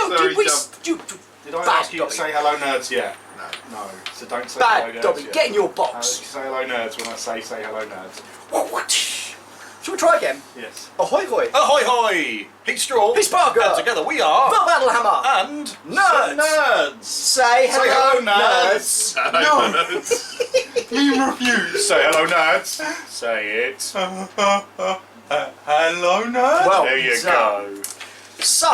did we... Did I ask you to say hello, nerds? Yeah. No. So don't say hello, nerds. Bad Dobby, get in your box. Say hello, nerds when I say hello, nerds. Shall we try again? Yes. Ahoy hoy. Ahoy hoy! He's Straw. He's Parker. And together we are... The Battlehammer. And... Nerds. Nerds. Say hello, nerds. Hello, nerds. You refuse. Say hello, nerds. Say it. Hello, nerds. Well, There you go. So,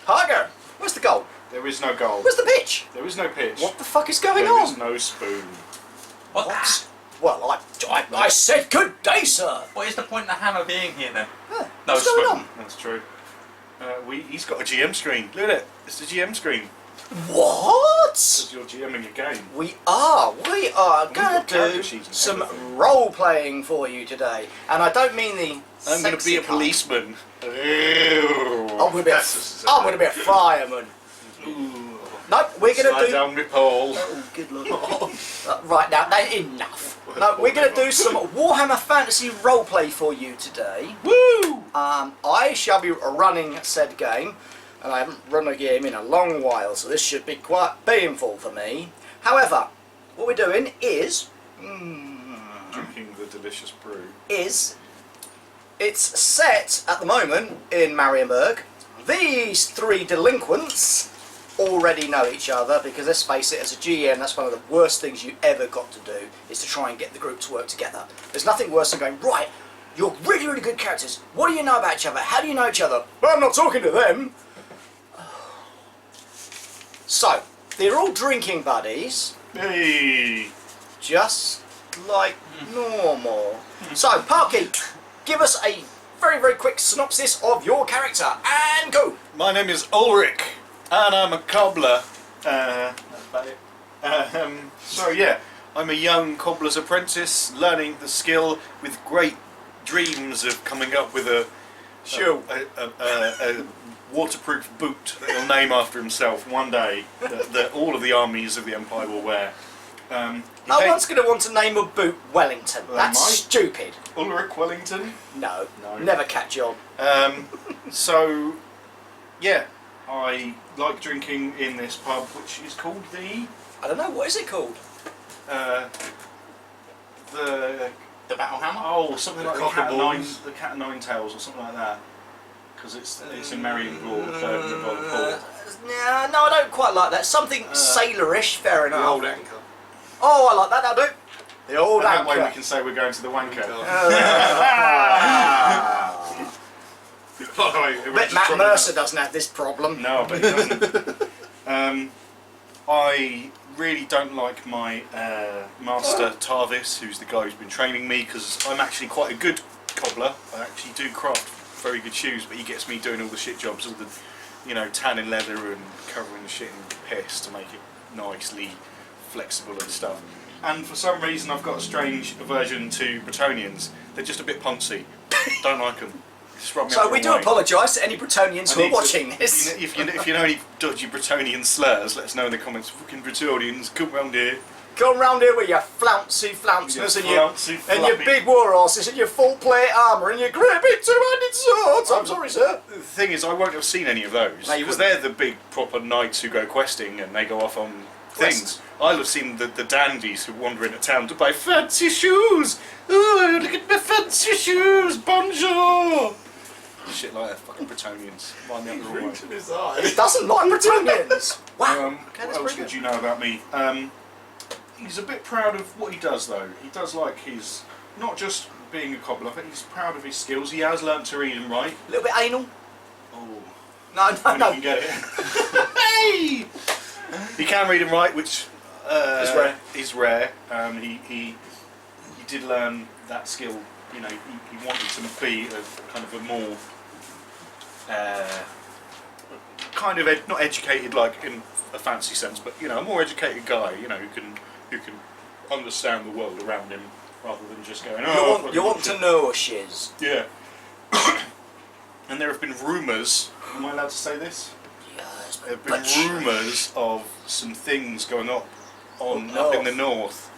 Parker, where's the goal? There is no goal. Where's the pitch? There is no pitch. What the fuck is going There on? is no spoon. What? Well, I said good day, sir. What is the point of the hammer being here then? Huh, No what's going spoon. on? That's true. He's got a GM screen. Look at it. It's the GM screen. What? Because you're GMing your game. We are going got to character do sheets and some everything. role playing for you today, and I don't mean the. I'm going to be a sexy kind. policeman. I'm going to be a fireman. No, we're going to Slide do. down my pole. Oh, good lord. Right now, enough. No, we're going to do some Warhammer Fantasy roleplay for you today. Woo! I shall be running said game, and I haven't run a game in a long while, so this should be quite painful for me. However, what we're doing is Drinking the delicious brew. it's set at the moment in Marienburg. These three delinquents already know each other because, let's face it, as a GM, that's one of the worst things you ever got to do, is to try and get the group to work together. There's nothing worse than going, right, you're really, really good characters. What do you know about each other? How do you know each other? Well, I'm not talking to them. So, they're all drinking buddies, Hey! just like normal. So, Parky, give us a very, very quick synopsis of your character, and go! My name is Ulrich, and I'm a cobbler. That's about it. So yeah, I'm a young cobbler's apprentice, learning the skill with great dreams of coming up with a waterproof boot that he'll name after himself one day, that all of the armies of the Empire will wear. No one's going to want to name a boot Wellington. Well, That's might. stupid. Ulrich Wellington. No, No. never catch on. So, yeah, I like drinking in this pub, which is called the I don't know, what is it called? the Battlehammer? something The like Cock and Balls. the Cat and Nine Tails or something like that. Because it's in Marienburg, Port. Yeah, no, I don't quite like that. Something sailorish, fair The enough. old anchor. Oh, I like that, that'll do. The old And that way we anchor. can say we're going to the wanker. By the way, Bet Matt Mercer doesn't have this problem. No, but it doesn't. I really don't like my master Tarvis, who's the guy who's been training me, because I'm actually quite a good cobbler. I actually do craft very good shoes, but he gets me doing all the shit jobs, all the, tanning leather and covering the shit in piss to make it nicely flexible and stuff. And for some reason I've got a strange aversion to Bretonians. They're just a bit poncy. Don't like them. Just rub me up So the we wrong do way. apologise to any Bretonians I who are need to- watching this. If you know any dodgy Bretonian slurs, let us know in the comments. Fucking Bretonians, come round here. Come round here with your flounciness and your Flappy. big war horses and your full plate armour and your great big two-handed swords. I'm sorry, sir. The thing is, I won't have seen any of those, No, you because wouldn't. they're the big proper knights who go questing and they go off on Quests. things. I'll have seen the dandies who wander into town to buy fancy shoes. Oh, look at my fancy shoes, bonjour. Shit like that, fucking Bretonians. Mind me up the wrong way. his eye. He doesn't like Bretonians. Wow. Okay, What that's else pretty did good. you know about me? He's a bit proud of what he does, though. He does like his, not just being a cobbler, but he's proud of his skills. He has learnt to read and write. A little bit anal. Oh, No, when no, you can get it. Hey! He can read and write, which Is rare. Is rare. He did learn that skill. He wanted to be kind of a more kind of not educated like in a fancy sense, but a more educated guy. Who can understand the world around him rather than just going. Oh, you want to know a shiz. Yeah. And there have been rumours. Am I allowed to say this? Yes, There have been rumours of some things going up in the north.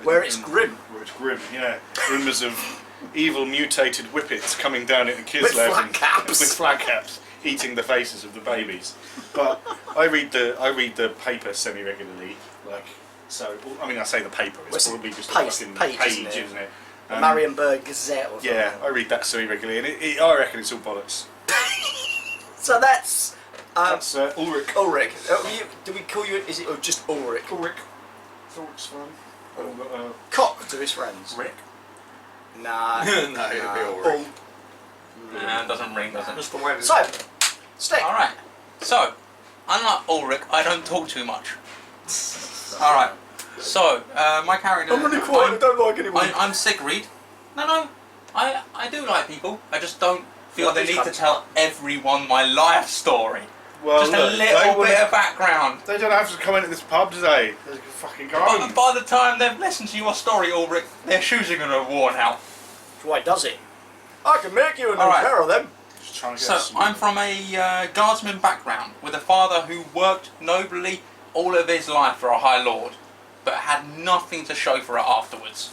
Where it's grim. Where it's grim, yeah. Rumours of evil mutated whippets coming down into Kislev. With flat caps. With flat caps. eating the faces of the babies. But I read the paper semi regularly, like so. I mean, I say the paper. It's Well, probably just a page, fucking page, page, isn't it? isn't it? The Marienburg Gazette or something. Yeah, I read that semi regularly, and I reckon it's all bollocks. So that's That's Ulrich. Ulrich. Do we call you? Is it or just Ulrich? Ulrich. Ulrich's fine. I've got, Cock to his friends. Rick? Nah. No, it'd be Ulrich. Nah, it doesn't ring, does it? Just the way it is. So, Stick. Alright, so, unlike Ulrich, I don't talk too much. Alright, so, my character... I'm really quiet. I don't like anyone. I'm Sigrid. No, I do like people. I just don't feel Like the these need to cunts. tell everyone my life story. well, Just a look, little bit of background. They don't have to come into this pub, do they? They can fucking go By, home. by the time they've listened to your story, Ulrich, their shoes are going to have worn out. Why does it? I can make you a new Alright. pair of them. Just trying to get So, some- I'm from a guardsman background with a father who worked nobly all of his life for a High Lord, but had nothing to show for it afterwards.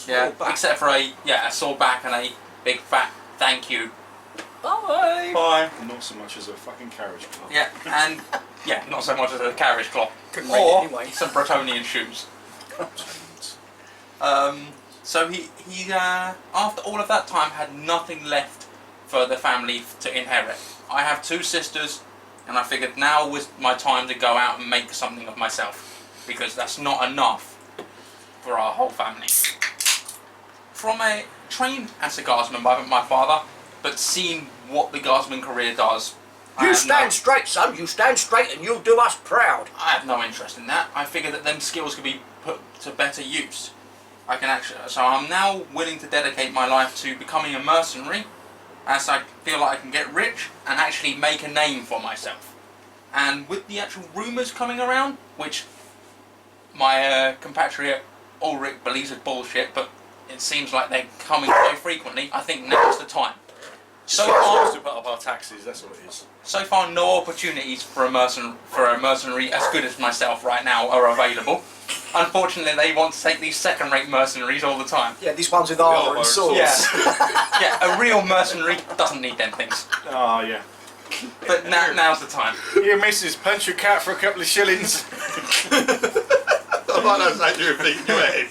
Yeah, except for a sore back and a big fat thank you. Bye. Bye. Not so much as a fucking carriage club. Yeah, and not so much as a carriage cloth Couldn't read or it anyway. some Bretonian shoes. So he after all of that time had nothing left for the family to inherit. I have two sisters, and I figured now was my time to go out and make something of myself, because that's not enough for our whole family. From a trained as a guardsman by my father, but seen what the guardsman career does. I You have stand straight, son. You stand straight and you'll do us proud. I have no interest in that. I figure that them skills could be put to better use. I can actually, so I'm now willing to dedicate my life to becoming a mercenary, as I feel like I can get rich and actually make a name for myself. And with the actual rumours coming around, which my compatriot Ulrich believes is bullshit, but it seems like they're coming so frequently, I think now's the time. So far, to put up our taxes, that's what it is. so far, no opportunities for a mercenary as good as myself right now are available. Unfortunately, they want to take these second-rate mercenaries all the time. Yeah, these ones with armour and swords. Yeah, a real mercenary doesn't need them things. Oh, yeah. But now's the time. Here, missus, punch your cat for a couple of shillings. I might not say you in your head.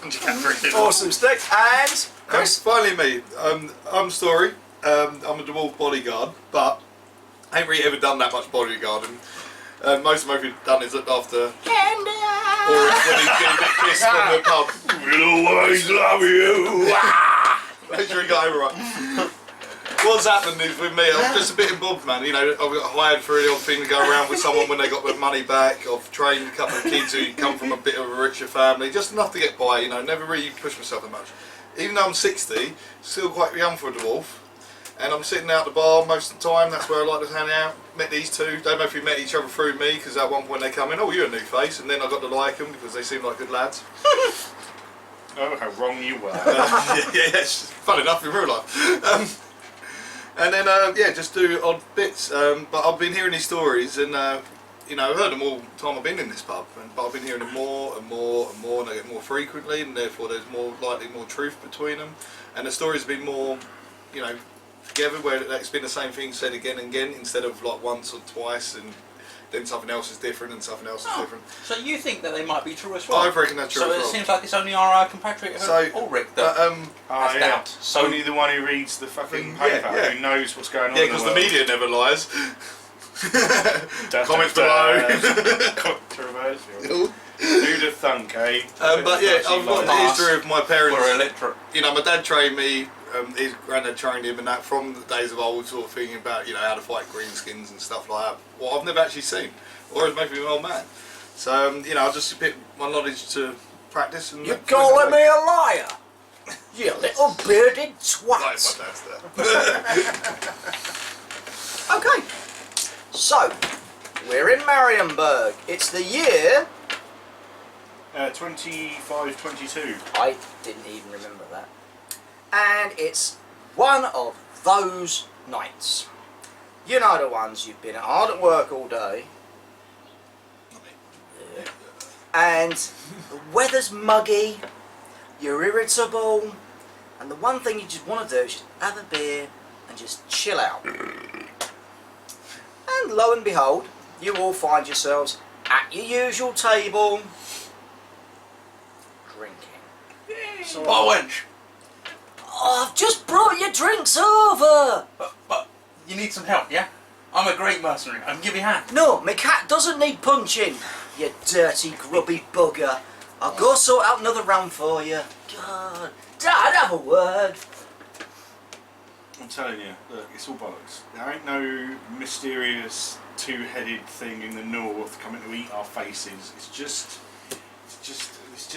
Punch your cat for a shilling. Awesome, Stick. And Chris, finally me. I'm Story. I'm a dwarf bodyguard, but I ain't really ever done that much bodyguarding. Most of my we've done is looked after Ulrich when he's getting a bit pissed from the pub. We'll always love you. Make sure he got over right. What's happened is with me, I'm just a bit involved, man. You know, I've got hired for the odd thing to go around with someone when they got their money back. I've trained a couple of kids who come from a bit of a richer family, just enough to get by. You know, never really pushed myself that much. Even though I'm 60, still quite young for a dwarf. And I'm sitting out the bar most of the time. That's where I like to hang out. Met these two. Don't know if we met each other through me, because at one point they come in, oh, you're a new face, and then I got to like them because they seem like good lads. Oh, how wrong you were. Yes, fun enough in real life. And then just do odd bits. But I've been hearing these stories, and you know, I've heard them all the time I've been in this pub. But I've been hearing them more and more and more, and they get more frequently, and therefore there's more truth between them. And the stories have been more, you know, together, where it's been the same thing said again and again, instead of like once or twice, and then something else is different and something else is different. So you think that they might be true as well? I reckon that's true So as it well. seems like it's only our compatriot Ulrich that has doubt. So only the one who reads the fucking paper, yeah. who knows what's going on. Yeah, in because the the world. media never lies. Da, Comments da, below. Controversial. Who'd have thunk, eh? But yeah, I've got the history of my parents. We're illiterate. You know, my dad trained me, his granddad trained him, and that from the days of old, sort of thing about, you know, how to fight greenskins and stuff like that. What I've never actually seen, or it's making me an old man. So, you know, I just put my knowledge to practice. And you're calling me a liar, you little bearded Like twat. my dad's there. Okay, so we're in Marienburg. It's the year. 25-22. I didn't even remember that. And it's one of those nights. You know the ones you've been hard at work all day. Yeah. And the weather's muggy, you're irritable, and the one thing you just want to do is just have a beer and just chill out. and lo and behold, you all find yourselves at your usual table, drinking. So, wench. Oh, I've just brought your drinks over! But you need some help, yeah? I'm a great mercenary. I can give you a hand. No, my cat doesn't need punching, you dirty, grubby bugger. I'll go sort out another round for you. God, Dad, have a word. I'm telling you, look, it's all bollocks. There ain't no mysterious two-headed thing in the north coming to eat our faces. It's just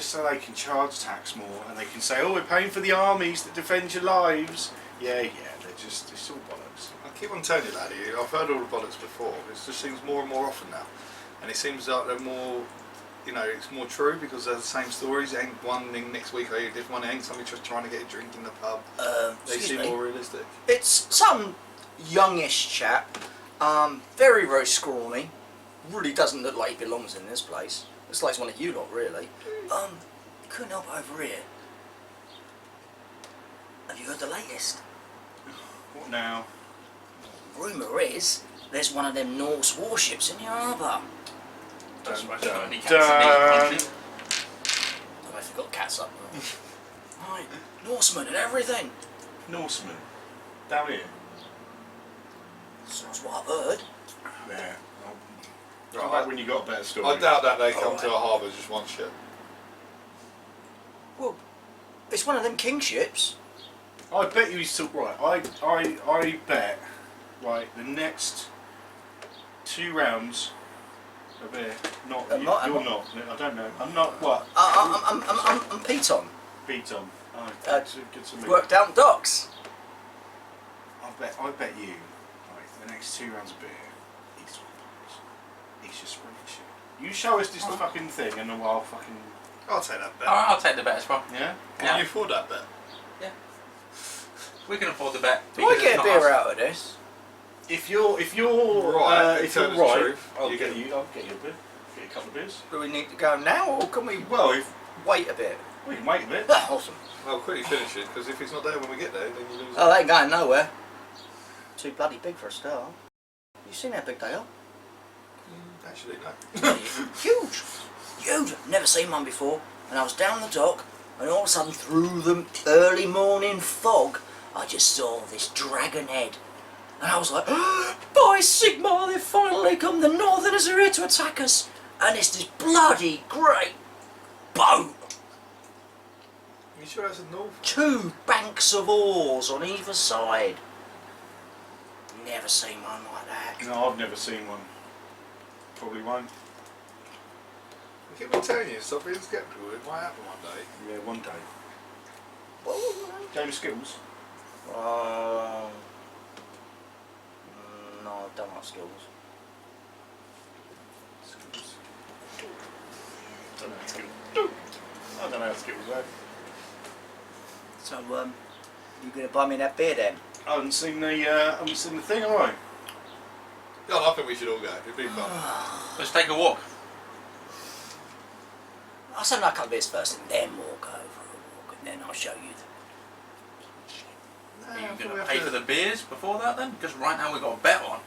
so they can charge tax more, and they can say, "Oh, we're paying for the armies that defend your lives." Yeah, it's all bollocks. I keep on telling you, laddie, I've heard all the bollocks before. It just seems more and more often now. And it seems like they're more, you know, it's more true because they're the same stories. It ain't one thing next week, I hear a different one. It ain't somebody just trying to get a drink in the pub. They seem more realistic. It's some youngish chap, very, very scrawny. Really doesn't look like he belongs in this place. Looks like it's one of you lot, really. Couldn't help over here. Have you heard the latest? What now? Rumour is there's one of them Norse warships in the harbour. Don't suppose you've got any cats in the country. Oh, I forgot cats up. Right, Norsemen and everything. Norsemen. Down here. That's what I've heard. Yeah. Come back when you got a better story. I doubt that they come to a harbour just one ship. Well, it's one of them king ships. I bet you he's still right. I bet, right, the next 2 rounds of beer, not I'm you, not- you're I'm not. I don't know. I'm not what? I'm Peton. Beat on. Oh, good to meet. Worked out docks. I bet you, right, the next 2 rounds of beer, he's just running shit. You show us this the fucking thing, and then I'll fucking. I'll take that bet. I'll take the bet as well. Yeah. Can you afford that bet? We can afford the bet. Do I because get it's a not beer us. out of this? If you're Right, if tell you're us the right, truth. I'll You get get- you a beer. Get you a couple of beers. Do we need to go now, or can we Well, if wait a bit? we can wait a bit. Awesome. Well, quickly finish it, because if it's not there when we get there, then you lose Oh, they ain't going nowhere. Too bloody big for a start. You seen how big they are? it. Actually, no. Huge. Huge. Never seen one before. And I was down the dock, and all of a sudden, through the early morning fog, I just saw this dragon head. And I was like, by Sigmar, they've finally come. The Northerners are here to attack us. And it's this bloody great boat. You sure that's a north? 2 banks of oars on either side. Never seen one like that. No, I've never seen one. Probably won't. I keep on telling you, stop being sceptical. It might happen one day. Yeah, one day. What? Game of skills. No, I don't like skills. Skills. I don't know how skills. I don't know how skills work. So, you gonna buy me that beer then? I haven't seen the thing, have I? Yeah, I think we should all go. It'd be fun. Let's take a walk. I'll have a couple of beers first and then we'll go for a walk and then I'll show you. Are you going to pay for the beers before that then? Because right now we've got a bet on.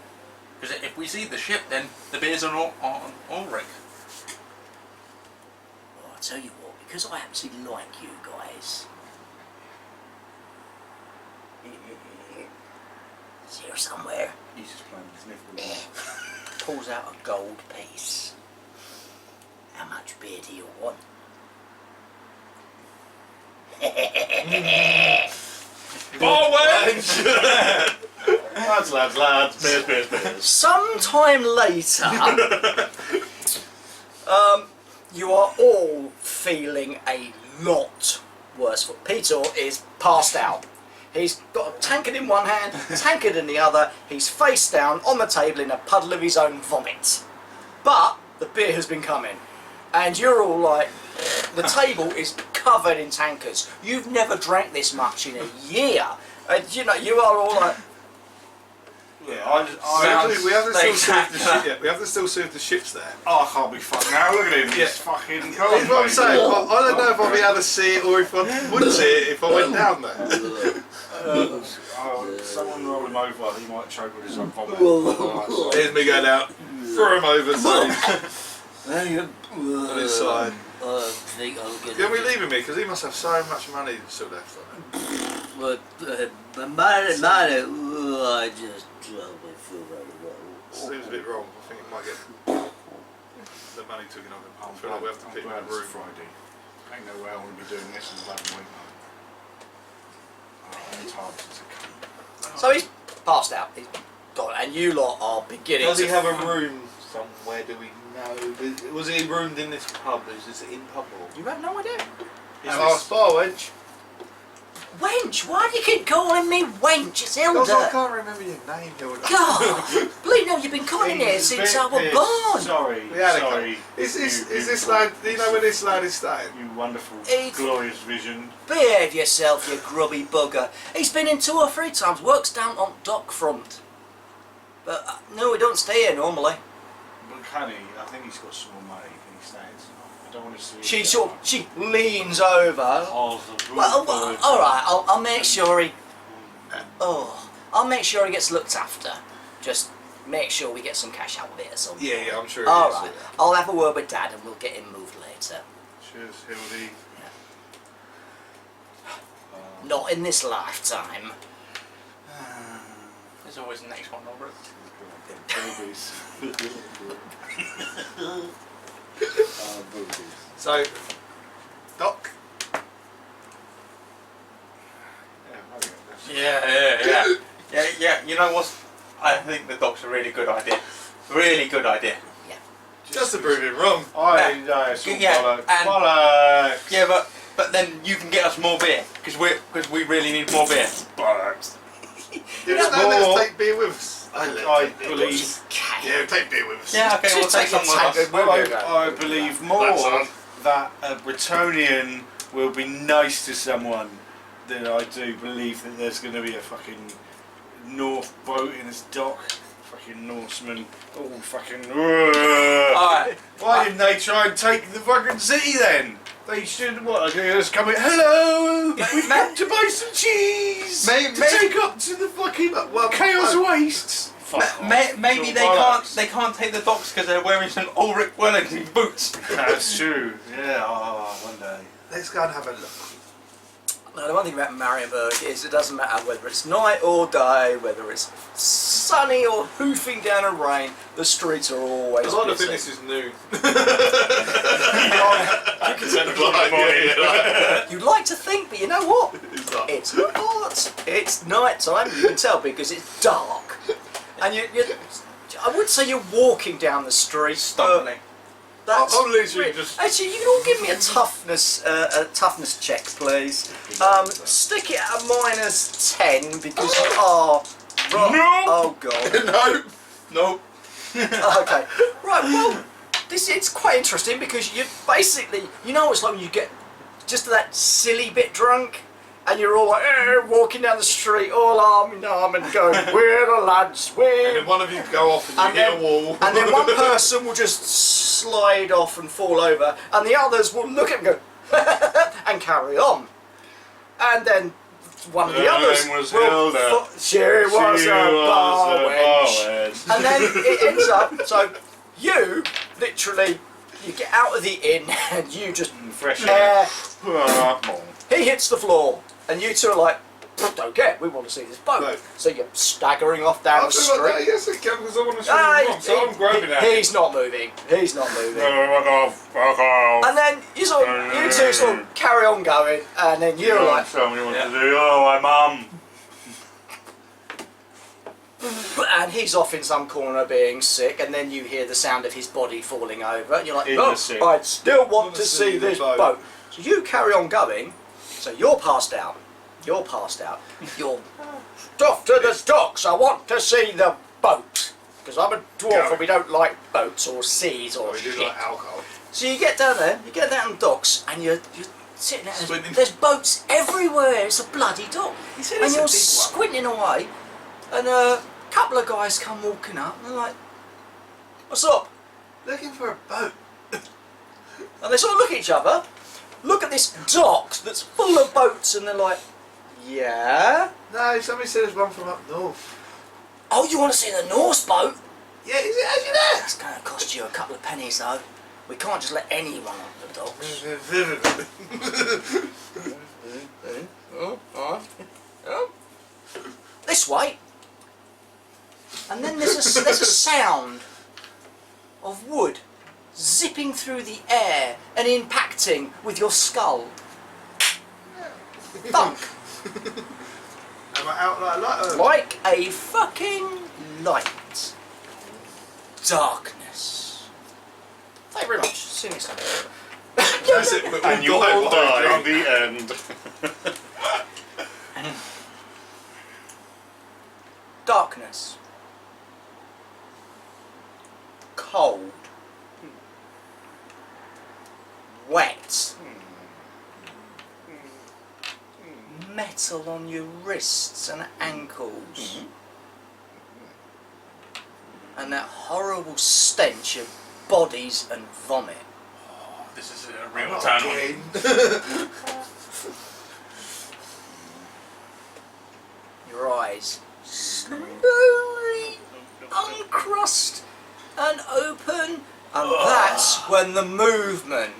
Because if we see the ship, then the beers are all rigged. Well, I'll tell you what, because I absolutely like you guys. It's here somewhere. He's just playing with his nipple. Pulls out a gold piece. How much beer do you want? Lads, beers. Sometime later, you are all feeling a lot worse. Peter is passed out. He's got a tankard in one hand, tankard in the other. He's face down on the table in a puddle of his own vomit. But the beer has been coming, and you're all like, the table is covered in tankards. You've never drank this much in a year. And you know, you are all like, We have to still serve the Exactly. ship. We have to still serve the ships there. Oh, I can't be fucked now. Look at him. Yeah. He's fucking. That's what I'm saying. I don't know if I'll be able to see it or if I would see it if I went down there. Someone roll him over. He might choke with his own vomit. Here's me going out. Throw him over so he's on his side. I think I'm gonna. Can we leave him here? Because he must have so much money still left on him. But money, I just don't feel very well. Seems a bit wrong. I think it might get the money taken off him. I feel like we have to pick him glad up it's room. Friday. Ain't no way I want to be doing this in the 11 week. I'm tired as a cunt. So he's passed out. He's gone, and you lot are beginning. Does he to have a room somewhere? Do we know? Was he roomed in this pub? Is it in pub or? You have no idea. Is this bar wench? Wench, why do you keep calling me wench? It's Because I Hilda. can't remember your name, Hilda. God, believe no, you've been coming in here He's a since bit I was pissed. born. Sorry, We had a sorry. Is this lad? Do you know where this lad is staying? You wonderful, He's- glorious vision. Behave yourself, you grubby bugger. He's been in 2 or 3 times. Works down on dock front. But no, we don't stay here normally. But can he? I think he's got small money. Can he stay tonight? I don't want to see. She leans over. Oh, the Well, bird. all right. I'll make sure he. I'll make sure he gets looked after. Just make sure we get some cash out of it or something. Yeah, I'm sure. It All is, right. yeah. I'll have a word with Dad and we'll get him moved later. Cheers, Hildy. Not in this lifetime. There's always the next one, Robert. Babies. So, Doc. Yeah. You know what? I think the doc's a really good idea. Really good idea. Just to prove him wrong. It's all Yeah, bollocks. and- Bollocks. Yeah, but then you can get us more beer because we really need more beer. Bollocks. Just don't let us take beer with us. I believe. Yeah, take beer with us. Yeah, okay, we'll Just take take some your with us. tango. Well, I believe more That's on. that a Bretonian will be nice to someone than I do believe that there's going to be a fucking North boat in this dock. Fucking Norsemen. All fucking. Alright. Why didn't they try and take the fucking city then? They should. What? Okay, just come in. Hello! We've come to buy some cheese! May- to may- take up to the fucking well, Chaos no. Wastes! Fuck Maybe off. they can't take the docks because they're wearing some Ulrich Wellington boots. That's true. Yeah, one day. Let's go and have a look. No, the one thing about Marienburg is it doesn't matter whether it's night or day, whether it's sunny or hoofing down a rain, the streets are always I like to busy. think this is new. You'd like to think, but you know what? It's not. It's not. It's night time. You can tell because it's dark, and you. I would say you're walking down the street. Stumbling. That's I'm literally just. Actually, you can all give me a toughness check, please. Stick it at -10 because you are. Oh god. No. Nope. Okay. Right. Well, it's quite interesting because you basically, you know, it's like when you get just that silly bit drunk, and you're all like walking down the street, all arm in arm, and going, "We're the lads, And we're." then one of you go off and you hit a wall. And then one person will just slide off and fall over, and the others will look at him and go, and carry on. And then one of the Her others name was will Hilda. she was a bar wench. And then it ends up, so you, literally, you get out of the inn, and you just, Fresh air. he hits the floor, and you two are like, don't care, we want to see this boat. No. So you're staggering off down the I'll tell you what, street. yes, I can because I want to show Ah, you wrong. So I'm groping at it. he's not moving. He's not moving. Fuck off. And then you two sort of carry on going, and then you're like, Tell me what to do. Oh, my mum. and he's off in some corner being sick, and then you hear the sound of his body falling over, and you're like, In no, the sick. I'd still want Wanna to see see the this boat." boat. So you carry on going, so you're passed out. You're passed out. You're off to the docks, I want to see the boat. Because I'm a dwarf and we don't like boats or seas or We do shit. like alcohol. So you get down there, you get down the docks, and you're sitting there, Squinting. there's boats everywhere, it's a bloody dock. He said And it's a you're big one. squinting away, and couple of guys come walking up and they're like, "What's up?" Looking for a boat. And they sort of look at each other, look at this dock that's full of boats, and they're like, "Yeah? No, somebody said there's one from up north. Oh, you want to see the Norse boat? Yeah, is it actually there? That's going to cost you a couple of pennies, though. We can't just let anyone on the docks." This way. And then there's a sound of wood zipping through the air and impacting with your skull. Thunk. Am I out like a light? Like a fucking light. Darkness. Thank you very much. See you next time. That's it, but And you all will die drunk. in the end. Darkness. Cold. Wet. Metal on your wrists and ankles. And that horrible stench of bodies and vomit. This is a real turn on. Again. Your eyes slowly uncrust and open, and that's when the movement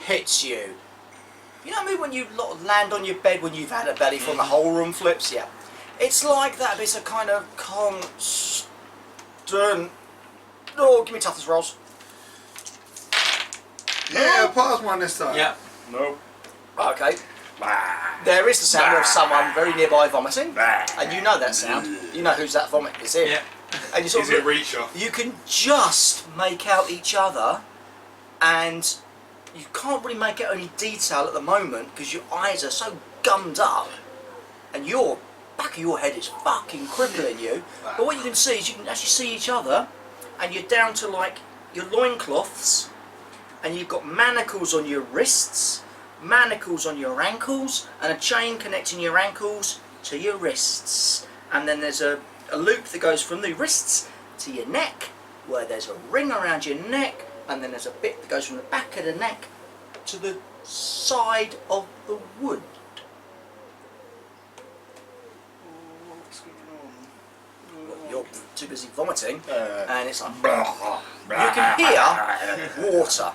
hits you. You know what I mean, when you land on your bed when you've had a belly full and the whole room flips? Yeah. It's like that, but it's a kind of constant... Oh, give me toughness rolls. Yeah, pass one this time. Yeah. Nope. Okay. There is the sound of someone very nearby vomiting, and you know that sound. You know whose that vomit is in. Yeah. And you sort Is of it Reacher? you can just make out each other, and you can't really make out any detail at the moment because your eyes are so gummed up, and your back of your head is fucking crippling you. But what you can see is you can actually see each other, and you're down to like your loincloths, and you've got manacles on your wrists, manacles on your ankles, and a chain connecting your ankles to your wrists. And then there's a loop that goes from the wrists to your neck, where there's a ring around your neck, and then there's a bit that goes from the back of the neck to the side of the wood. What's going on? You're too busy vomiting, Uh, and it's like you can hear water.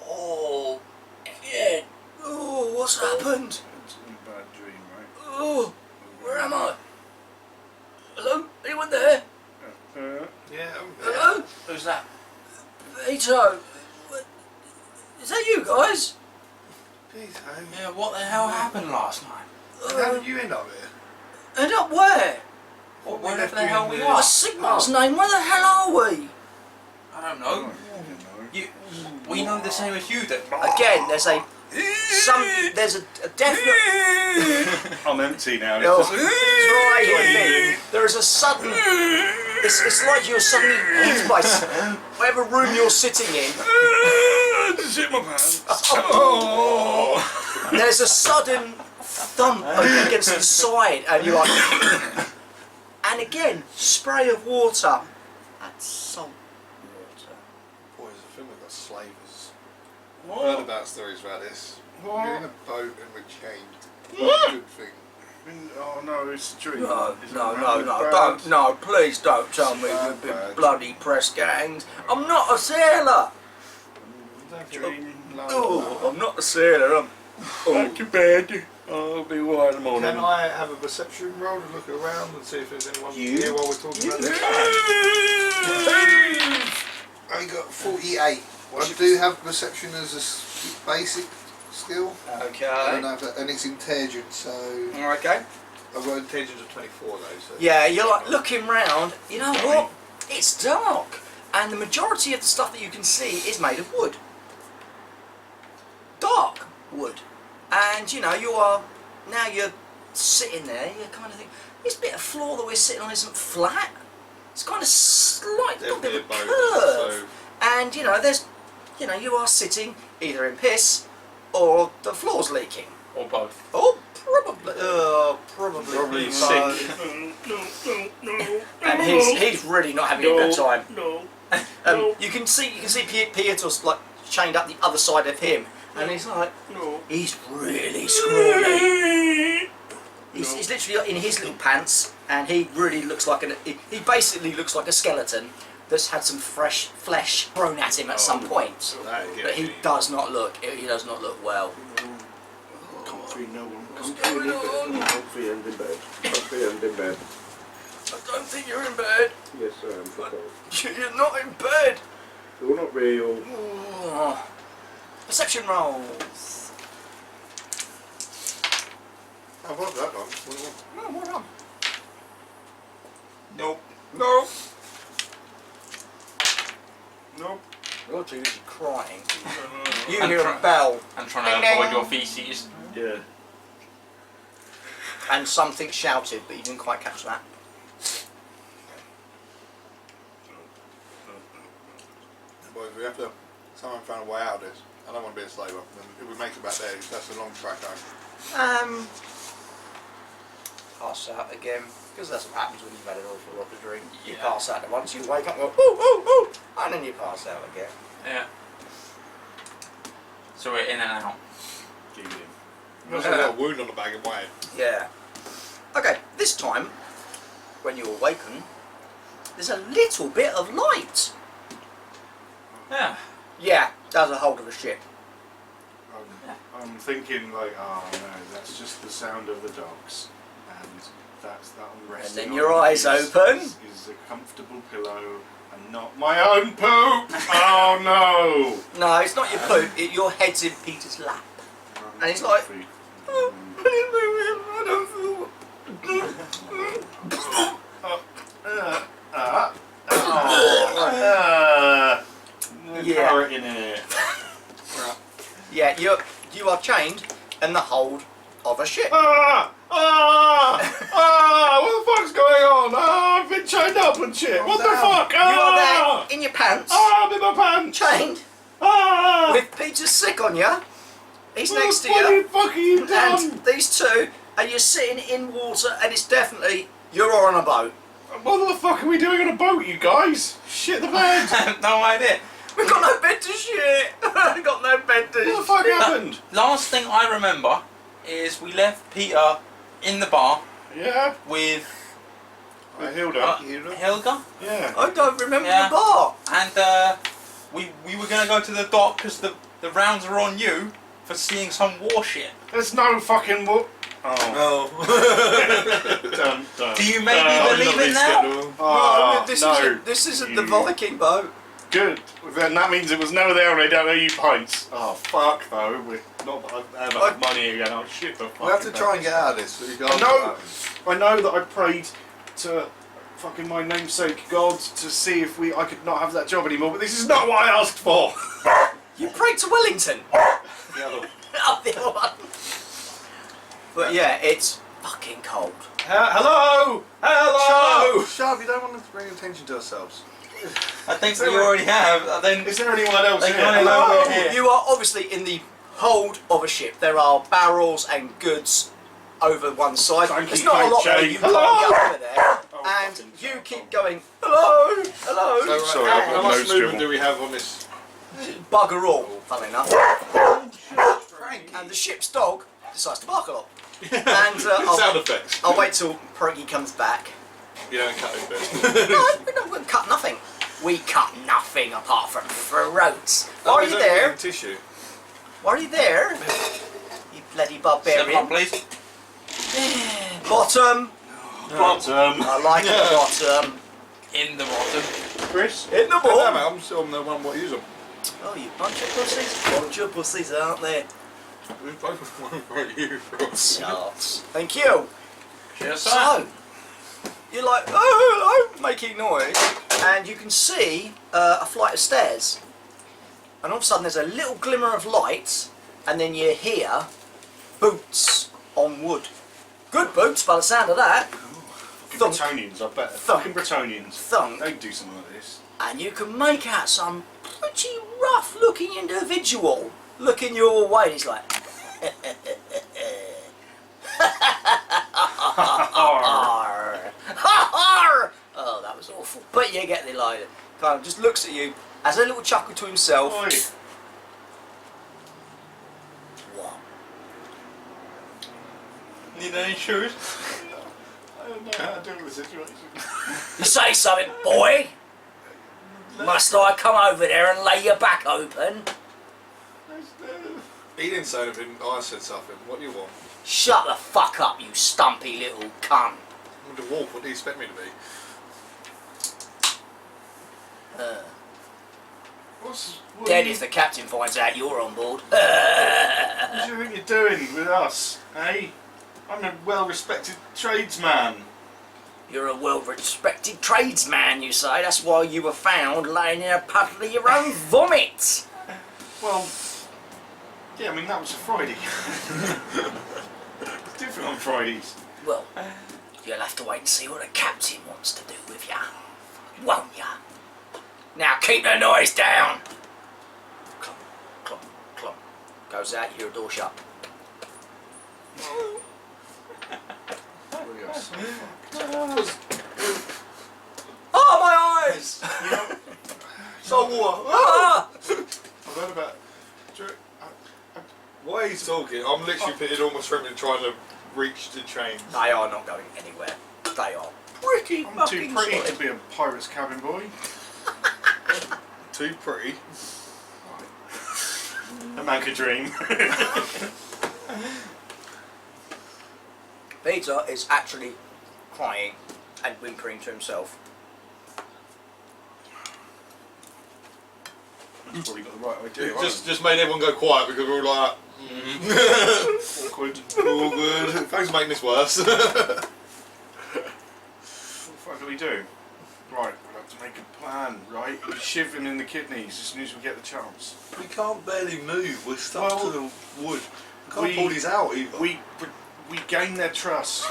Oh, yeah. Oh, what's happened? It's a bad dream, right? Oh, where am I? Hello? Anyone there? Yeah. Hello? Who's that? Vito? Is that you guys? Peter, Yeah, what the hell happened last night? how did you end up here? And up where? Well, we wherever left the you hell in we the- are. What's Sigmar's name? Where the hell are we? I don't know. We know the same as you. That Again, there's a definite I'm empty now. No, It's just, try again. There is a sudden. It's like you're suddenly hit by whatever room you're sitting in. Just hit my pants. There's a sudden thump against the side, and you're like. And again, spray of water. That's salt water. Boys, I think we've got slavers. I've What? heard about stories about this. What? We're in a boat and we're chained. Good thing. Oh no, it's a dream. No, It's no, a no, bad- no, don't, no, please don't tell me Bad, we've been bad. bloody press gangs. I'm not a sailor. That dream. Oh, I'm not a sailor. Back to bed. I'll be white in the morning. Can I have a perception roll to look around and see if there's anyone You- here while we're talking about this? I got 48. I do have perception as a basic skill. I don't Okay. know if that, and it's intelligence, so Okay. I've got intelligence of 24 though. So. Yeah, you're like looking round. You know what? It's dark, and the majority of the stuff that you can see is made of wood. Dark wood, and you know you're sitting there. You kind of think this bit of floor that we're sitting on isn't flat. It's kind of slight, got a bit of a curve, and you are sitting either in piss or the floor's leaking. or both. Oh, Probably sick. And he's really not having a good time. You can see Pietro's like chained up the other side of him, and he's like, he's really scrawny. He's literally in his little pants, and he really looks like he basically looks like a skeleton that's had some fresh flesh thrown at him at some point. But he does not look well. Comfy, no one. Comfy and in bed. Comfy and in bed. I don't think you're in bed. Yes, I am. You're not in bed. You're not real. Ooh. Perception rolls. How was that one? Oh, well done. Nope. No. Nope. You're too busy crying. You hear a bell I'm trying to Ding, avoid ding. your feces. Yeah. and something shouted, but you didn't quite catch that. Boys, we have to someone find a way out of this. I don't want to be a slave. If we make it back there, that's a long track home. Pass out again, because that's what happens when you've had an awful lot to drink. You Yeah. pass out at once, you wake up and go, ooh, ooh, ooh, and then you pass out again. Yeah. So we're in and out. There's a little wound on the back of my head. Yeah. Okay, this time, when you awaken, there's a little bit of light. Yeah. Yeah, that's a hold of a ship. I'm thinking like, oh no, that's just the sound of the dogs, and that's that I'm resting. then on your eyes open. Is a comfortable pillow and not my own poop. Oh no! No, it's not your poop, your head's in Peter's lap. And he's like, oh, I don't feel Yeah. Carrot in it. Yeah, you are chained in the hold of a ship. What the fuck's going on? I've been chained up and shit. What the fuck? You are there in your pants, I'm in my pants. chained, Ah! with Peter's sick on you. He's What next to the you, fuck are you done? and these two, and you're sitting in water, and it's definitely you're on a boat. What the fuck are we doing on a boat, you guys? Shit the bed. I have no idea. We've got no bed to shit. We've got no bed to. What the fuck happened? Last thing I remember is we left Peter in the bar Yeah. with Hilda. Helga, Yeah. I don't remember Yeah. the bar. and we were gonna go to the dock because the rounds are on you for seeing some warship. There's no fucking Oh. No. Dun, dun, Do you maybe dun. believe it now? Oh, this no. isn't the Viking boat. Good. Then that means it was never there and they don't owe you pints. Oh, fuck though. We're not that I ever have money again. Oh, shit the fuck. We have to try and get out of this. So you guys I know that I prayed to fucking my namesake God to see if I could not have that job anymore, but this is not what I asked for. You prayed to Wellington. The other. Oh, the other one. But yeah, it's fucking cold. Hello! Hello! Shut up, you don't want us to bring attention to ourselves. I think we already have. Then Is there anyone else They here? kinda know we're here. You are obviously in the hold of a ship. There are barrels and goods over one side. Thank There's you, not a kind lot there. Jane. You Hello? can't get over there. Oh, And fucking you hell. keep going, hello, hello. So, right, Sorry, I've got how much nose movement dribble. do we have on this? Bugger all, funnily enough. And the ship's dog decides to bark a lot. And Sound effects. I'll wait till Perky comes back. You don't cut his best. No, we don't cut nothing. We cut nothing apart from throats. Why are you there? Tissue. Why are you there? You bloody step up, barbarian. please. Bottom. Bottom. I like the bottom. In the bottom. Chris? In the Oh, no, bottom. mate, I'm still on the one what use them. Oh, you bunch of pussies. Bunch of pussies, aren't they? We both want for you. Shots. Thank you. Cheers, sir. So, you're like, oh, hello, making noise. And you can see a flight of stairs. And all of a sudden there's a little glimmer of light. And then you hear boots on wood. Good boots by the sound of that. Fucking Bretonians, I bet. Thunk. Fucking Bretonians. Thunk. They'd do something like this. And you can make out some pretty rough looking individual looking your way. And he's like, Oh, that was awful. But you get the line. Kind of just looks at you, has a little chuckle to himself. Oi. What? Need any shoes? I don't know how to deal with the situation. You say something, boy? Must I come over there and lay your back open? He didn't say anything, I said something. What do you want? Shut the fuck up, you stumpy little cunt. I'm the wolf, what do you expect me to be? What Dead do if the captain finds out you're on board. What do you think you're doing with us, eh? I'm a well-respected tradesman. You're a well-respected tradesman, you say. That's why you were found laying in a puddle of your own vomit. Well, yeah, I mean, that was a Friday. It's different on Fridays. Well, you'll have to wait and see what the captain wants to do with you, won't ya? Now keep the noise down. Clop, clop, clop. Goes out, you hear a door shut. We are so fucked. Oh, my eyes! You know, Salt water! Ah! I've heard about... Why are you talking? I'm literally putting all my strength in trying to reach the train. They are not going anywhere. They are pretty I'm fucking too pretty solid. to be a pirate's cabin boy. Too pretty. A man could dream. Peter is actually crying and whimpering to himself. You've probably got the right idea. It just made everyone go quiet because we were like, awkward. awkward. Thanks for making this worse. What the fuck do we do? Right, we'll have to make a plan, right? We're shivering in the kidneys as soon as we get the chance. We can't barely move. We're stuck Well, to the wood. We can't we- pull these out either. We gain their trust.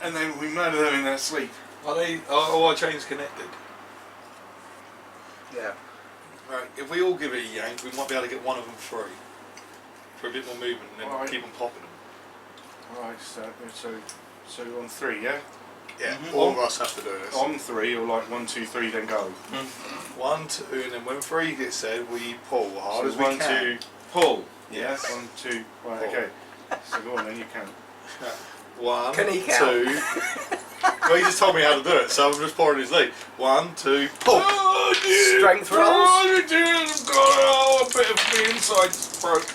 And then we murder them in their sleep. Are they? Are all our chains connected? Yeah. Right. If we all give it a yank, we might be able to get one of them free. For a bit more movement, and then Alright. keep on popping them. Alright, so on 3, yeah? Yeah. Mhm. All of us have to do this. On 3, or like 1, 2, 3, then go. 1, 2, and then when 3 gets said, we pull hard So as we 1, can. 2, pull. Yeah, Yes. 1, 2, right, Pull. okay. So go on then, you can. 1, Can he count? 2. Well, he just told me how to do it, so I'm just pouring his lead. 1, 2, pull. Oh, dear. Strength rolls. Oh, dear. Oh, a bit of the inside's broke.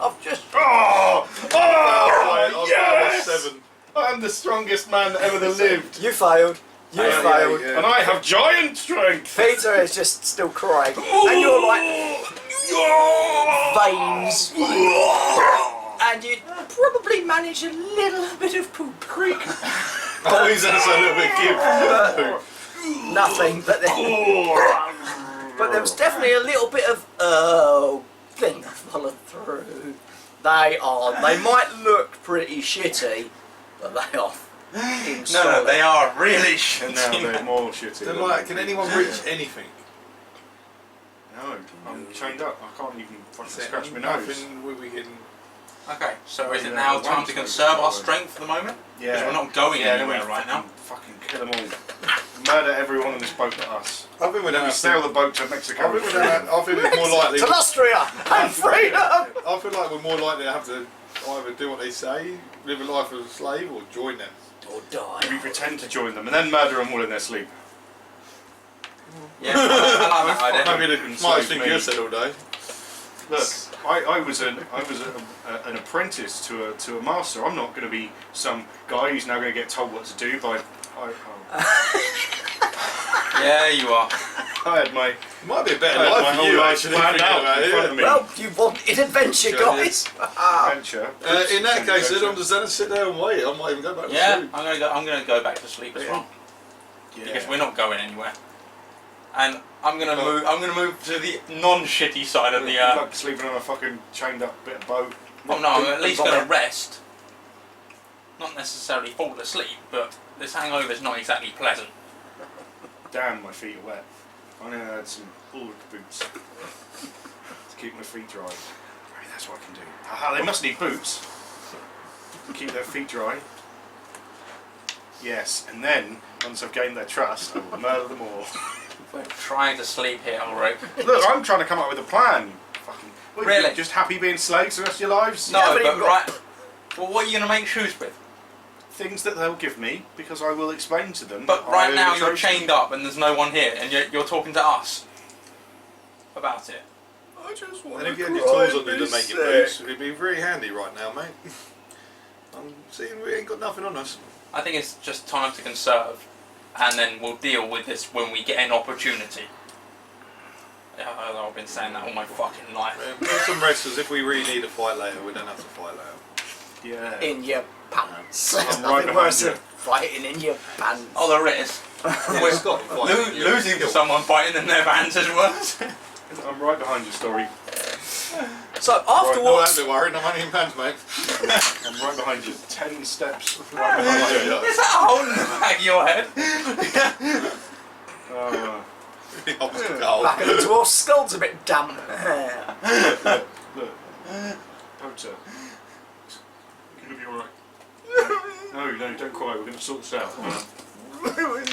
I've just... Oh, Oh, yes! 7. I'm the strongest man that ever lived. You failed. You Yeah, failed. yeah. And I have giant strength. Peter is just still crying. And you're like... veins. And you probably manage a little bit of poop. Creak. Oh, he's had a little bit of give. Nothing, but then... But there was definitely a little bit of thing that followed through. They might look pretty shitty, but they are No, they are really And now shitty. they're more shitty. Then, like, can anyone reach anything? No, I'm chained up. I can't even fucking Is scratch there my nose. nothing we can... Okay, so is it Yeah, now one time to to conserve go. our strength for the moment? Because Yeah. we're not going Yeah, then we anywhere right now. fucking kill them all. Murder everyone on this boat but us. I think we're Then down we sail the boat to Mexico. I think it's more likely... To Austria and freedom! I feel like we're more likely to have to either do what they say, live a life as a slave, or join them. Or We die. pretend to join them and then murder them all in their sleep. Yeah, I like that idea. Maybe the Fucking smartest slave thing me. you said all day. Look, I was an apprentice to a master. I'm not going to be some guy who's now going to get told what to do by. Yeah, you are. I had my It might be a better I had life my for whole you, life actually, planned thinking out about in front of it. me. Well, you wanted adventure, Sure guys. Adventure. In that case, then I'm just going to sit there and wait. I might even go back to Yeah, sleep. I'm gonna go back to sleep as well. Because we're not going anywhere. And I'm gonna move to the non-shitty side of the like sleeping on a fucking chained up bit of boat. well, no, I'm at least gonna rest. Not necessarily fall asleep, but this hangover's not exactly pleasant. Damn, my feet are wet. I need to add some bullet boots to keep my feet dry. Maybe that's what I can do. Haha, they must need boots. keep their feet dry. Yes, and then, once I've gained their trust, I will murder them all. We're trying to sleep here, alright? Look, I'm trying to come up with a plan. Fucking, what, Really? you just happy being slaves the rest of your lives? No, haven't but even got- right. Well, what are you going to make shoes with? Things that they'll give me, because I will explain to them. But that right I now you're chose chained up and there's no one here, and you're talking to us about it. I just want And if to you had your cry tools and on you be to make it sick. boots, it'd be very handy right now, mate. I'm seeing we ain't got nothing on us. I think it's just time to conserve, and then we'll deal with this when we get an opportunity. Yeah, I've been saying that all my fucking life. Put some rest, as if we really need a fight later, we don't have to fight later. Yeah. In your pants. I'm There's right nothing behind worse you. than fighting in your pants. Oh, there is. We're Scott fighting. Losing to someone fighting in their pants is worse. I'm right behind you, Story. So No, afterwards, don't be worried, I'm only in pants, mate. I'm right behind you. 10 steps right behind you. Is that a hole in the back of your head? back of the dwarf's skull's a bit damp. Look. Poacher. It's going to be alright. No, don't cry. We're going to sort this out. No, we're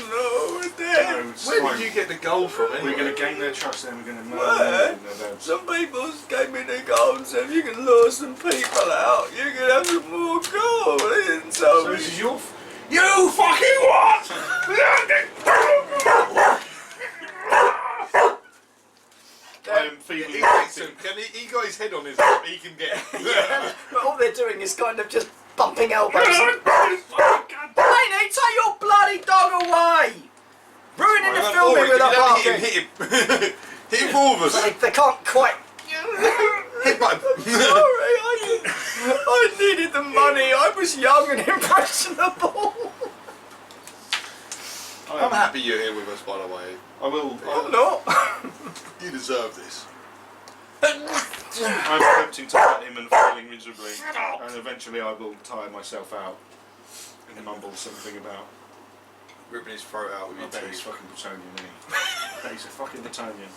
dead. No, it's Where fine. did you get the gold from anyway? We're going to gain their trust and we're going to murder What? them. No, Some people gave me the gold, so if you can lure some people out, you can have some more gold. They didn't tell So me. this is your... You fucking what? I am feeling... He got his head on his hip, he can get it. Yeah, but all they're doing is kind of just bumping elbows. Laney, take your bloody dog away! Ruining the filming with that barking. Hit him. Hit him for all of us. They can't quite. Hit button. Sorry, I needed the money. I was young and impressionable. I'm happy you're here with us, by the way. I will... I'm not. You deserve this. I'm attempting to let him and failing miserably. And eventually I will tire myself out and mumble something about... Ripping his throat out with I your bet he's teeth. fucking Bretonian, isn't he? I bet he's a fucking Bretonian.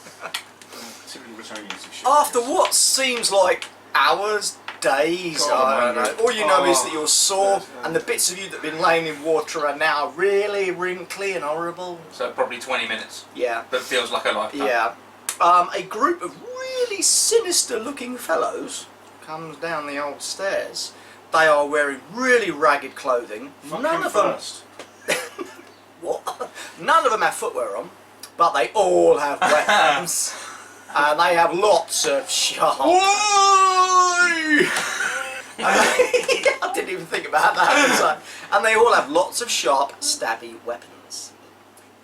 Typical Bretonians and shit. After what seems like hours, days, God I don't almighty. know. All you know is Oh. that you're sore, Yes, and the bits of you that have been laying in water are now really wrinkly and horrible. So probably 20 minutes, Yeah. but feels like a lifetime. Yeah. A group of really sinister-looking fellows comes down the old stairs. They are wearing really ragged clothing. Fuck None him of them. first. What? None of them have footwear on, but they all have weapons, and they have lots of sharp. I didn't even think about that. And they all have lots of sharp, stabby weapons.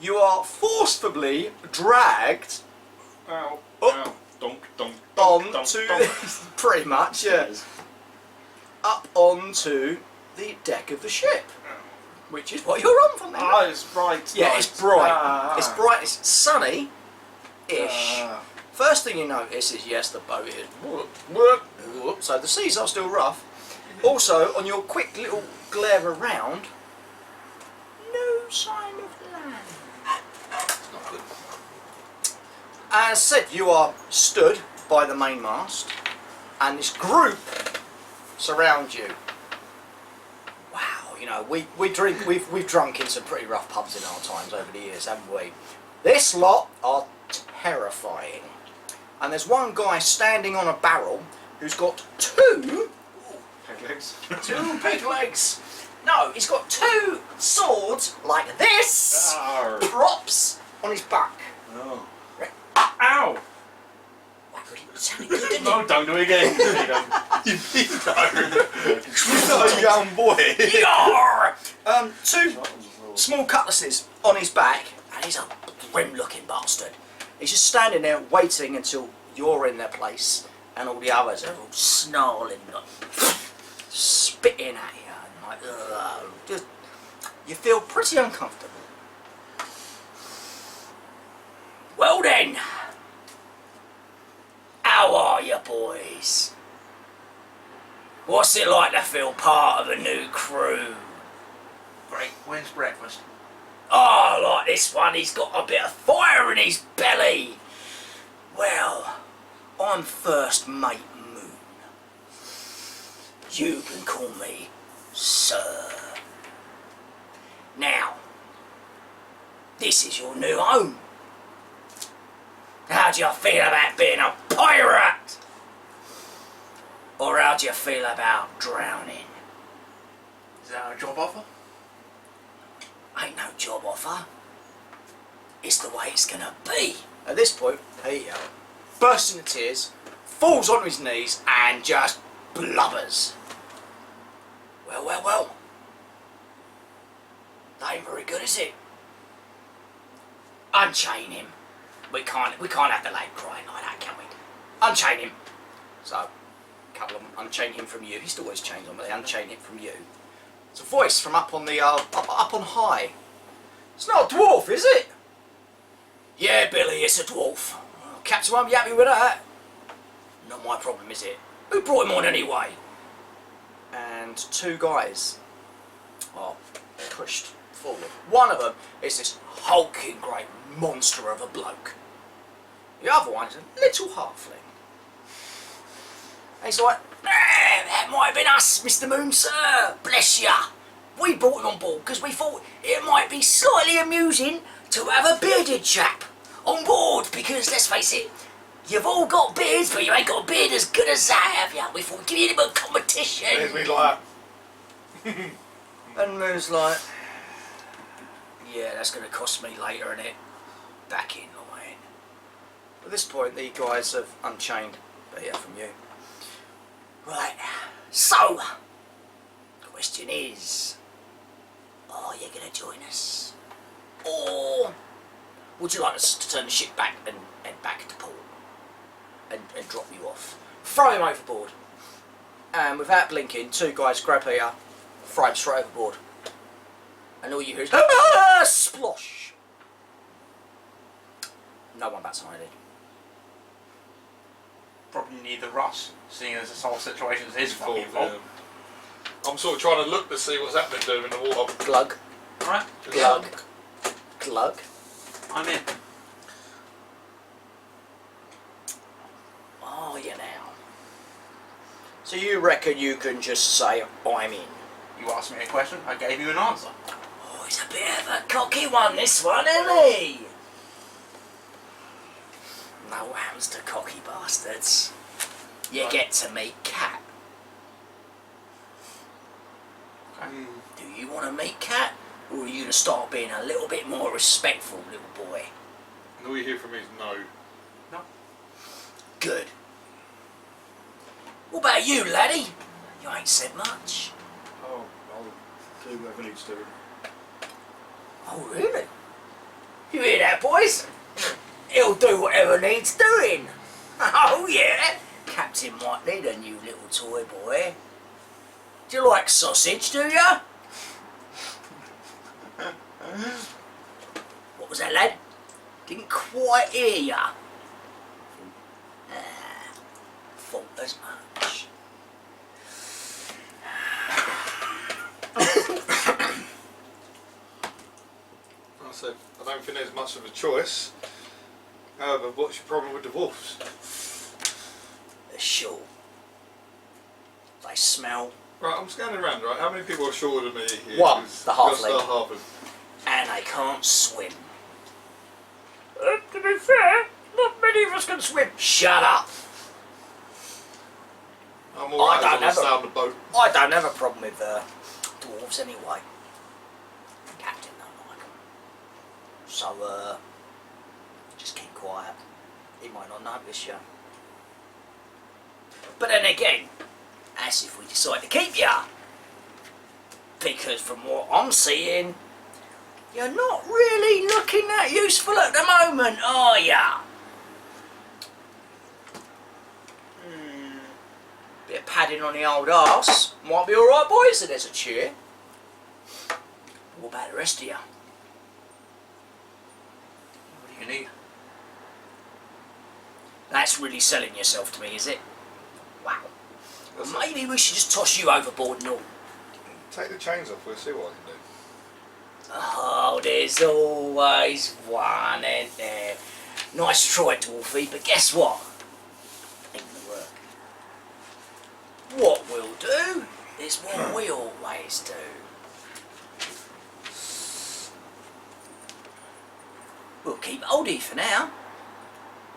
You are forcibly dragged Ow. Up. Ow. Donk, donk, on donk, donk, to donk. pretty much, yes, up onto the deck of the ship, which is what you're on from there. Ah, it's bright. Yeah, light. it's bright. Ah. It's bright. It's sunny-ish. Ah. First thing you notice is yes, the boat is whoop, whoop, whoop, so the seas are still rough. Also, on your quick little glare around, no sign of land. It's not good. As said, you are stood by the mainmast, and this group surround you. Wow, you know, we've drunk in some pretty rough pubs in our times over the years, haven't we? This lot are terrifying. And there's one guy standing on a barrel who's got two Peg legs. peg legs. No, he's got two swords like this, Arr. props on his back. Oh. Ow! That really sounded good, didn't No, it? don't do it again. You pedo. You're a young boy. Yarr! Two small cutlasses on his back, and he's a grim-looking bastard. He's just standing there waiting until you're in their place, and all the others are all snarling, like, spitting at you, and like, ugh, just you feel pretty uncomfortable. Well then, how are you boys? What's it like to feel part of a new crew? Great, when's breakfast? Oh, like this one, he's got a bit of fire in his belly. Well, I'm First Mate Moon. You can call me sir. Now, this is your new home. How do you feel about being a pirate? Or how do you feel about drowning? Is that a job offer? Ain't no job offer. It's the way it's gonna be. At this point, Peter bursts into tears, falls onto his knees, and just blubbers. Well, well, well. That ain't very good, is it? Unchain him. We can't have the lad crying like that, can we? Unchain him. So, a couple of them unchain him from you. He's still always chained on, but they unchain him from you. It's a voice from up on the up on high. It's not a dwarf, is it? Yeah, Billy, it's a dwarf. Captain won't be happy with that. Not my problem, is it? Who brought him on anyway? And two guys are pushed forward. One of them is this hulking great monster of a bloke. The other one is a little halfling. And he's like, that might have been us, Mr. Moon, sir. Bless ya. We brought him on board because we thought it might be slightly amusing to have a bearded chap on board, because let's face it, you've all got beards, but you ain't got a beard as good as that, have you? We thought we'd give you a little competition. There's me like And Moon's like, yeah, that's going to cost me later, innit? Back in line. At this point, the guys have unchained Peter from you. Right, so, the question is, are you going to join us? Or would you like us to turn the ship back and head back to port and drop you off? Throw him overboard. And without blinking, two guys grab Peter, throw him straight overboard. And all you hear is, splosh! No one bats an eyelid. Probably neither Russ, seeing as this whole situation is his fucking fault. I'm sort of trying to look to see what's happening to him in the water. Glug, Right, glug, glug. I'm in. Are you now? So you reckon you can just say, I'm in? You asked me a question, I gave you an answer. Oh, he's a bit of a cocky one, this one, isn't he? No hands to cocky bastards. You get to meet Cat. Okay. Do you want to meet Cat? Or are you going to start being a little bit more respectful, little boy? And all you hear from me is no. No. Good. What about you, laddie? You ain't said much. Oh, I'll do whatever needs doing. Oh, really? You hear that, boys? He'll do whatever needs doing. Oh, yeah. Captain might need a new little toy boy. Do you like sausage, do ya? What was that, lad? Didn't quite hear ya. Thought as much. I said, I don't think there's much of a choice. However, what's your problem with the wolves? They're short. They smell. Right, I'm scanning around, right? How many people are shorter than me here? One, 'Cause the just halfling. the halfling. And they can't swim. To be fair, not many of us can swim. Shut up. I'm alright I as don't long as I have stay on the boat. I don't have a problem with dwarves anyway. Captain don't like 'em. So, just keep quiet. He might not notice you. But then again, as if we decide to keep you. Because from what I'm seeing, you're not really looking that useful at the moment, are ya? Bit of padding on the old arse. Might be alright, boys, and there's a cheer. What about the rest of you? What do you need? That's really selling yourself to me, is it? Wow. That's Well, maybe we should just toss you overboard and all. Take the chains off, we'll see what I can do. Oh, there's always one, ain't there? Nice try, Dwarfy, but guess what? Ain't gonna work. What we'll do It's what we always do. We'll keep hold of you for now.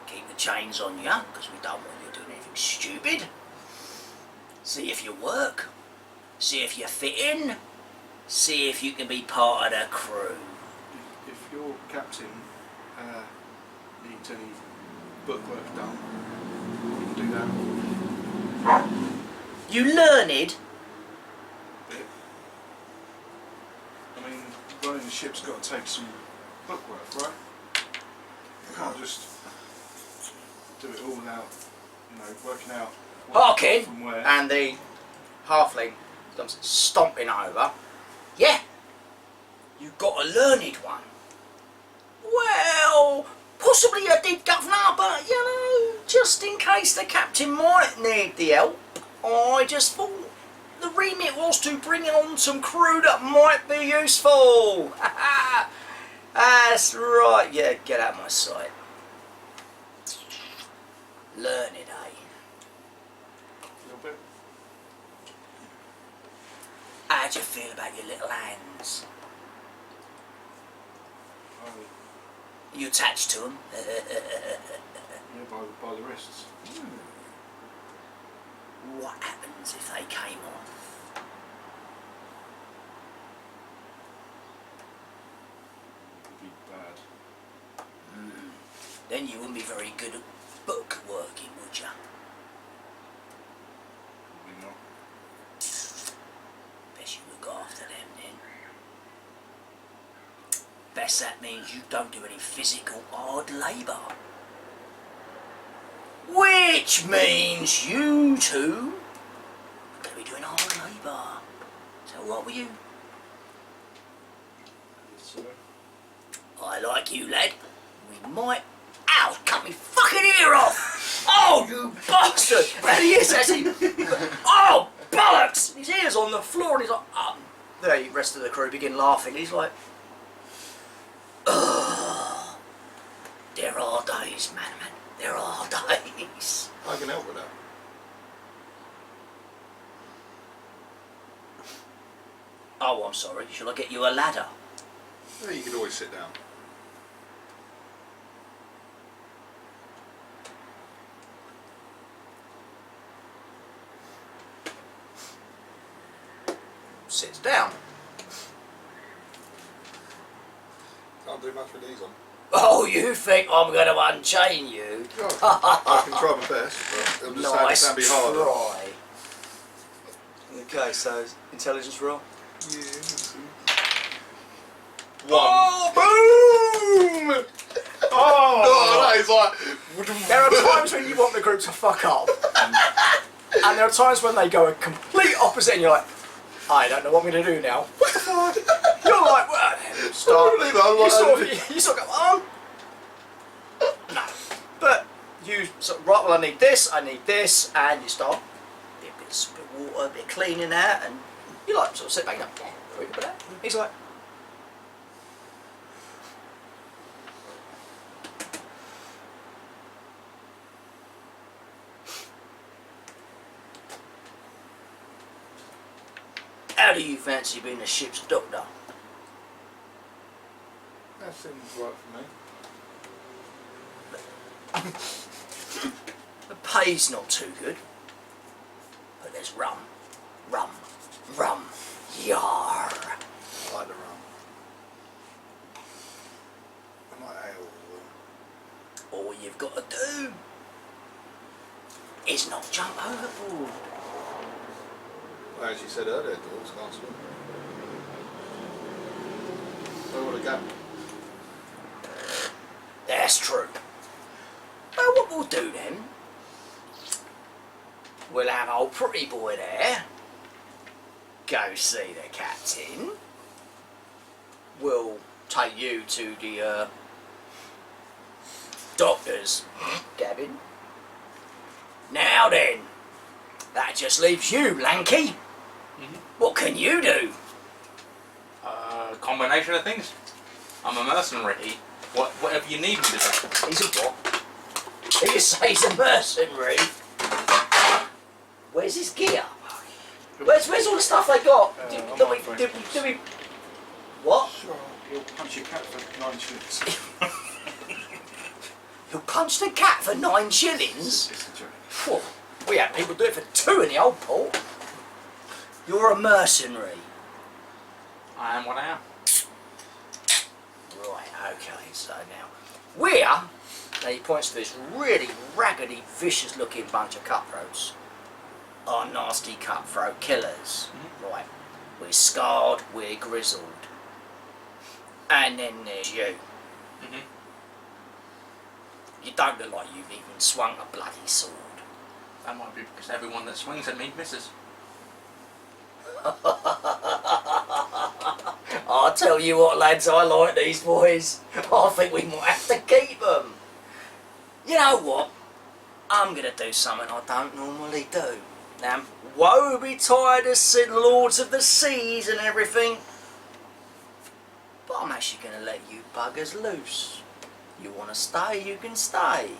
Keep the chains on you, because we don't want you doing anything stupid. See if you work. See if you fit in. See if you can be part of the crew. If your captain needs any bookwork done, you can do that. You learned? Bit. I mean, running the ship's got to take some bookwork, right? You can't just do it all without, working out what Harkin! from where. And the halfling comes stomping over. Yeah, you got a learned one. Well, possibly you did, Governor, but just in case the captain might need the help, I just thought the remit was to bring on some crew that might be useful. That's right, yeah, get out of my sight. Learn it, eh? A little bit. How'd you feel about your little hands? Oh, You attached to them? yeah, by the wrists. What happens if they came off? Would be bad. Then you wouldn't be very good at book working, would you? Probably not. Best you look after them then. Best that means you don't do any physical hard labour. Which means you two are going to be doing hard labour. Is that alright with you? So, I like you, lad. We might... Ow! Cut me fucking ear off! Oh, you bastard! And he is actually... Oh, bollocks! His ear's on the floor and he's like... The rest of the crew begin laughing. He's like... Ugh. There are days, man. There are days. I can help with that. Oh, I'm sorry. Shall I get you a ladder? Yeah, you could always sit down. Sits down. Can't do much with these on. Oh, you think I'm going to unchain you? I can try my best, but I'm just saying Nice it can be harder. try. Okay, so intelligence roll. Yeah. One. Boom! Oh! Oh, that is like... There are times when you want the group to fuck up, and there are times when they go a complete opposite, and you're like, I don't know what I'm going to do now. What the fuck? You're like, well, start. Really, though, You sort of go, oh. No. But you sort of, right, well, I need this, and you start a bit of water, a bit of cleaning that, and you like sort of sit back and go, yeah, we can put that. He's like, how do you fancy being a ship's doctor? That seems right for me. The pay's not too good, but there's rum, yar. I like the rum. I like ale as well. All you've got to do is not jump overboard. Well, as you said earlier, dogs can't swim. Where would I go? That's true. Well, what we'll do then, we'll have old pretty boy there go see the captain. We'll take you to the doctor's cabin. Now then, that just leaves you, Lanky. What can you do? Combination of things. I'm a mercenary. Whatever you need me to do. He's a what? He just says a mercenary. Where's his gear? Where's all the stuff they got? I'm Did not we, very did, close. did we... What? Sure, he'll punch your cat for 9 shillings. You punched a cat for 9 shillings? It's a joke. Phew. We had people do it for 2 in the old port. You're a mercenary. I am what I am. Right, okay, so now we're, now he points to this really raggedy, vicious looking bunch of cutthroats, are nasty cutthroat killers. Right, we're scarred, we're grizzled. And then there's you. Mhm. You don't look like you've even swung a bloody sword. That might be because everyone that swings at me misses. I'll tell you what, lads, I like these boys. I think we might have to keep them. You know what? I'm going to do something I don't normally do. Now, woe betide us lords of the seas and everything, but I'm actually going to let you buggers loose. You want to stay, you can stay.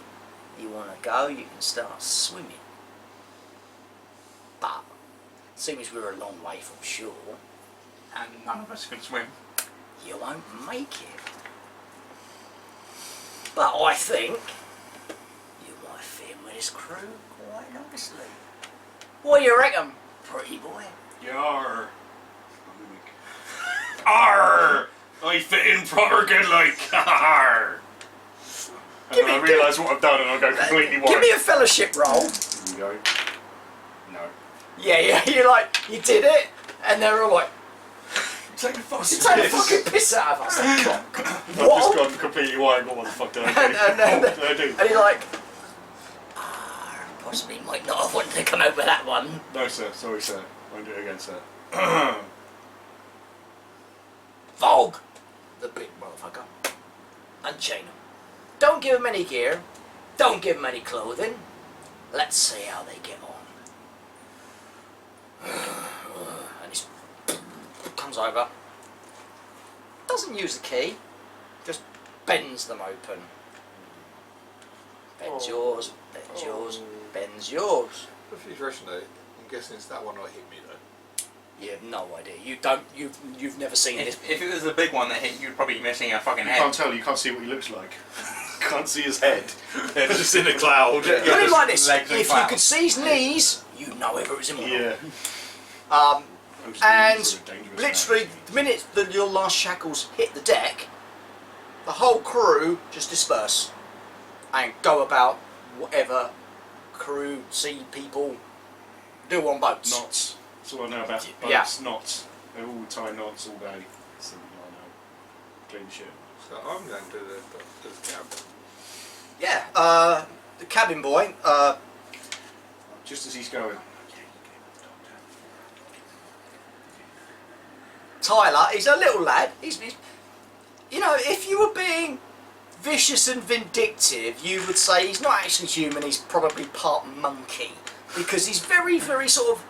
You want to go, you can start swimming. But, seeing as we're a long way from shore, And none of us can swim. you won't make it. But I think you might fit in with this crew quite nicely. What do you reckon, pretty boy? Yar. Arr! I fit in proper good like. Arr! And Give then me- I realise what I've done and I go completely Give white. me a fellowship roll. Here we go. No. Yeah, you're like, you did it, and they're all like, Take the you fucking take the fucking piss out of us. I've just What? gone completely white and what the fuck did I do? And What did I do? and you're like, possibly might not have wanted to come out with that one. No sir, sorry sir. Won't do it again sir. Vogue, the big motherfucker. Unchain him. Don't give him any gear. Don't give him any clothing. Let's see how they get on. And he comes over. Doesn't use the key. Just bends them open. Bends yours. Bends yours. Bends yours. For future though, I'm guessing it's that one that hit me though. You have no idea. You don't. You've never seen this. If it was the big one that hit, you'd probably be missing a fucking You can't head. tell, you can't see what he looks like. Can't see his head. It's just in a cloud. Put it like this: legs and if you clouds. could see his knees, you'd know if it was him or not. Yeah. And He's a dangerous literally, man. the minute that your last shackles hit the deck, the whole crew just disperse and go about whatever crew, sea people do on boats. Knots. That's all I know about boats. Yeah. Knots. They all tie knots all day. That's all I know. Clean shit. So I'm going to the cab. Yeah, the cabin boy, Just as he's going. Tyler, he's a little lad. He's, you know, if you were being vicious and vindictive, you would say he's not actually human, he's probably part monkey. Because he's very, very sort of,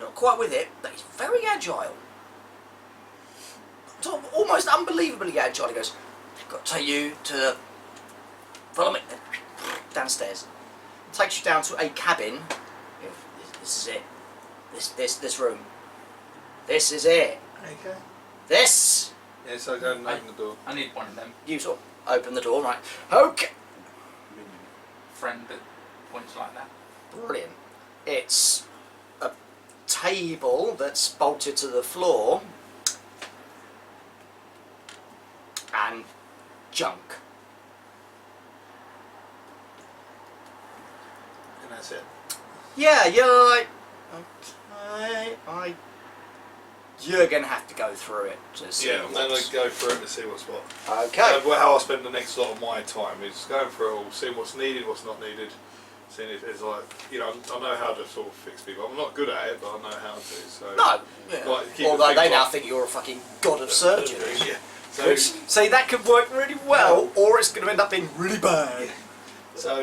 not quite with it, but he's very agile. Sort of almost unbelievably agile. He goes, I've got to take you to, follow me, downstairs. Takes you down to a cabin. This is it. This room. This is it. Okay. This. Yeah, so go and open the door. I need one of them. You sort of open the door, right? Okay. Friend that points like that. Brilliant. It's a table that's bolted to the floor and junk. And that's it. Yeah, you're like, okay, you're gonna have to go through it to see Yeah, I'm going what's... to go through it and see what's what. Okay. Well, how I spend the next lot of my time is going through it all, seeing what's needed, what's not needed, seeing if there's like, you know, I know how to sort of fix people. I'm not good at it, but I know how to. So No. Yeah. Like, keep Although the they things now like- think you're a fucking god of surgery. Yeah. So, Which, say that could work really well, or it's going to end up being really bad. so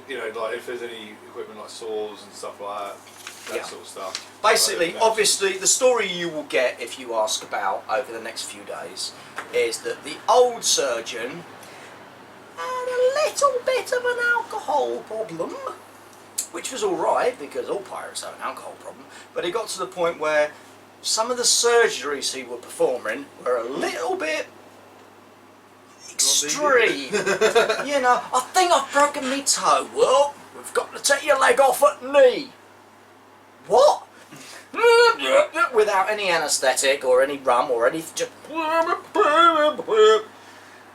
you know, like if there's any equipment like saws and stuff like that, that Yeah. sort of stuff. Basically, Like, obviously, the story you will get if you ask about over the next few days is that the old surgeon had a little bit of an alcohol problem, which was alright because all pirates have an alcohol problem, but it got to the point where some of the surgeries he were performing were a little bit extreme. You know, I think I've broken my toe. Well, we've got to take your leg off at knee. What? Without any anaesthetic or any rum or anything, just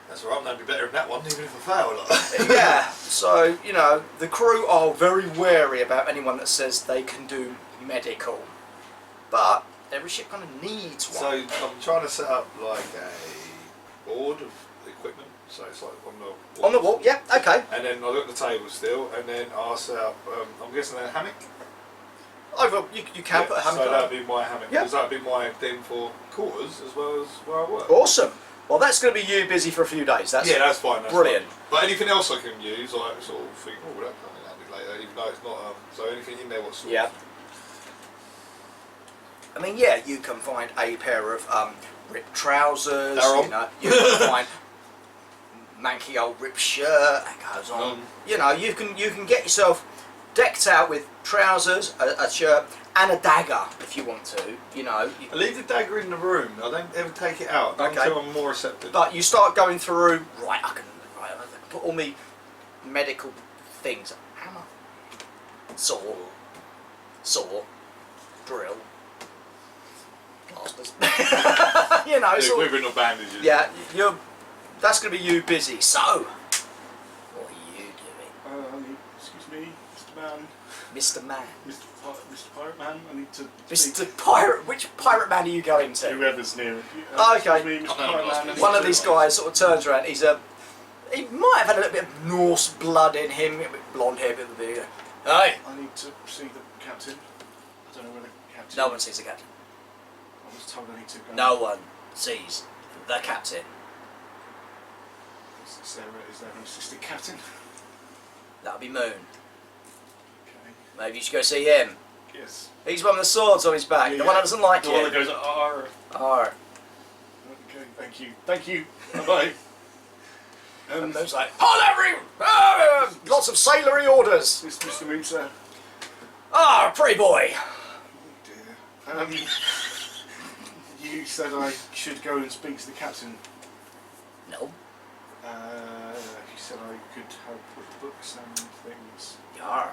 That's alright, that'd be better than that one, even if I fail. Like. yeah. So you know, the crew are very wary about anyone that says they can do medical, but every ship kind of needs So one. I'm trying to set up like a board of equipment, so it's like on the wall. On the wall, yeah, okay. And then I look at the table still, and then I'll set up, I'm guessing a hammock? Over, you can put a hammock so on. that'd be my hammock, Yeah. because that'd be my den for quarters as well as where I work. Awesome. Well, that's going to be you busy for a few days. That's Yeah, that's fine. That's brilliant. Fine. But anything else I can use, like sort of think, oh, well, that come in handy later, even though it's not. So anything in there, what sort? Yeah. I mean, yeah, you can find a pair of ripped trousers. They're on. You know, you can find manky old ripped shirt that goes on. You know, you can get yourself decked out with trousers, a shirt, and a dagger if you want to. You know. I leave the dagger in the room. I don't ever take it out until I'm more receptive. But you start going through. Right, I can put all my medical things. Hammer, saw, drill. Plasters. You know, Yeah, sort of, we're not bandages. yeah, that's going to be you busy. So, what are you doing, Excuse me, Mr. Man, Mr. Man? Mr. Pirate Man, I need to Mr. Pirate, which pirate man are you going to? whoever's near it. Okay. Excuse me, Mr. Pirate Man, I need One of to- these guys sort of turns around. He might have had a little bit of Norse blood in him, a bit blonde hair, a bit of a beard. Hey, I need to see the captain. I don't know where the captain. no one sees the captain. I was told I need to go. No one sees the captain. Is there an assistant captain? That would be Moon. Okay. Maybe you should go see him. Yes. He's one with the swords on his back. The one that doesn't like The you. one that goes, "Arr." Arr. Okay, thank you. Thank you. Bye-bye. And Moon's like, hold every... lots of sailory orders. Mr. Moon, sir. Ah, pretty boy. Oh dear. You said I should go and speak to the captain. No. You said I could help with books and things. Yar.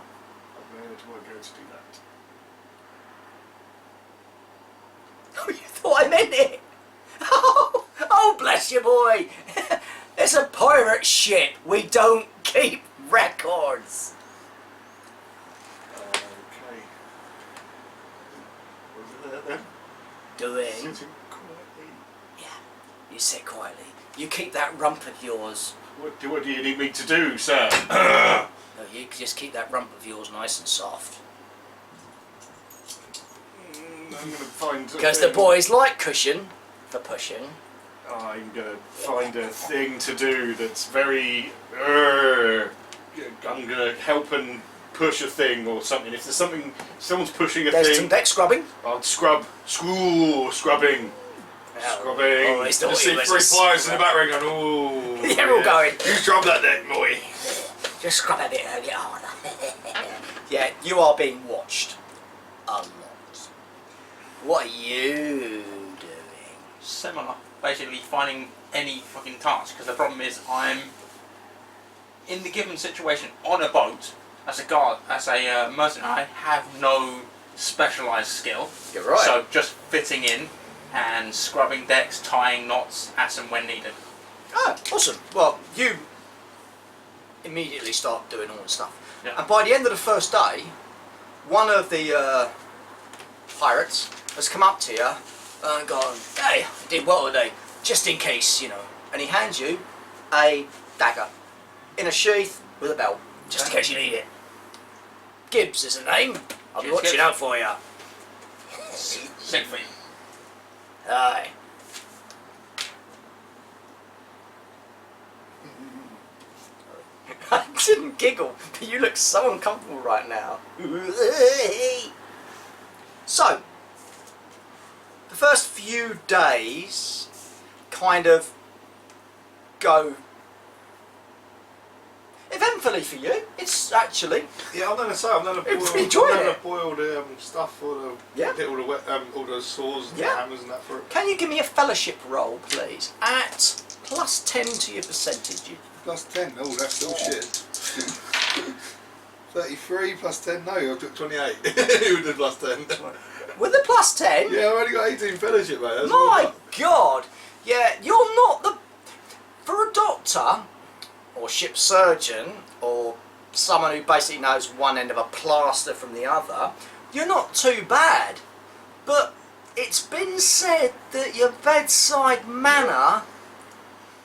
Where do I go to do that? Oh, you thought I meant it? Oh, bless you, boy. It's a pirate ship. We don't keep records. Okay. Over there then. Doing? Sitting quietly. Yeah. You sit quietly. You keep that rump of yours. What do you need me to do, sir? No, you just keep that rump of yours nice and soft. I'm going to find. Because the boys like cushion for pushing. I'm going to find a thing to do that's very. I'm going to help and push a thing or something. If there's something, someone's pushing a There's thing, some deck scrubbing. I'll scrubbing. Scrubbing. Oh, it's I just see three players in the background going, ooh. They're all going. You drop that deck, boy. Just scrub a bit harder. Yeah, you are being watched a lot. What are you doing? Similar. Basically finding any fucking task, because the problem is I'm in the given situation on a boat as a guard, as a mercenary. I have no specialised skill. You're right. So just fitting in and scrubbing decks, tying knots as and when needed. Ah, awesome. Well, you immediately start doing all the stuff. Yeah. And by the end of the first day, one of the pirates has come up to you and gone, hey, I did well today, just in case, you know. And he hands you a dagger in a sheath with a belt, just in case you need it. Gibbs is the name. I'll be Cheers, watching Gibbs. out for you. Siegfried. Aye. I didn't giggle, but you look so uncomfortable right now. So, the first few days kind of go... If Thankfully for you, it's actually Yeah, I've done a boiled stuff for the Yeah. get all the saws and Yeah. the hammers and that for it. Can you give me a fellowship roll, please? At +10 to your percentage. Plus 10. Oh, that's still shit. 33 plus 10. No, I took 28. Who did plus 10? With a +10? Yeah, I've only got 18 fellowship, mate. That's My God! Yeah, you're not the... For a doctor, or ship surgeon, or someone who basically knows one end of a plaster from the other, you're not too bad. But it's been said that your bedside manner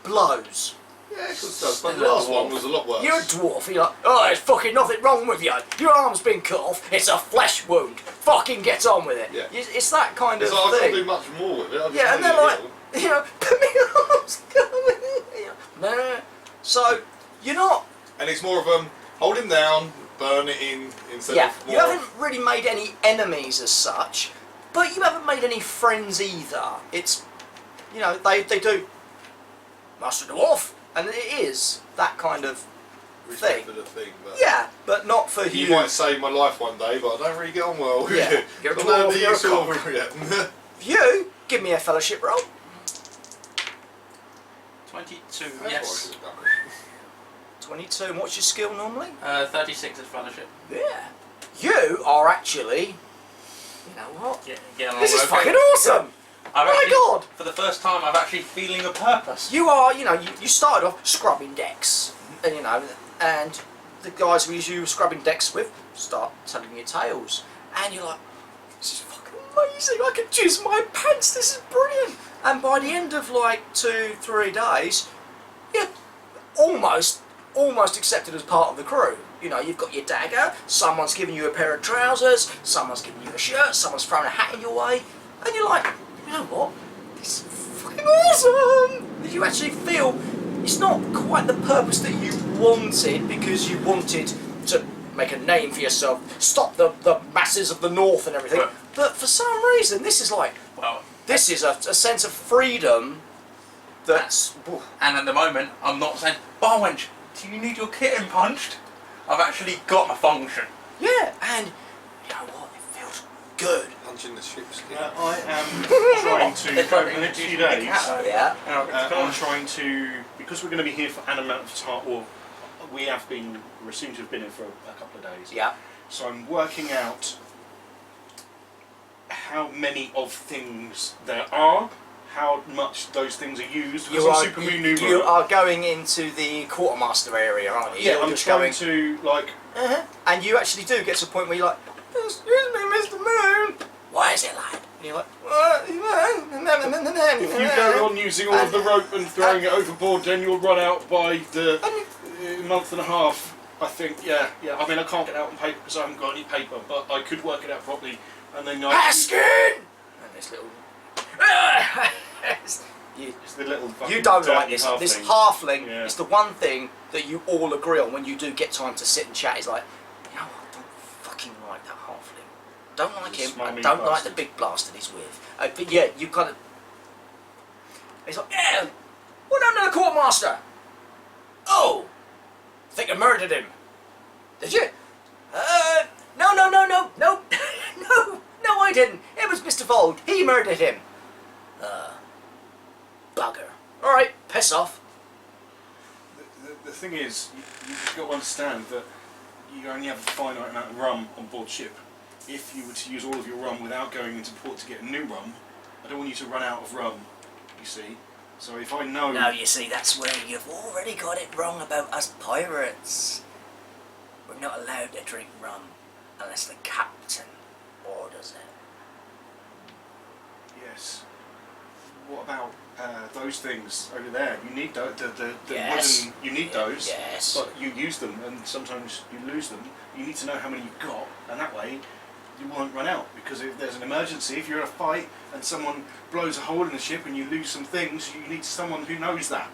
blows. Yeah, good stuff. But the last one was a lot worse. You're a dwarf, you're like, oh, there's fucking nothing wrong with you. Your arm's been cut off, it's a flesh wound. Fucking get on with it. Yeah. It's that kind It's of like, I thing. can't do much more with it. I just Yeah, and made they're it like, ill. you know, put me arms coming. No. So, you're not... And it's more of hold him down, burn it in instead Yeah, of you more. haven't really made any enemies as such, but you haven't made any friends either. It's, you know, they do Master Dwarf, and it is that kind of Respect thing. for the thing, but Yeah, but not for you you. might save my life one day, but I don't really get on well with Yeah, it. you're a Got no dwarf, you're a use cock. of it. You, give me a fellowship roll. 22, That's yes. what I should've done. 22, and what's your skill normally? 36 is fellowship. Yeah. You are actually, you know what? Get along This is okay. fucking awesome! I've Oh my actually, God! For the first time, I'm actually feeling a purpose. You are, you know, you started off scrubbing decks, and you know, and the guys who you were scrubbing decks with start telling you tales, and you're like, this is fucking amazing, I can jizz my pants, this is brilliant! And by the end of like 2-3 days, you're almost accepted as part of the crew. You know, you've got your dagger, someone's giving you a pair of trousers, someone's giving you a shirt, someone's throwing a hat in your way, and you're like, you know what? This is fucking awesome! You actually feel it's not quite the purpose that you wanted, because you wanted to make a name for yourself, stop the masses of the north and everything, but for some reason this is like, Well, this is a sense of freedom that's... and at the moment, I'm not saying, Barwench, do you need your kitten punched? I've actually got a function. Yeah, and you know what? It feels good. Punching the ship's skin. I am trying to, They're trying over to the next few introduce days, the cat. Yeah. I'm trying to, because we're going to be here for an amount of time, or we have been, we seem to have been here for a couple of days. Yeah. So I'm working out how many of things there are, how much those things are used. Because I'm super numerous. you are going into the quartermaster area, aren't you? Yeah, You're I'm just trying going, to like. and you actually do get to a point where you're like, excuse me, Mr. Moon, why is it like? And you're like, what? If you carry on using all of the rope and throwing it overboard, then you'll run out by the month and a half. I think. Yeah. I mean, I can't get it out on paper because I haven't got any paper, but I could work it out properly, and then Askin! And this little. It's the little fucking You don't like dirty this. half This thing. halfling Yeah. is the one thing that you all agree on when you do get time to sit and chat. Is like, you know what? I don't fucking like that halfling. Don't like He's a him. I smarmy don't like bastard. the big bastard he's with. But yeah, you kind of. He's like, yeah. What happened to the quartermaster? Oh, I think I murdered him. Did you? No, no, I didn't. It was Mr. Fold. He murdered him. Bugger. All right, piss off. The thing is, you've got to understand that you only have a finite amount of rum on board ship. If you were to use all of your rum without going into port to get a new rum, I don't want you to run out of rum, you see. So if I know... No, you see, that's where you've already got it wrong about us pirates. We're not allowed to drink rum unless the captain orders it. Yes. What about those things over there? You need the Yes. wooden... You need those, Yes. but you use them and sometimes you lose them. You need to know how many you've got, and that way you won't run out. Because if there's an emergency, if you're in a fight and someone blows a hole in the ship and you lose some things, you need someone who knows that.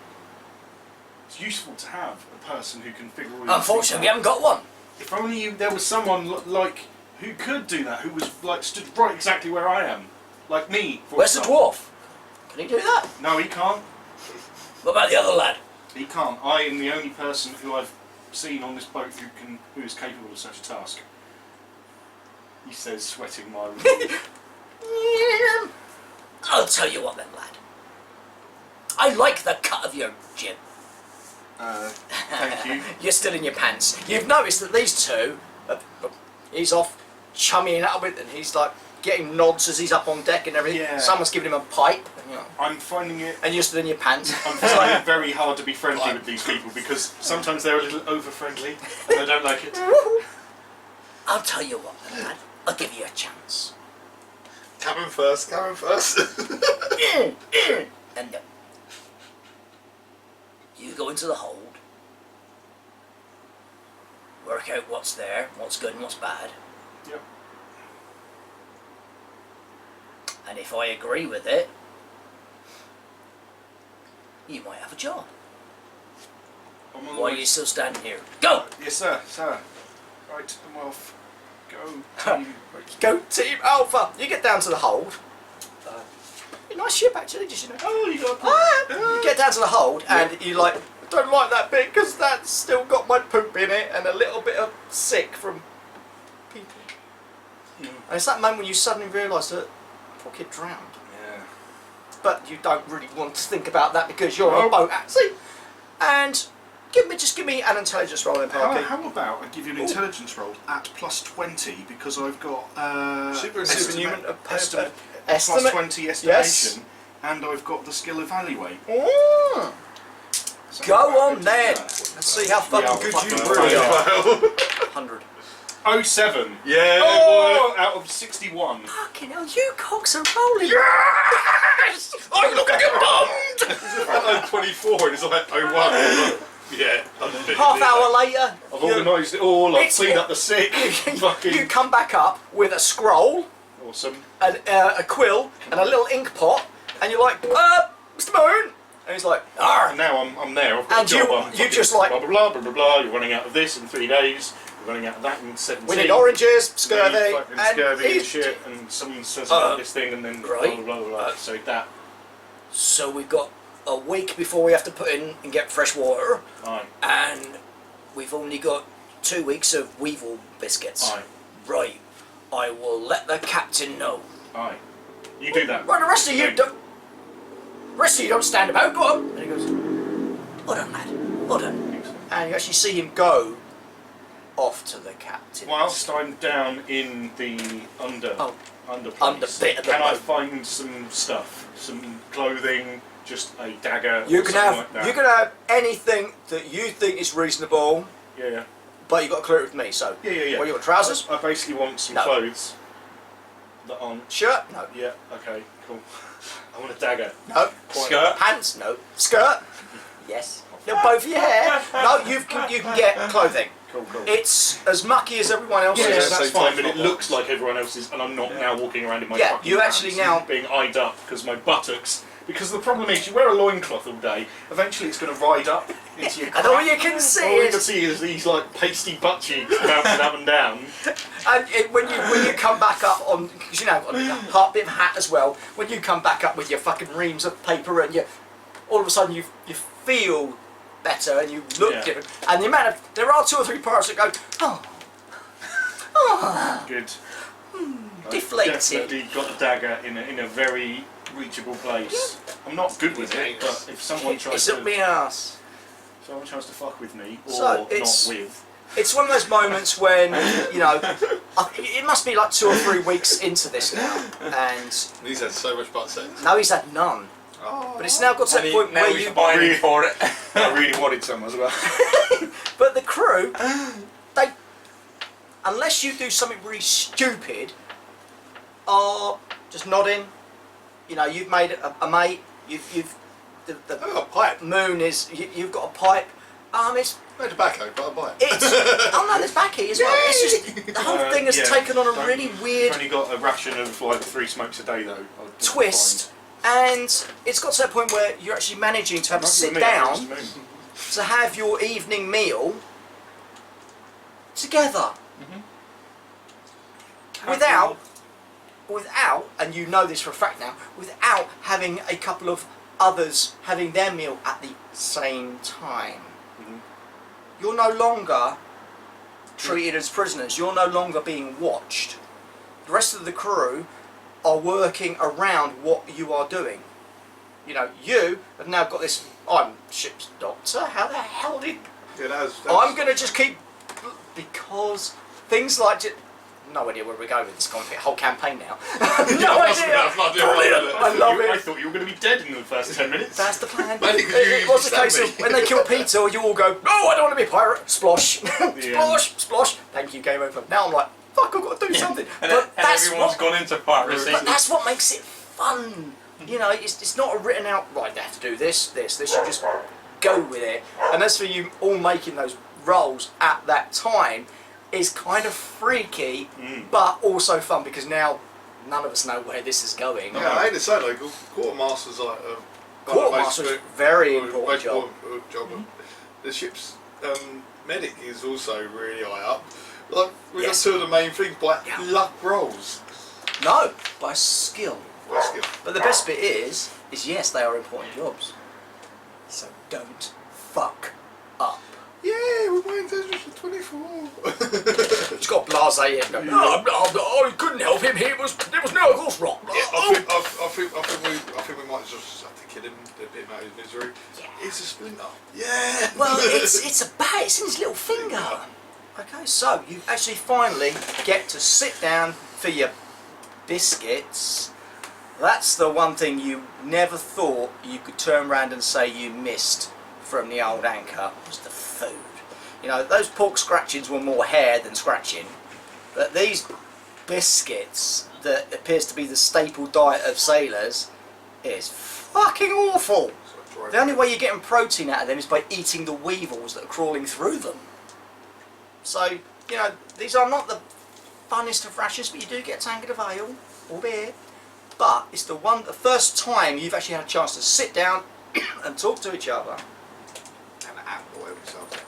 It's useful to have a person who can figure all these Unfortunately, we things out. haven't got one. If only there was someone like who could do that, who was like stood right exactly where I am, like me. For Where's the example. dwarf? Can he do that? No, he can't. What about the other lad? He can't. I am the only person who I've seen on this boat who is capable of such a task? He says, sweating mildly. I'll tell you what then, lad. I like the cut of your jib. Thank you. You're still in your pants. You've noticed that these two, he's off chumming up with, and he's like getting nods as he's up on deck and everything. Yeah. Someone's giving him a pipe, and, you know, I'm finding it. and you're still in your pants. I'm finding it very hard to be friendly with these people because sometimes they're a little over friendly and I don't like it. I'll tell you what, then, lad. I'll give you a chance. Cabin first, cabin first. And you go into the hold, work out what's there, what's good and what's bad. Yep. And if I agree with it, you might have a job. I'm on the Why are way. you still standing here? Go! Yes, sir, sir. Right, I'm off. Go, team. Go Team Alpha! You get down to the hold. Nice ship actually, just you know. Oh, you got a point. You get down to the hold and you like, I don't like that bit because that's still got my poop in it and a little bit of sick from people. And it's that moment when you suddenly realise that poor kid drowned. Yeah. But you don't really want to think about that because you're on a boat at sea. And just give me an intelligence roll then, Parky. How about I give you an intelligence roll at +20 because I've got Superhuman estimate, estimate. +20 estimation, and I've got the skill evaluate. Mm. So Go on good then. to Let's see how fucking good you fucking really are. Well, 100. 07. yeah, Oh, out of 61. Fucking hell, you cocks are rolling. Yes! I look like a bummed! 24 and it's like 01. Yeah. Half hour later, I've organised it all, I've It's- cleaned up the sick. Fucking you come back up with a scroll, awesome. a quill, and a little ink pot, and you're like, Mr. Moon, and he's like, And now I'm there. I've got And a job. you- I'm you fucking just like- blah blah blah blah blah blah. You're running out of this in 3 days. You're running out of that in 17. we need oranges, scurvy, Fucking and scurvy and he's- shit. And someone says about this thing, and then right. blah blah blah blah. So that. So we've got a week before we have to put in and get fresh water, Aye. and we've only got 2 weeks of weevil biscuits. Aye. Right, I will let the captain know. Aye. You do that. Well, the rest of you don't. Rest of you don't stand about. Go on. And he goes, "Well done, lad. Well done." And you actually see him go off to the captain. Whilst I'm down in the under Under place, bit of the can I boat. find some stuff, some clothing, just a dagger? You or can something have like that? you can have anything that you think is reasonable, Yeah. but you got to clear it with me. So, Yeah. what you got? Trousers, I basically want some No. clothes that aren't. shirt, no, Yeah. Okay. Cool. I want a dagger. no, Skirt. pants, no, skirt, yes. No, both your hair. No, you can get clothing. Cool. It's as mucky as everyone else's. Yeah, Yeah, that's so fine, but top it looks like everyone else's, and I'm not now walking around in my Yeah, fucking you actually pants now- being eyed up because my buttocks. Because the problem is, you wear a loincloth all day. Eventually, it's going to ride up into your. And all you crack. can see All you is- can see is these like pasty butt cheeks bouncing up and down. And when you come back up on, because you know, got a half bit of hat as well. When you come back up with your fucking reams of paper, and you, all of a sudden you feel better and you look Yeah. different. And the amount of there are 2 or 3 parts that go, oh, Good. deflated. I've definitely got a dagger in a very reachable place. I'm not good with it, but if someone tries It's up my to ass. fuck with me or So, not it's- with. It's one of those moments when you know it must be like 2 or 3 weeks into this now, and He's had so much butt sex. now he's had none. But it's now got to And that he, point now where he's you. buying for it. I really wanted some as well. But the crew, they, unless you do something really stupid, are just nodding. You know, you've made a mate. You've the I've got a pipe. moon is. You've got a pipe. It's No tobacco, but I buy it. oh no, there's backy as well. It's just the whole thing has Yeah, taken on a don't- really I've weird only got a ration of like 3 smokes a day though. twist, and it's got to that point where you're actually managing to have to sit Fine. down to have your evening meal together. Without, and you know this for a fact now, without having a couple of others having their meal at the same time. you're no longer treated as prisoners. You're no longer being watched. The rest of the crew are working around what you are doing. You know, you have now got this. I'm ship's doctor. How the hell did? Yeah, that's I'm going to just keep because things like. No idea where we're going with this whole campaign now. No idea. Brilliant. I love it. I thought you were going to be dead in the first 10 minutes. That's the plan. Maybe It was a case of when they kill Peter, you all go, "No, I don't want to be a pirate." Splosh, splosh, splosh. Thank you, game over. Now I'm like, "Fuck, I've got to do something." And But that's everyone's what. gone into piracy. But that's what makes it fun. You know, it's not a written out. Right, they have to do this. You just go with it. And as for you all making those rolls at that time, is kind of freaky, but also fun because now none of us know where this is going. Yeah, I hate to say, like, quartermaster's like Quartermaster's a very important job. The ship's medic is also really high up. Like, we Yes. got two of the main things by Yeah. luck rolls. No, by skill. By skill. But the best bit is yes, they are important jobs. So don't fuck up. Yeah, we're playing Tetris 24. Just got blasé and go, no, I couldn't help him. There was no horse rock. Yeah, I think we might just have to kill him, a bit out of his misery. Yeah. It's a splinter. Yeah. Well, it's a bat. It's in his little finger. Okay, so you actually finally get to sit down for your biscuits. That's the one thing you never thought you could turn around and say you missed from the old anchor, was the food. You know, those pork scratchings were more hair than scratching, but these biscuits that appears to be the staple diet of sailors is fucking awful. The only way you're getting protein out of them is by eating the weevils that are crawling through them. So, you know, these are not the funnest of rations, but you do get a tankard of ale, or beer. But it's the first time you've actually had a chance to sit down and talk to each other. And an apple every Sunday.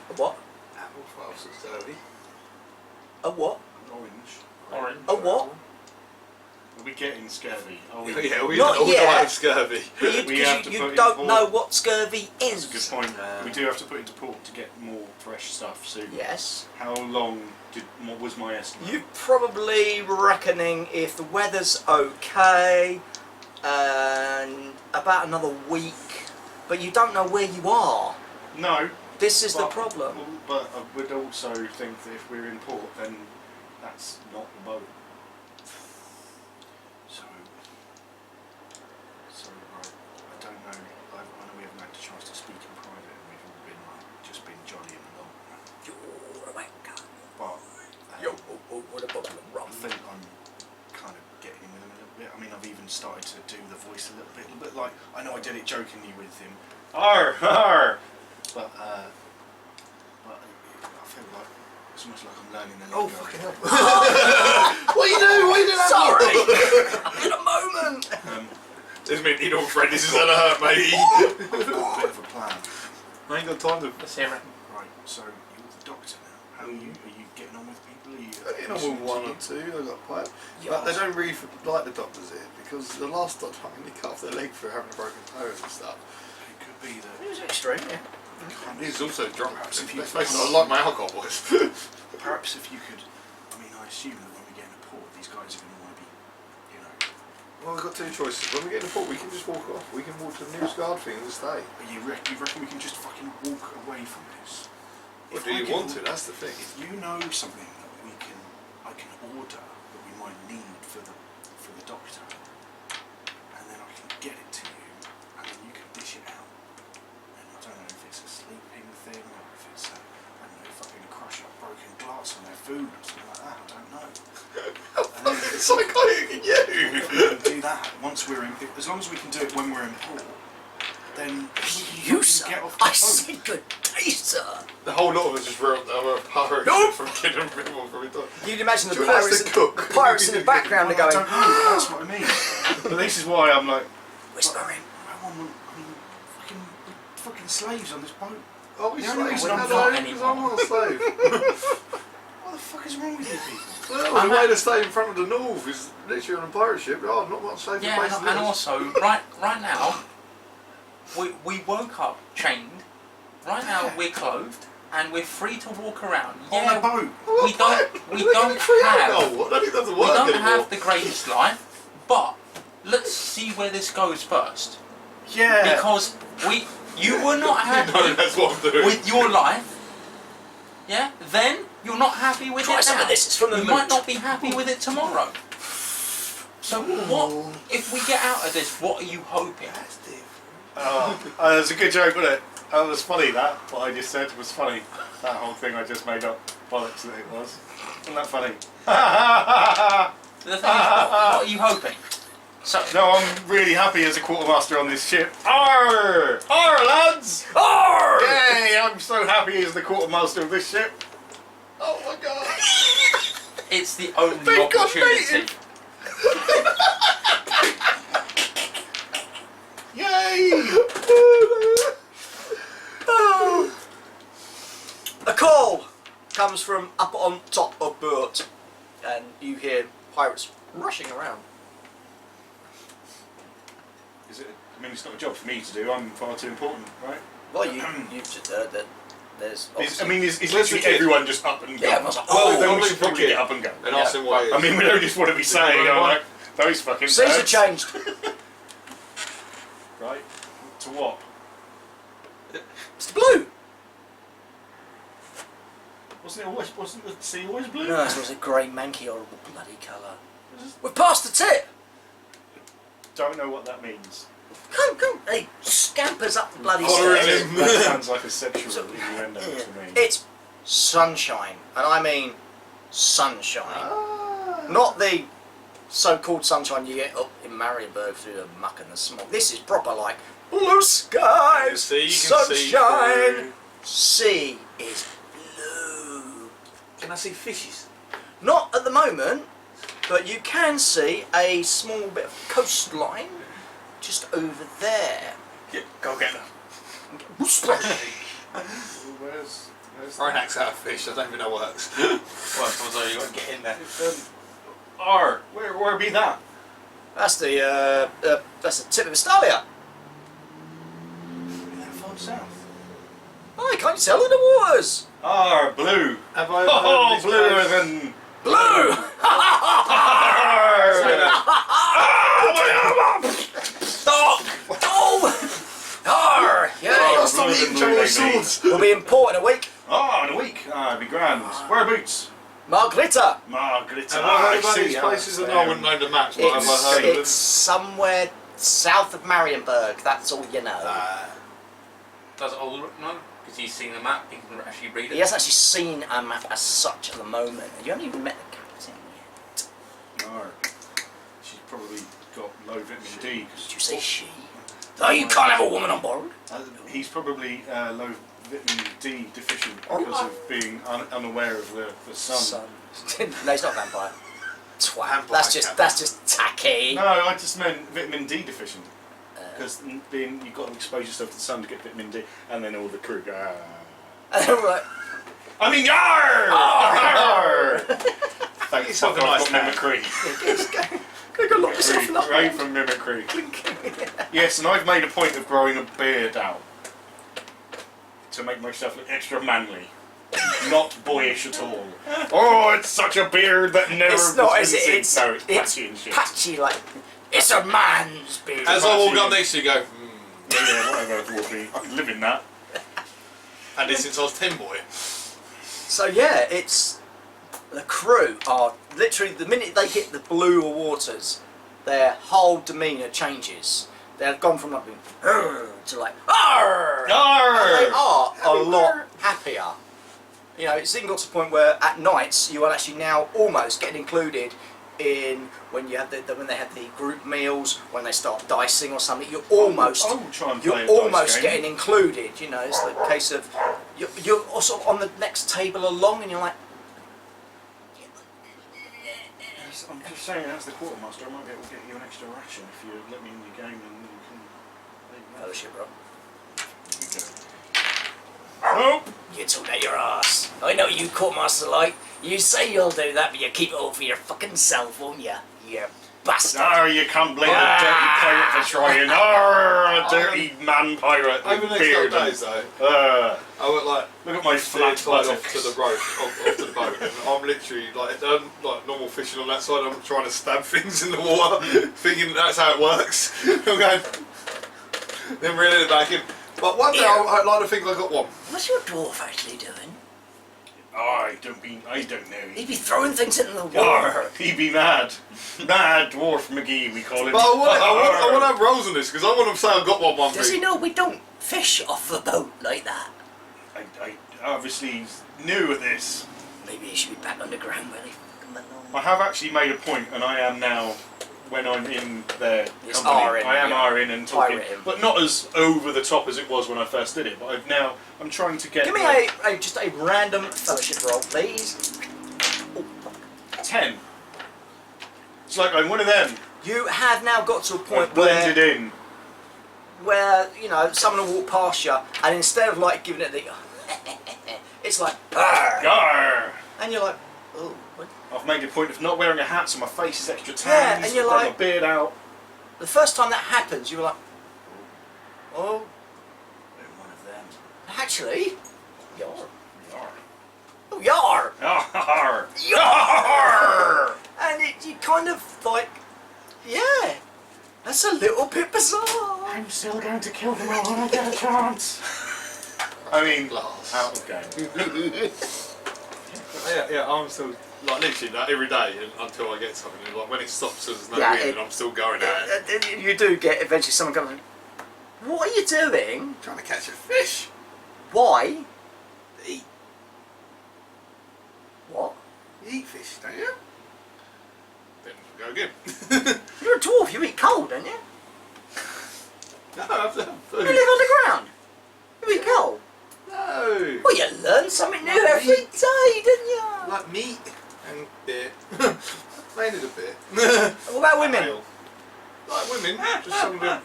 A what? Apple for us is dirty. A what? Orange. A what? Are we getting scurvy? Are we? Yeah, we Not all yet. die of scurvy. But We have because to you put don't in know port. what scurvy is. That's a good point. We do have to put into port to get more fresh stuff soon. Yes. How long what was my estimate? You're probably reckoning if the weather's okay, and about another week, but you don't know where you are. No. This is the but- problem. But I would also think that if we're in port, then that's not the boat. So right, I don't know. I know we haven't had a chance to speak in private, and we've all been like just been jolly and along. You're a wanker. But What a bottle of rum. I think I'm kind of getting in with him a little bit. I mean, I've even started to do the voice a little bit like I know I did it jokingly with him. Arr, arr. But I feel like it's almost like I'm learning the lingo. Oh, fucking hell. What are you doing? What are you doing? Sorry! In a moment! This is me, you know, friend. This is gonna hurt, mate. I've got a bit of a plan. I ain't got time to. Let's hear it. Right, so you're the doctor now. How are you? Are you getting on with people? Are you? You know, with one or two, I got quite. Yeah. But they don't really like the doctors here because the last doctor, I mean, they cut off their leg for having a broken toe and stuff. It could be that. It was extreme, yeah. He's also drunk. Perhaps if you- Let's face it, I like my alcohol, boys. Perhaps if you could. I mean, I assume that when we get into port, these guys are going to want to be, you know. Well, we've got two choices. When we get in the port, we can just walk off. We can walk to the nearest guard thing and stay. You reckon we can just fucking walk away from this? Or If do I you can- want to? That's the thing. If you know something that I can order that we might need for the doctor, and then I can get it to you, and then you can dish it out. And I don't know if it's a sleeping thing or if it's I don't know, fucking crush up broken glass on their food or something like that. I don't know. How fucking psychotic are you? If we can do that once we're in, as long as we can do it when we're in port, then we can You, fucking sir? get off the I boat. said good day, sir. The whole lot of us just wrote a pirate Nope. from killing people from it. You'd imagine the Do you want us pirates, to cook? the pirates in the background are Well, I going, don't know, that's what I mean. But this is why I'm like, whispering. I mean, fucking slaves on this boat. Oh, we The only slaves. reason No, I'm no, not because I'm not a slave. What the fuck is wrong with you people? Well, the way to stay in front of the North is literally on a pirate ship. Oh, not much safer Yeah, place and, than and this. also, right now, we woke up chained. Right now, we're clothed. and we're free to walk around. On Yeah, a boat. we don't have. Oh, I don't think it doesn't We work don't anymore. have the greatest life, but let's see where this goes first. Yeah. Because you were not happy No, that's what I'm doing. with your life. Yeah. Then you're not happy with Try it some now. of this, it's from the You loot. might not be happy with it tomorrow. So what if we get out of this? What are you hoping? That's a good joke, wasn't it? That was funny, that. What I just said was funny. That whole thing I just made up. Bollocks that it was. Wasn't that funny? The thing is, what are you hoping? So No, I'm really happy as a quartermaster on this ship. Arr! Arr, lads! Arr! Yay! I'm so happy as the quartermaster of this ship. Oh my god. it's the only They got opportunity. Yay! A call comes from up on top of boat, and you hear pirates rushing around. Is it? I mean, it's not a job for me to do. I'm far too important, right? Well, you've just heard that there's. I mean, is Let's literally begin. everyone just up and go? Yeah, I was like, Well, then I'll we leave should the probably kid get up and go. and ask him what it is. I mean, we don't just want to be saying, Right. oh, like, those fucking Caesar birds. changed. Right? To what? It's blue. Wasn't the sea always blue? No, it was a grey, manky, horrible bloody colour. We're past the tip. Don't know what that means. Come. He scampers up the bloody Collaring stairs. him. That sounds like a sexual So- innuendo to me. It's sunshine, and I mean sunshine. Not the so-called sunshine you get up in Marienburg through the muck and the smog. This is proper like blue skies, See, you can see sunshine. through. Sea is blue. Can I see fishes? Not at the moment, but you can see a small bit of coastline just over there. Go get them. Where's Throw an axe out of fish, I don't even know works. Well, so you got to get in there. R? Where be that? That's the tip of Estalia. That far south. Oh, can't you tell in the waters? R, blue. Have I Oh, heard this bluer place? than... Blue! Stop! Oh! Arr! Yeah! Oh, stop bluer eating than blue, Chinese they swords! We'll be in port in a week. Oh, in a week. Ah, it'd be grand. Where are boots? Margarita. Margarita. Have I heard about see, these yeah, places? that's And I wouldn't know the maps, but have I It's, heard of it's somewhere south of Marienburg, that's all you know. Does Ulrich know? Because he's seen the map, he can actually read it. He hasn't actually seen a map as such at the moment. You haven't even met the captain yet. No. She's probably got low vitamin D. Did you say she? Oh, you can't have a woman on board. He's probably low vitamin D deficient because of being unaware of the sun. No, he's not a vampire. Twat. Vampire That's just tacky. No, I just meant vitamin D deficient. Because you've got to expose yourself to the sun to get vitamin D, and then all the crew go. And then we're like, I mean, yar! Yar! Thank yourself fuck a I've nice got mimicry. go lock yourself in Great from mimicry. Yes, and I've made a point of growing a beard out to make myself look extra manly. Not boyish at all. Oh, it's such a beard that never. It's not, was is it? conceived. It's No, it's patchy and shit. patchy, like it's a man's beard. As I walk up next to you, go, Yeah, whatever, Wolfie. I can live in that. and this since I was 10 boy. So yeah, it's the crew are literally the minute they hit the blue waters, their whole demeanour changes. They've gone from like being to like arr! And they are a lot happier. You know, it's even got to the point where at nights you are actually now almost getting included in when you have when they have the group meals, when they start dicing or something. You're almost I will try and play you're a dice almost game. getting included. You know, it's the case of you're also on the next table along, and you're like, I'm just saying, as the quartermaster, I might be able to get you an extra ration if you let me in your game and you can. fellowship, bro. Nope. You took out your ass. I know you quartermaster like. You say you'll do that, but you keep it all for your fucking self, won't you? Yeah. bastard. Oh, you can't blame a dirty pirate for trying. Oh, a dirty man pirate Over with the next beard. couple of days though, I went like Look at my steered flat tied off to the rope, off to the boat, and I'm literally like normal fishing on that side. I'm trying to stab things in the water, thinking that's how it works. I'm going, then reeling it back in. But one day I'd like to think I got one. What's your dwarf actually doing? I don't know. He'd be throwing things into the water. Arr, he be mad. Mad Dwarf McGee, we call him. But I want to have rolls on this because I want to say I got one. Does he know we don't fish off the boat like that? I obviously knew of this. Maybe he should be back underground where they fucking belong. I have actually made a point, and I am now, when I'm in their It's company, R-ing, I am yeah. R-ing and talking, Pirate him. but not as over the top as it was when I first did it. But I'm trying to get. Give me just a random fellowship roll, please. 10. It's like I'm one of them. You have now got to a I've point blended in. where you know someone will walk past you, and instead of like giving it the, it's like, "Arr!" Yarr! And you're like, oh, what? I've made a point of not wearing a hat, so my face is extra tan. Yeah, and you're I've got like- my beard out. The first time that happens, you were like, oh, I'm one of them. actually, yar. Yarr. Oh, yar. Yarr. Yar. And you kind of like, yeah, that's a little bit bizarre. I'm still going to kill them all when I get a chance. I mean, Glass. out of game. Yeah, I'm still like literally that every day until I get something. And, like when it stops, there's no Yeah, wind, it- and I'm still going at it. You do get eventually someone comes, what are you doing? Trying to catch a fish. Why? Eat. What? You eat fish, don't you? Then go again. You're a dwarf, you eat cold, don't you? No, I have to have You food. live underground. You eat cold. No. Well, you learn something new every day, don't you? Like meat and beer. Mainly the beer. What about women? Ale. Like women, just some of them.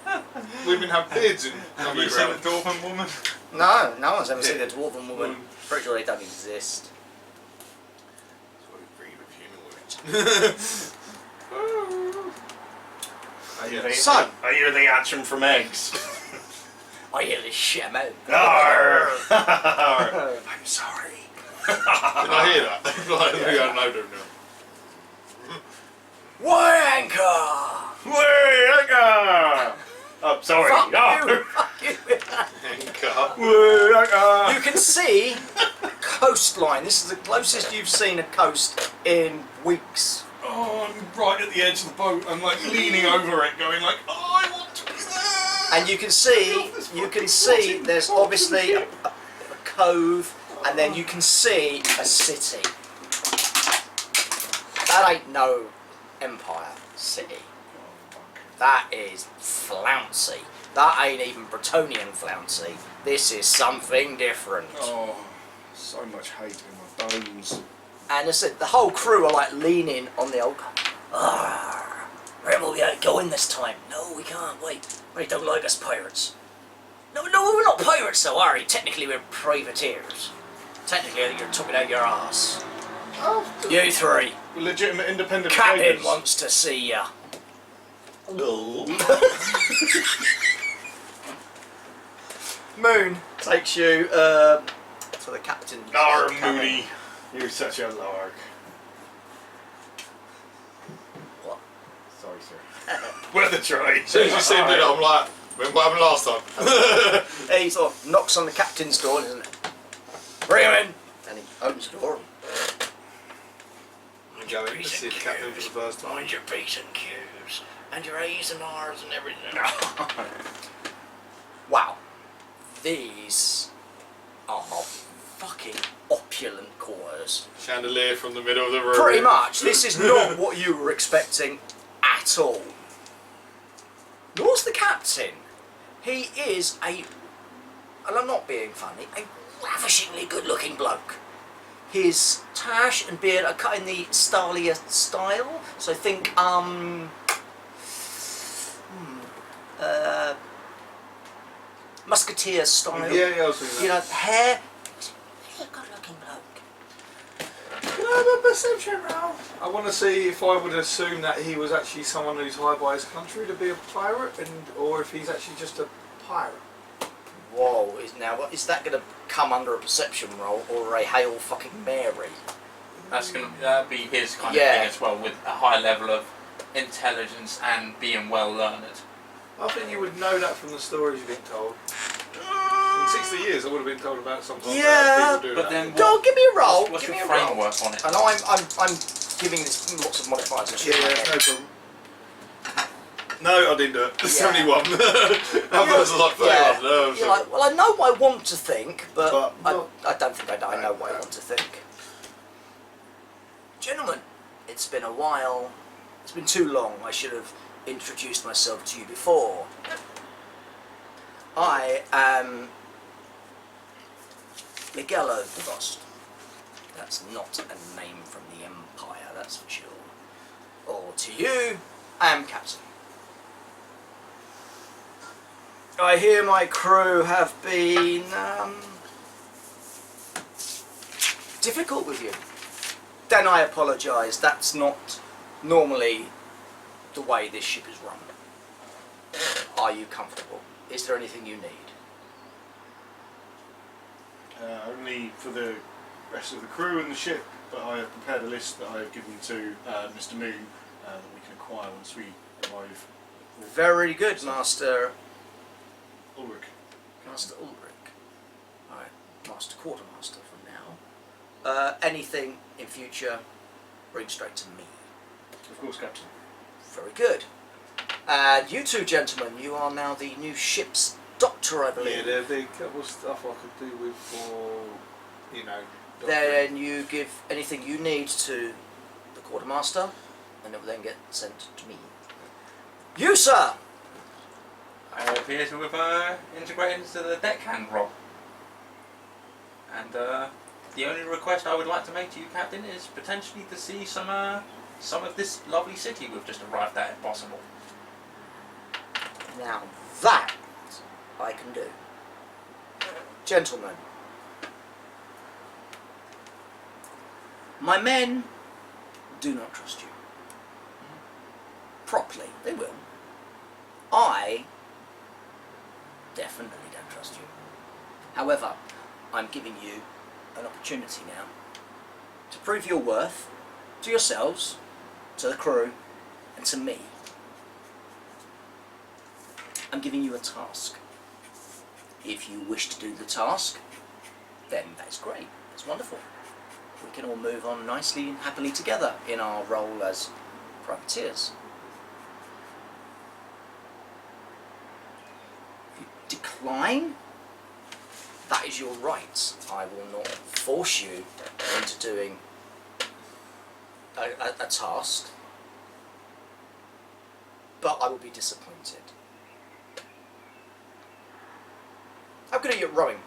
Women have beards in Have you seen a underground. dwarven woman? No, no one's ever seen Yeah. a dwarven woman. Pretty sure they don't exist. That's what we breed with human women. I hear So- I hear they hatch them from eggs. I hear this shit out. Arr. I'm sorry. Did I hear that? Like, I know them now. Wanker! Way, oh, sorry. Fuck Oh. you! Fuck you! Anchor. You can see coastline. This is the closest you've seen a coast in weeks. Oh, I'm right at the edge of the boat. I'm like leaning over it, going like, oh, I want to be there. And you can see there's obviously a cove, and then you can see a city. That ain't no empire city. That is flouncy. That ain't even Bretonian flouncy. This is something different. Oh, so much hate in my bones. And I said the whole crew are like leaning on the old. Arr, where will we go in this time? No, we can't. Wait, they don't like us pirates. No, we're not pirates though, are we? Technically, we're privateers. Technically, you're talking out your ass. You three. Legitimate independent Captain traders. wants to see ya. No. Moon takes you to the captain. Arr, Moody. You're such a lark. What? Sorry, sir. Worth a try. As soon as you said that, I'm like, remember what happened last time? He sort of knocks on the captain's door, doesn't it? Bring him in! And he opens the door. I'm going to see the captain for the first time. Mind your P's and Q's, and your A's and R's and everything. Wow. These are fucking opulent quarters. Chandelier from the middle of the room. Pretty much. This is not what you were expecting at all. Nor's the captain. He is and I'm not being funny, a ravishingly good-looking bloke. His tash and beard are cut in the Stalia style, so think musketeer style. Yeah, I was thinking You that. know, hair. He's a good-looking bloke. I have a perception roll? I want to see if I would assume that he was actually someone who's hired by his country to be a pirate, or if he's actually just a pirate. Whoa, is that going to come under a perception roll or a Hail fucking Mary? That's going to be his kind of Yeah. thing as well, with a high level of intelligence and being well learned. I think you would know that from the stories you've been told. In 60 years, I would have been told about sometimes Yeah, people do but that. then Go on, give me a roll. What's give your me a roll. framework on it? And I'm giving this lots of modifiers and shit. Yeah, like no that. problem. No, I didn't do it. Yeah. 71. That was like 31. Yeah. No, You're like, well, I know what I want to think, but But I don't think I know what I want to think. Gentlemen, it's been a while. It's been too long. I should have introduced myself to you before. I am Miguelo Frost. That's not a name from the Empire, that's for sure. Or to you, I am Captain. I hear my crew have been difficult with you. Then I apologise. That's not normally the way this ship is run. Are you comfortable? Is there anything you need? Only for the rest of the crew and the ship, but I have prepared a list that I have given to Mr. Moon that we can acquire once we arrive. Very good, Master Ulrich. Ulrich. Alright, Master Quartermaster from now. Anything in future, bring straight to me. Of course, Captain. Very good. And you two gentlemen, you are now the new ship's doctor, I Yeah, believe. there'd be a couple of stuff I could do with for, you know. Then you give anything you need to the quartermaster, and it will then get sent to me. You, sir! I appear to have integrated into the deckhand role. And the only request I would like to make to you, Captain, is potentially to see some of this lovely city we've just arrived at, if possible. Now that I can do. Gentlemen, my men do not trust you. Properly, they will. I definitely don't trust you. However, I'm giving you an opportunity now to prove your worth to yourselves, to the crew, and to me. I'm giving you a task. If you wish to do the task, then that's great. That's wonderful. We can all move on nicely and happily together in our role as privateers. If you decline, that is your right. I will not force you into doing a task, but I will be disappointed. How good are you at rowing?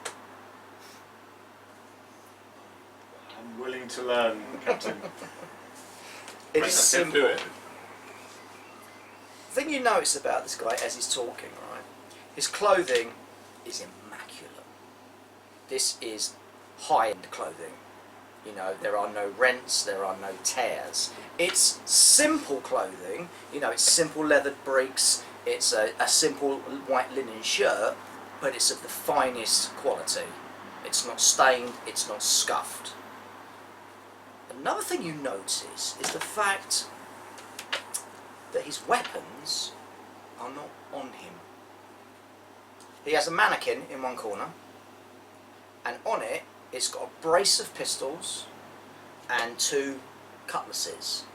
I'm willing to learn, Captain. It is simple. Do it. The thing you notice about this guy as he's talking, right? His clothing is immaculate. This is high-end clothing. You know, there are no rents, there are no tears. It's simple clothing. You know, it's simple leathered breeks. It's a simple white linen shirt, but it's of the finest quality. It's not stained, it's not scuffed. Another thing you notice is the fact that his weapons are not on him. He has a mannequin in one corner, and on it it's got a brace of pistols and 2 cutlasses.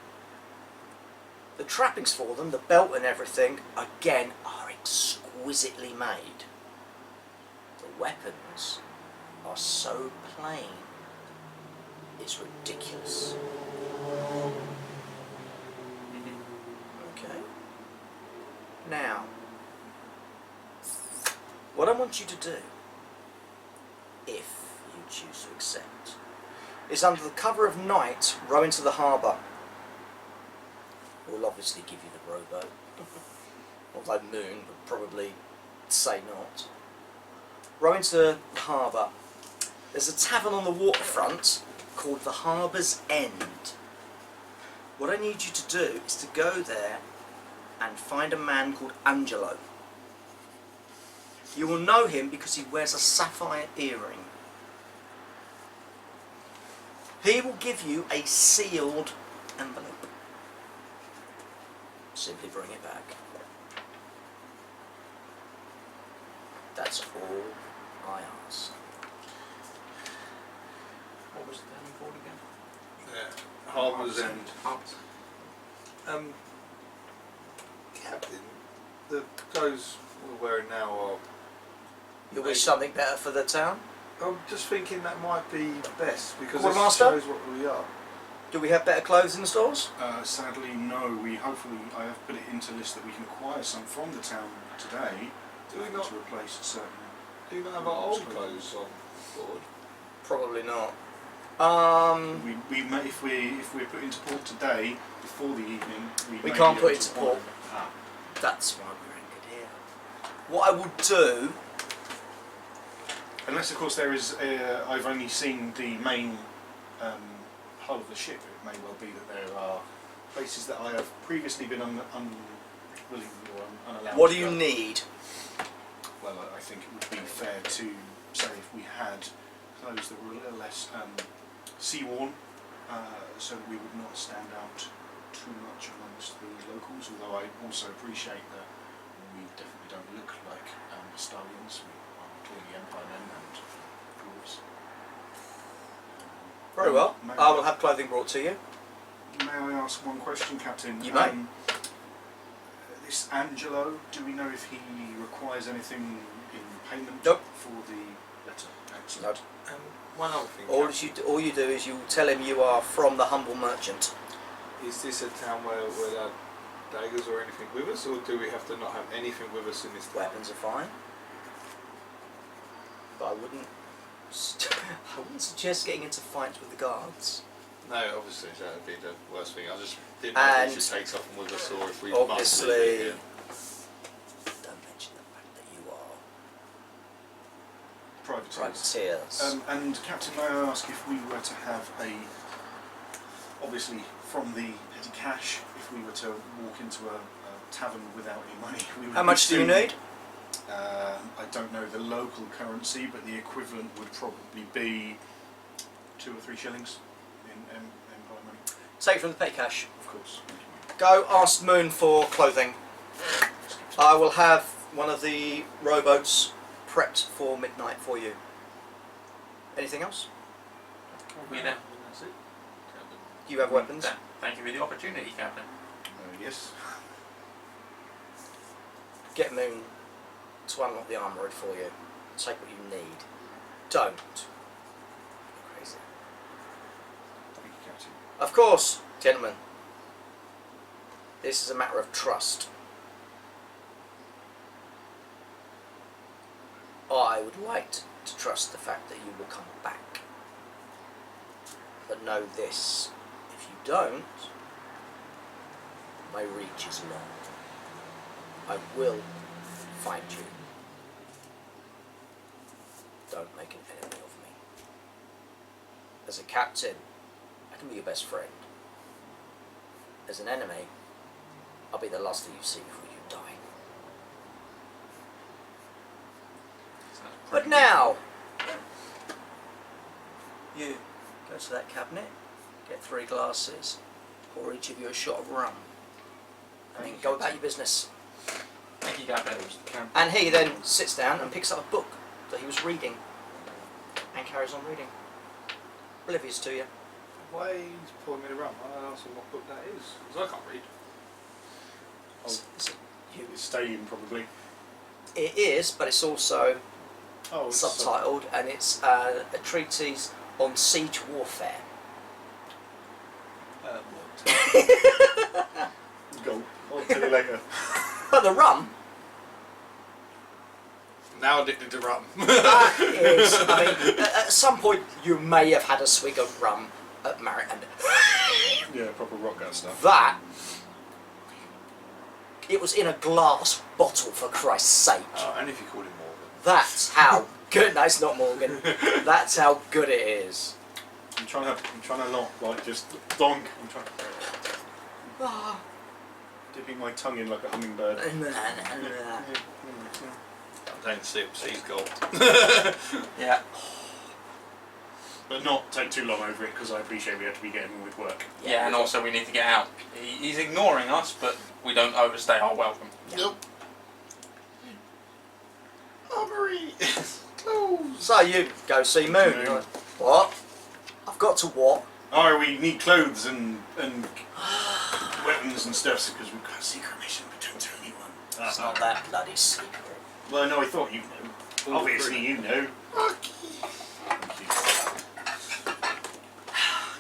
The trappings for them, the belt and everything, again, are exquisitely made. The weapons are so plain, it's ridiculous. Okay. Now, what I want you to do, if you choose to accept, is under the cover of night, row into the harbour. We'll obviously give you the rowboat, although Moon would probably say not. Row into the harbour. There's a tavern on the waterfront called the Harbour's End. What I need you to do is to go there and find a man called Angelo. You will know him because he wears a sapphire earring. He will give you a sealed envelope. Simply bring it back. That's all I ask. What was the name called again? Yeah. Harbour's End. Harbour's. Captain, the clothes we're wearing now are... You wish something better for the town? I'm just thinking that might be best because it Quartermaster? shows what we are. Do we have better clothes in the stores? Sadly, no. I have put it into a list that we can acquire some from the town today. Do we not? To replace certain. Do you not have our old clothes on board? Probably not. If we're put into port today before the evening, We may can't be put able into to port. acquire- That's why we're anchored here. What I would do... Unless, of course, there is. I've only seen the main hull of the ship. It may well be that there are places that I have previously been unwilling or unallowed. What do to you go. need? Well, I think it would be fair to say if we had clothes that were a little less sea-worn, so that we would not stand out too much amongst the locals. Although I also appreciate that we definitely don't look like stallions. We are clearly Empire men and dwarves. Very well. May I will have clothing brought to you. May I ask one question, Captain? You may. This Angelo, do we know if he requires anything in payment Nope. for the letter? No. Excellent. One other thing. All you do is you tell him you are from the humble merchant. Is this a town where there are daggers or anything with us, or do we have to not have anything with us in this town? Weapons are fine. But I wouldn't suggest getting into fights with the guards. No, obviously that would be the worst thing. I just didn't know if And we should take something with us or if we obviously, must leave it here. don't mention the fact that you are Privateers. privateers. And Captain, may I ask if we were to have obviously from the petty cash, if we were to walk into a tavern without any money, we would How much do you need? I don't know the local currency, but the equivalent would probably be 2 or 3 shillings in Empire money. Take from the petty cash. Of course. Go ask Moon for clothing. I will have one of the rowboats prepped for midnight for you. Anything else? We there. That's it. You have weapons? Thank you for the opportunity, Captain. Yes. Get Moon to unlock the armoury for you. Take what you need. Don't. You're crazy. Thank you, Captain. Of course, gentlemen. This is a matter of trust. I would like to trust the fact that you will come back. But know this, if you don't, my reach is long. I will find you. Don't make an enemy of me. As a captain, I can be your best friend. As an enemy, I'll be the last that you see before you die. But now, you go to that cabinet, get 3 glasses, pour each of you a shot of rum, and then go about your business. Thank you, Captain. And he then sits down and picks up a book that he was reading, and carries on reading. Oblivious to you. Why he's pouring me the rum? I asked him what book that is, because I can't read. You. It's stadium probably. It is, but it's also Oh, it's subtitled, and it's a treatise on siege warfare. Go. I'll tell you later. But the rum, Now addicted to rum. that is, I mean, at some point you may have had a swig of rum at Marriott, and Yeah, proper rock that stuff. that, it was in a glass bottle, for Christ's sake. And if you called him Morgan. That's how good, no, it's not Morgan, that's how good it is. I'm trying to not like just donk. I'm trying. Dipping my tongue in like a hummingbird. Don't sip, he's gold. Yeah. But not take too long over it because I appreciate we have to be getting on with work. Yeah, and also we need to get out. He's ignoring us, but we don't overstay our welcome. Nope. Armory. Clothes. So you go see Moon. Moon. What? I've got to what? Oh, we need clothes and weapons and stuff because we've got a secret mission, but don't tell anyone. It's not that bloody secret. Well, no, I thought you knew. Obviously, you know.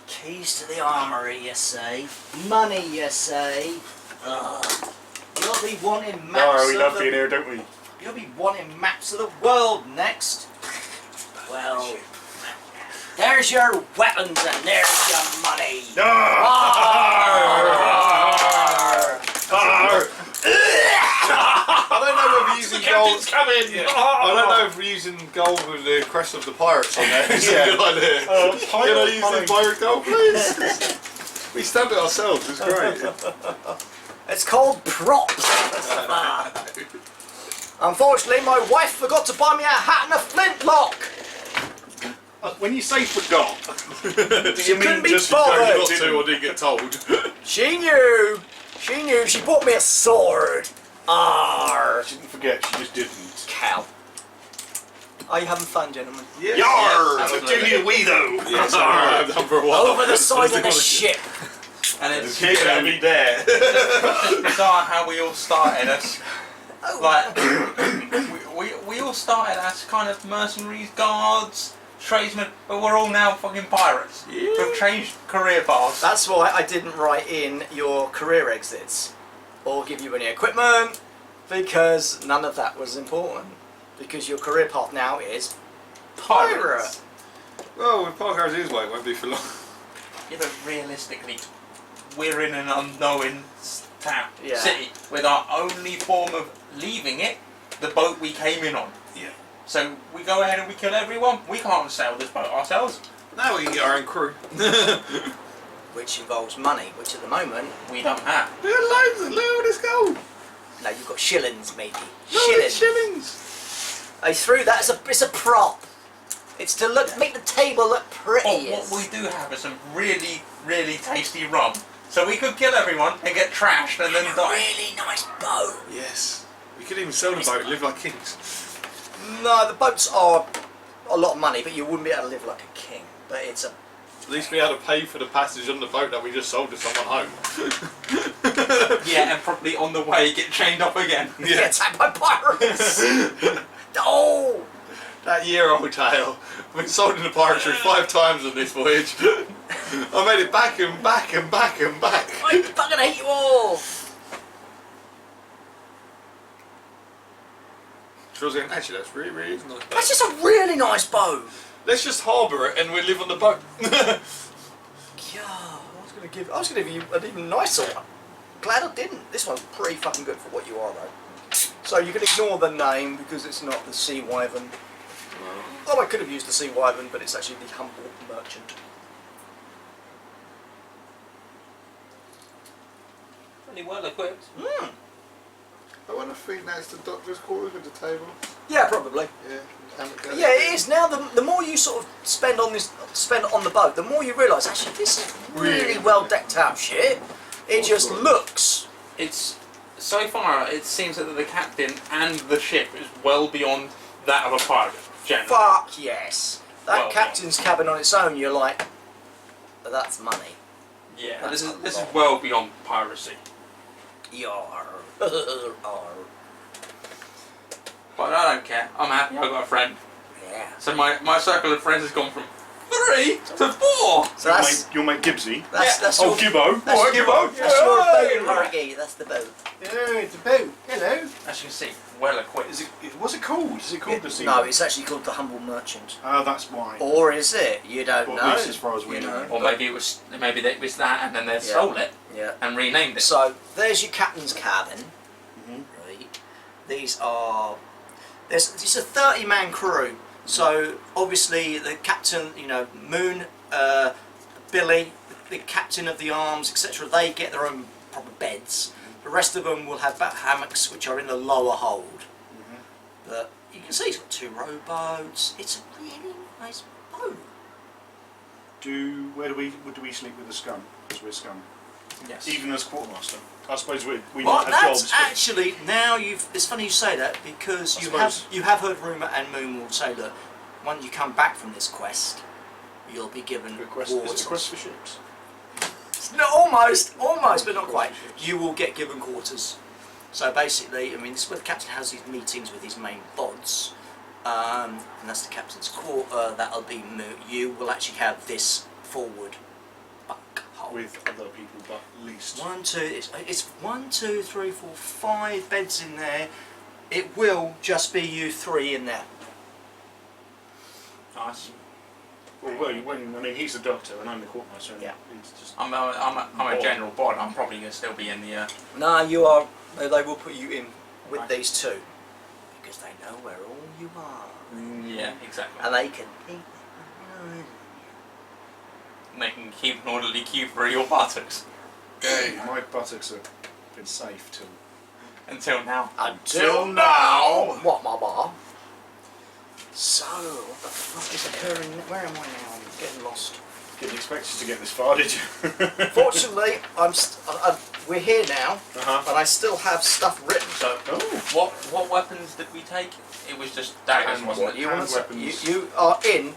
Keys to the armory, you say? Money, you say? You'll be wanting maps Oh, we of love the... being here, don't we? You'll be wanting maps of the world next. Well, there's your weapons and there's your money. I don't know if we're using gold. Coming! I don't know if we're using gold with the crest of the pirates on there. It's a good idea. Can I use the pirate gold, please? We stamped it ourselves. It's great. It's called props. Unfortunately, my wife forgot to buy me a hat and a flintlock. When you say forgot, do She you couldn't mean be just bothered. Not to, or didn't get told. She knew. She knew. She bought me a sword. Arr. She didn't forget, she just didn't. Cow. Are you having fun, gentlemen? Yes. Yarr! absolutely. Do you we though? Yes, I've done for a while. Over the side of the ship. And it's Keep me there. just bizarre how we all started as like we all started as kind of mercenaries, guards, tradesmen, but we're all now fucking pirates. We've changed career paths. That's why I didn't write in your career exits or give you any equipment, because none of that was important. Because your career path now is pirate. Well, with Park Harris' way, it won't be for long. Yeah, but realistically, we're in an unknown town, Yeah. city, with our only form of leaving it, the boat we came in on. Yeah. So we go ahead and we kill everyone. We can't sail this boat ourselves. Now we can get our own crew. Which involves money, which at the moment, We don't have. Look at loads of this gold. no, you've got shillings, matey. No, Shillings. shillings. I threw that as it's a prop. It's to make the table look pretty. Oh, what we do have is some really, really tasty rum. So we could kill everyone and get trashed and then a die. really nice boat. Yes. We could even sell the boat and live like kings. No, the boats are a lot of money, but you wouldn't be able to live like a king. But it's a At least we had to pay for the passage on the boat that we just sold to someone home. Yeah, and probably on the way get chained up again. get attacked by pirates. Oh, That year-old tale. I've been sold into piratery 5 times on this voyage. I made it back and back and back and back. I fucking hate you all. So I was going, actually, that's really, really nice boat. That's just a really nice boat. Let's just harbour it and we live on the boat. Yeah, I was gonna give you an even nicer one. Glad I didn't. This one's pretty fucking good for what you are, though. So you can ignore the name because it's not the Sea Wyvern. Oh, I could have used the Sea Wyvern, but it's actually the Humble Merchant. Pretty well equipped. Hmm. I want to think that's the doctor's quarters with the table. Yeah, probably. Yeah. Yeah, it is. Now, the more you sort of spend on the boat, the more you realise actually this is really well decked out shit. It just looks. It's so far it seems that the captain and the ship is well beyond that of a pirate. Generally. Fuck yes. That Well, captain's cabin on its own, you're like, that's money. Yeah, this is well beyond piracy. Yar. But I don't care. I'm happy I've got a friend. Yeah. So my circle of friends has gone from 3 to 4. So that's You'll make Gibbsy. that's Oh, your Gibbo. that's What, your Gibbo? that's your boat, Harrogate. That's the boat. Yeah, it's a boat. Hello. As you can see, well equipped. What's it called? Is it called the sea? No, it's actually called the Humble Merchant. Oh, that's why. Or is it? You don't Well, know. at least as far as we You know. Or maybe it was that and then they stole it Yeah. and renamed it. So there's your captain's cabin. Mhm. Right. These are. It's a 30-man crew. So obviously the captain, you know, Moon, Billy, the captain of the arms, etc. They get their own proper beds. The rest of them will have hammocks, which are in the lower hold. But you can see he's got 2 rowboats. It's a really nice boat. Where do we sleep with the scum? Because we're scum. Yes. Even as quartermaster. I suppose we Well, might have that's jobs. but- actually now it's funny you say that because you have heard rumour and Moon will say that when you come back from this quest, you'll be given Request, quarters. is it a quest for ships? No, almost, but not quite. You will get given quarters. So basically, I mean, this is where the captain has his meetings with his main bods, and that's the captain's quarter. That'll be you will actually have this forward bunk hole. With other people, but least. It's 1, 2, 3, 4, 5 beds in there. It will just be you 3 in there. Nice. Well, I mean, he's the doctor and I'm the quartermaster. And Yeah. He's just I'm a general bod. I'm probably going to still be in the. No, you are. They will put you in with these 2 because they know where all you are, Yeah, exactly. and they can. And they can keep an orderly queue for your buttocks. hey, my buttocks have been safe till. Until now. Until now. What, my bar? So, what the fuck is occurring? Where am I now? I'm getting lost. Didn't expect you to get this far, did you? Fortunately, we're here now, Uh-huh. and I still have stuff written. So, what weapons did we take? It was just daggers, And wasn't what it? You want to? weapons. You are in.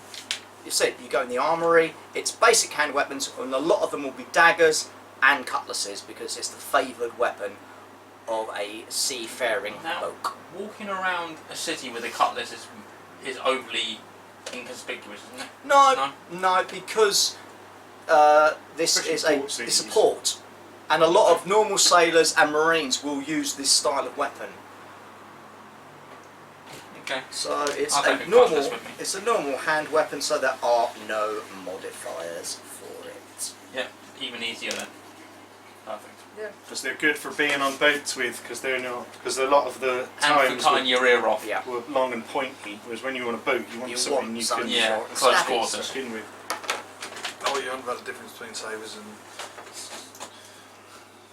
You said you go in the armory. It's basic hand weapons, and a lot of them will be daggers and cutlasses because it's the favoured weapon of a seafaring Now, folk. walking around a city with a cutlass is overly inconspicuous, isn't it? No, because this Especially is port it's a cities. port, and a lot of normal sailors and marines will use this style of weapon. Okay. So it's I'll take a normal. cutlass with me. It's a normal hand weapon, so there are no modifiers for it. Yeah, even easier then. Perfect. Because they're good for being on boats with, because they're not. Because a lot of the And for times cutting your ear off. Yeah. were long and pointy, whereas when you're on a boat, you want something you can Yeah, short and close stabby. quarters. suck in with. Oh, you're on about the difference between sabres and.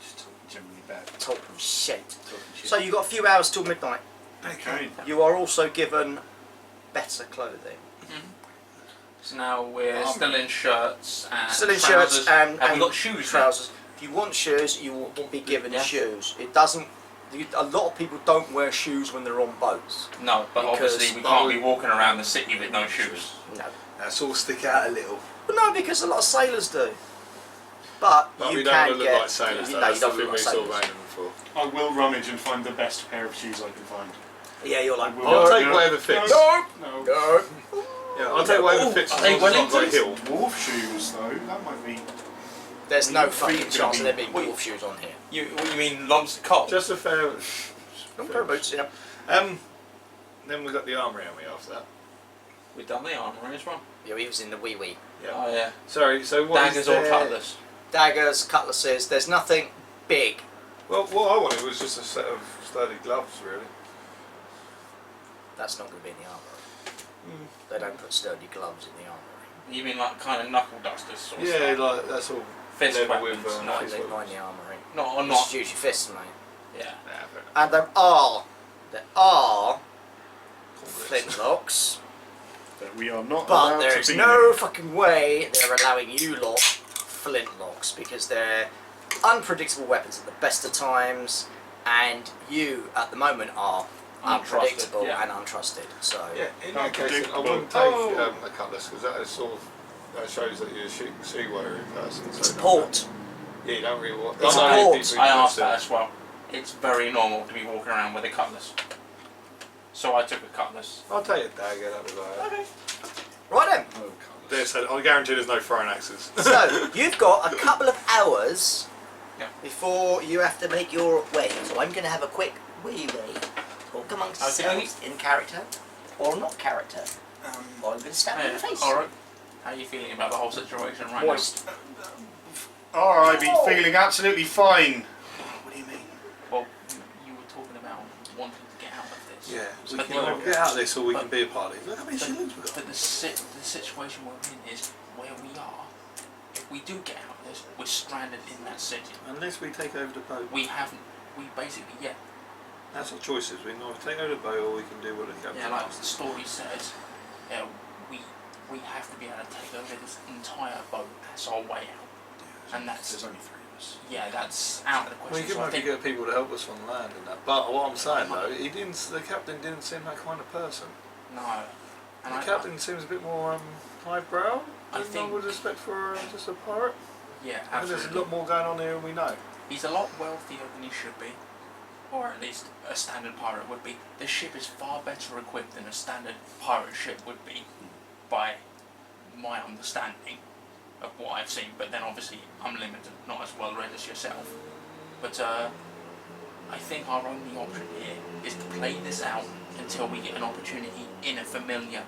Just generally bad. Talking shit. Talking shit. So you've got a few hours till midnight. Okay. You are also given better clothing. So now we're still in shirts and Still in trousers. shirts and Have we got shoes? trousers. If you want shoes, you will be given Yeah. shoes. It doesn't. A lot of people don't wear shoes when they're on boats. No, but Because- obviously we can't be walking around the city with no shoes. No. That's all stick out a little. But no, because a lot of sailors do. But But you we don't can want to get. look like sailors, though. No, you That's the don't thing look we're like sort of sailors. aiming for. I will rummage and find the best pair of shoes I can find. Yeah, you're like. I will. I'll No, take no, whatever fits. No. No. No. Yeah, I'll take whatever fits. are As they long as it's not got a Wellingtons? hill. Dwarf shoes, though, that might be. There's Well, no your feet fucking are chance gonna of be- there being dwarf shoes on here. What you mean lumps of coal? Just a fair. Long pair of boots, yeah. Then we got the armory, haven't we? After that. We've done the armory as well. Yeah, he was in the wee wee. Oh yeah. Sorry. So what Daggers is or there? cutlass? Daggers, cutlasses. There's nothing big. Well, what I wanted was just a set of sturdy gloves, really. That's not going to be in the armory. They don't put sturdy gloves in the armory. You mean like kind of knuckle dusters sort of Yeah, stuff? like that's all. Fist level weapons, with, Not in fist the weapons. armory. Not or You not. just use your fists, mate. Yeah. Yeah, fair enough. And there are flintlocks, That we are not but allowed there to is be no near. fucking way they're allowing you lot flintlocks because they're unpredictable weapons at the best of times, and you at the moment are Untrusted, unpredictable yeah. and untrusted. So Yeah, in that case, I wouldn't take a cutlass because that is sort of that shows that you're a sea-wearing person. So it's a you don't- port. Yeah, you don't really want. It's I know a port. people who I do asked that. that as well. It's very normal to be walking around with a cutlass. So I took a cutlass. I'll take a dagger. That was like. Okay. Right then. Oh, cutlass. I guarantee there's no throwing axes. So you've got a couple of hours Yeah. before you have to make your way. So I'm going to have a quick wee talk amongst Okay. yourselves in character or not character. Or I'm going to stab you in the face. Alright. How are you feeling about the whole situation right Moist. Oh, I've been feeling absolutely fine. What do you mean? now? Well, you were talking about wanting to get out of this. Yeah, we But can the- either get out of this or we but- can be a part of it. Look how many But, shillings we got. but the situation we're in is where we are. If we do get out of this, we're stranded in that city. Unless we take over the boat. We haven't. We basically, yeah. That's our choices. We can either take over the boat or we can do what the captain Yeah, like asks. the story says, we have to be able to take over this entire boat. That's our way out. And that's There's only 3 of us. yeah, that's out of the We question. can So I maybe think get people to help us on land and that. But what I'm saying though, the captain didn't seem that kind of person. no. And The captain seems a bit more highbrow I than I think- would expect for just a pirate. yeah, And there's a absolutely. lot more going on here than we know. He's a lot wealthier than he should be, or at least a standard pirate would be. This ship is far better equipped than a standard pirate ship would be, by my understanding of what I've seen. But then obviously I'm limited, not as well read as yourself. But I think our only option here is to play this out until we get an opportunity in a familiar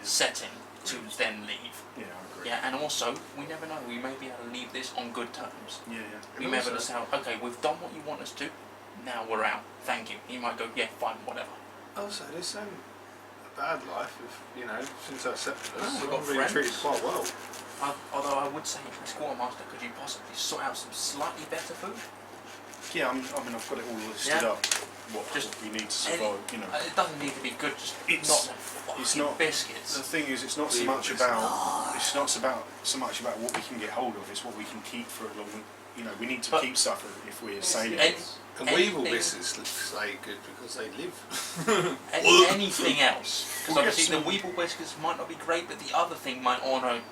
setting to then leave. Yeah, I agree. Yeah, and also we never know. We may be able to leave this on good terms. Yeah. We may be able to say, okay, we've done what you want us to, now we're out, thank you. He might go, yeah, fine, whatever. Also, this ain't a bad life. Since I accepted us, we've I'm got being friends. treated quite well. Although I would say, as quartermaster, could you possibly sort out some slightly better food? Yeah, I mean, I've got it all listed Yeah. up. What we need to survive, you know. It doesn't need to be good, just It's- not the fucking it's not- biscuits. The thing is, it's not so Evil much biscuits. about so much about what we can get hold of. It's what we can keep for a long. You know, we need to But- keep stuff if we're sailing. Any- And weevil anything- biscuits say good because they live. anything else. Because We'll get obviously the some- weevil biscuits might not be great, but the other thing might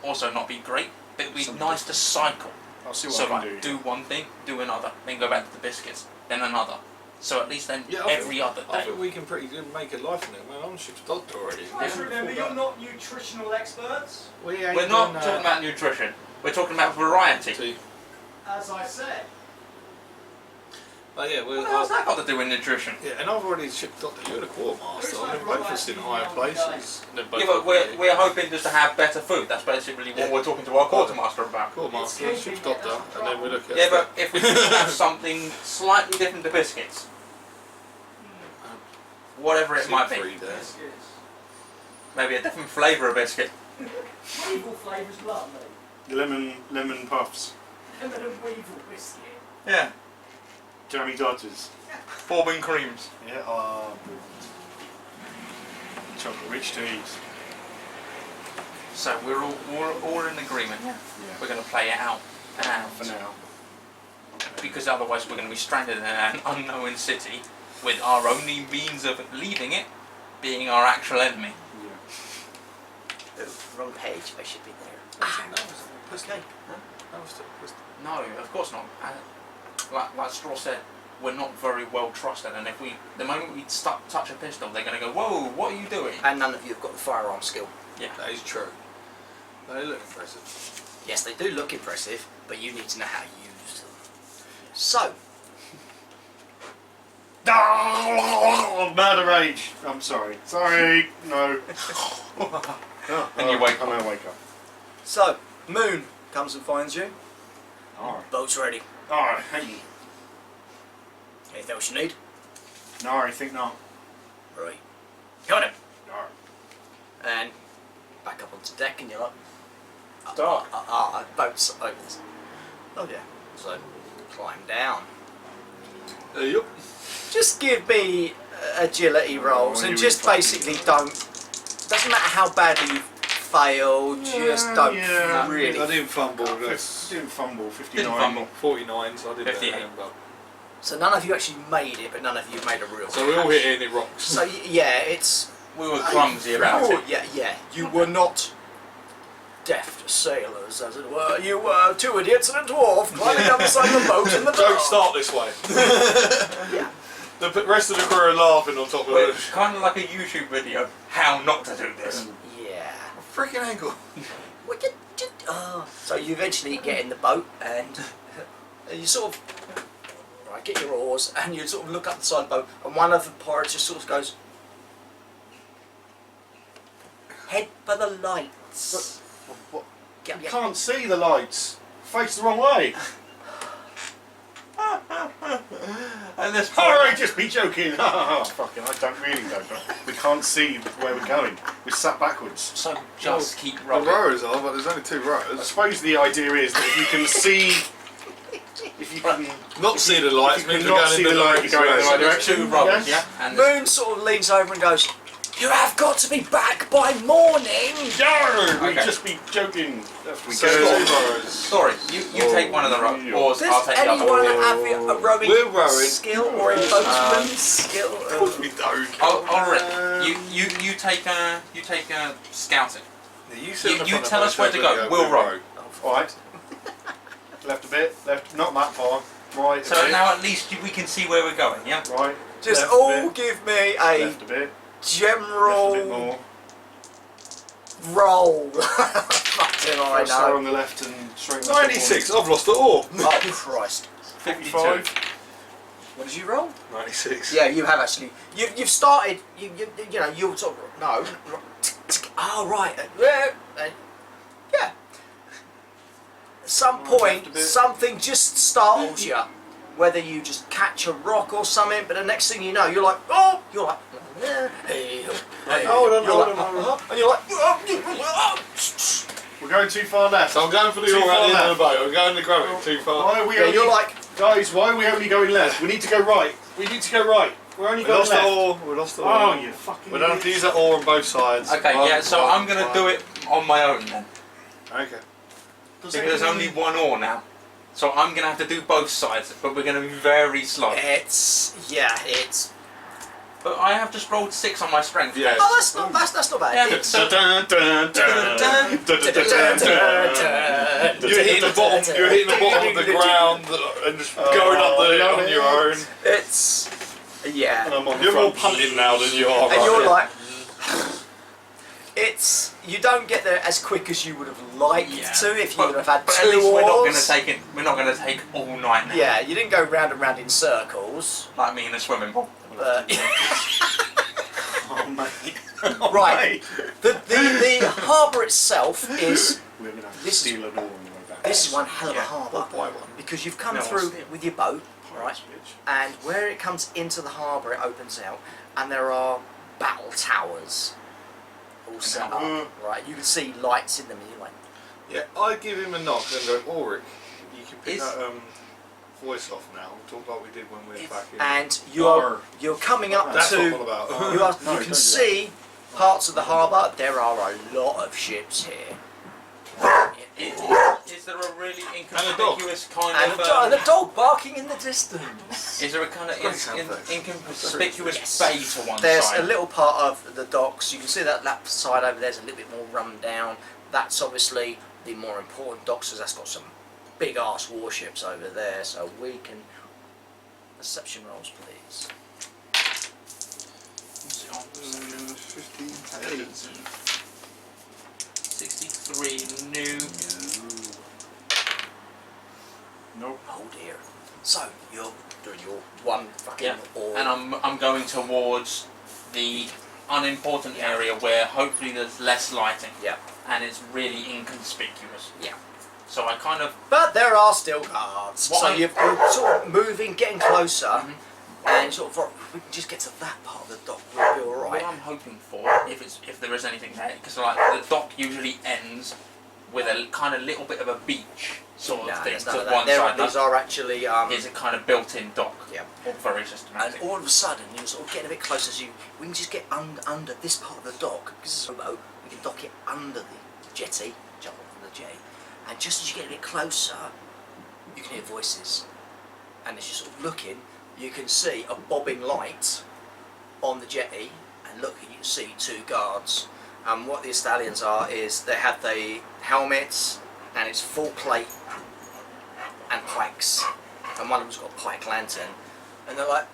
also not be great. But it'd be Something nice to cycle. I'll see what So I can like, do. do one thing, do another, then go back to the biscuits, then another. So at least then Yeah, I every other I day. think we can pretty good make a life in it. Man, I'm ship's doctor already. Just remember, you're not nutritional experts, We ain't We're not done, talking about nutrition. We're talking about variety. tea. as I said. But yeah, What the hell's that got to do with nutrition? yeah, and I've already shipped doctor. You're the quartermaster. There's no I've both us in variety higher in places. They're both Yeah, but okay. we're hoping just to have better food. That's basically what Yeah. we're talking to our quartermaster about. Quartermaster, It's ship's keeping doctor, it and then we look at Yeah, but if we could have something slightly different to biscuits, whatever it might be, Biscuits. maybe a different flavour of biscuit. Weevil flavour's lovely. Lemon puffs, Lemon and weevil biscuit. Yeah, jammy dodgers. Bourbon creams. Yeah, chocolate rich teas. So we're all in agreement. Yeah. We're going to play it out, and For now. because otherwise we're going to be stranded in an unknown city with our only means of leaving it being our actual enemy. Yeah. Oh, wrong page. I should be there. Okay. No, of course not. Like Straw said, we're not very well trusted, and if the moment we touch a pistol, they're going to go, "Whoa, what are you doing?" And none of you have got the firearm skill. That is true. They look impressive. Yes, they do look impressive, but you need to know how to use them. So, Murder rage. I'm sorry. Sorry. No. And you wake I'm up. gonna wake up. so Moon comes and finds you. Alright. Boat's ready. Alright, hey. Anything else you need? No, I think not. Right. Got it. Alright. And back up onto deck, and you're like, Dark. boat's opens. Oh yeah. So climb down. Yup. Just give me agility rolls, you and just fucking- basically don't. Doesn't matter how badly you failed. Just don't really. I didn't fumble. Didn't That's fumble. 59. Didn't fumble. 49, so I did 58. better than that. So none of you actually made it, but none of you made a real. So we all hash. hit it and it rocks. So yeah, it's. We were clumsy about Oh, it. yeah. You were not deft sailors, as it were. You were two idiots and a dwarf climbing down the side of a boat in the dark. Don't start this way. Yeah. The rest of the crew are laughing on top of We're it. kind of like a YouTube video, how not to do this. Yeah. Freaking ankle. So you eventually get in the boat and you sort of get your oars and you sort of look up the side of the boat and one of the pirates just sort of goes, head for the lights. What? Get, You can't see the lights. Face the wrong way. And And this Alright, just be joking. Fucking, don't know. We can't see where we're going. We're sat backwards. So just keep The rolling. rowers are, but there's only 2 I rowers. suppose the idea is that if you can see, if you can Not see the lights, If you means can we're not going see in the the light, right you're going in the right direction. Two direction. rollers, Yes. yeah? And Moon sort of leans over and goes, "You have got to be back by morning." Yarr! We'd Okay. just be joking. We So go. 2 rowers. sorry, you take one of the yeah. oars, I'll Does take the anyone other. have a rowing We're rowing. skill or a boatman skill? We don't. You take scouting. You, sit on the you front tell of us the where to boat, go. we'll We'll row. Alright. Left a bit, left, not that far. Right. So a bit. now at least we can see where we're going, yeah? Right. Just left a all bit, give me a left a bit, left a bit general more. roll. Fucking I First arrow know. on the left and straight on the 96, I've lost it all. Oh Christ! 55. What did you roll? 96. Yeah, you have actually. You've started. You know you sort of no. Oh right. Yeah. At some Right, left point, a bit. something just startles you. Whether you just catch a rock or something, but the next thing you know, you're like, oh, you're like, hey, Hold on, you're hold like, on, hold on. and you're like, oh. We're going too far left. So I'm going for the Too oar at the far end of the boat. I'm going to grow it too far. Why are we Yeah, only, you're like, guys, why are we only going left? We need to go right. We need to go right. We're only We going lost the left. oar. We lost the oar. Oh, you fucking We don't have to idiot. use that oar on both sides. Okay, yeah, so I'm going to do it on my own then. Okay. Because there's only one oar now. So I'm going to have to do both sides, but we're going to be very slow. it's. But I have just rolled 6 on my strength. Yeah. Oh, that's not bad. Yeah, so You're hitting the bottom. You're hitting the bottom of the ground and just going up there on your own. It's. Yeah. And I'm on the You're more front. punting now than you are. And you're right? like, it's you don't get there as quick as you would have liked Yeah. to if you would have had but 2 at least we're not going to oars. take it. We're not going to take all night now. Yeah, you didn't go round and round in circles. Like me in a swimming pool. But Oh, mate. right, the harbour itself is. We're going to have to This- steal an oar on the way back. This is one hell of a Yeah, harbour buy one. because you've come No, through I'll steal. with your boat, right? Pirates, bitch. And where it comes into the harbour, it opens out, and there are battle towers all set up. Right, you can see lights in them, and you're like, Yeah, I give him a knock and go, Ulrich, you can pick Is- that voice off now. Talk like we did when we were back in. and Arr. you're coming up That's what I'm to. on about. You, are, No, you don't can do see parts of the harbour. There are a lot of ships here, Is there a really dog. inconspicuous kind and of... and a dog barking in the distance. Is there a kind of Great sound effects. inconspicuous Yes. bay to one There's side? a little part of the docks. You can see that side over there's a little bit more run down. That's obviously the more important docks, because that's got some big ass warships over there. So we can perception rolls, please. 63 new. Nope. Oh dear. So you're doing your one fucking Yeah, or and I'm going towards the unimportant area where hopefully there's less lighting. Yeah. And it's really inconspicuous. Yeah. So I kind of... But there are still guards. What So I- you're sort of moving, getting closer, Mhm. and sort of if we can just get to that part of the dock, we'll be all right. What I'm hoping for, if there is anything there, because like the dock usually ends with a kind of little bit of a beach sort of Nah, thing there's to none of one that. side. These are actually Is a kind of built-in dock. yeah. All very And systematic. all of a sudden, you're sort of getting a bit closer. So we can just get under this part of the dock because it's a boat. We can dock it under the jetty, jump off from the jetty, and just as you get a bit closer, you can hear voices. And as you're sort of looking, you can see a bobbing light on the jetty, and look, you can see 2 guards. And what the stallions are is they have the helmets, and it's full plate and pikes, and one of them's got a pike lantern, and they're like,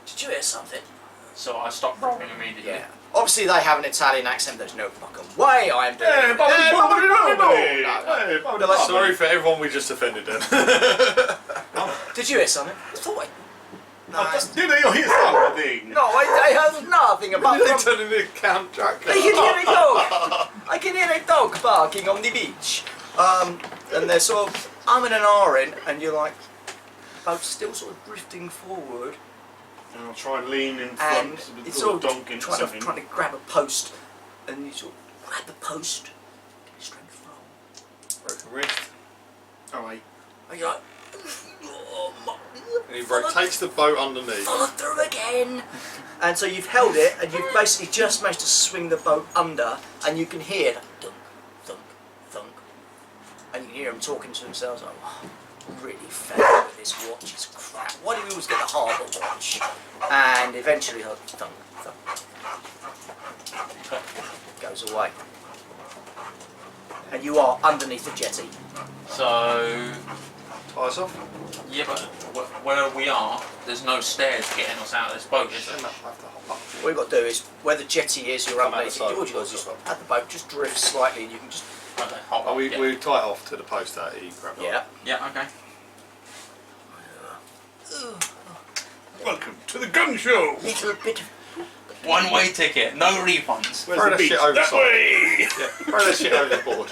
"Did you hear something?" So I stopped rowing immediately. Yeah. Obviously they have an Italian accent. There's no fucking way I'm doing Hey, it. Bobby, Hey, Bobby, Bobby, Bobby. Bobby. No, no. Hey, Bobby, They're like, Bobby. Sorry for everyone we just offended then. Did you hear something? I thought Oh, did they hear something? no, I heard nothing apart They from. turned into Count Dracula. I can hear a dog. I can hear a dog barking on the beach. And they're sort of umming and ahhing, and you're like, boat's still sort of drifting forward. And I'll try and lean in and front of it's the all donk into trying something. to grab a post, and you sort of grab the post, get a strength roll, Broken wrist. Oh, wait. and you're like, oh, And he rotates the boat underneath. follow through again. And so you've held it, and you've basically just managed to swing the boat under, and you can hear that thunk, thunk, thunk, and you can hear them talking to themselves like, oh, really fed up with this watch, it's crap. Why do we always get the harbour watch? And eventually, like, thunk, thunk, goes away. And you are underneath the jetty. So, Tie us off. yeah, but where we are, there's no stairs getting us out of this boat, is Then there? I'll have to hop up. What you've got to do is, where the jetty is, you're Come out underneath the it. side. All you got to do is at the boat, just drift slightly, and you can just, Okay, hop Oh, up, we yeah. tie it off to the post that he grabbed on. yeah. Yeah, okay. Welcome to the gun show! Little bit of One-way ticket, no refunds. Throw that shit over the That side. way! Yeah, throw that shit over the board.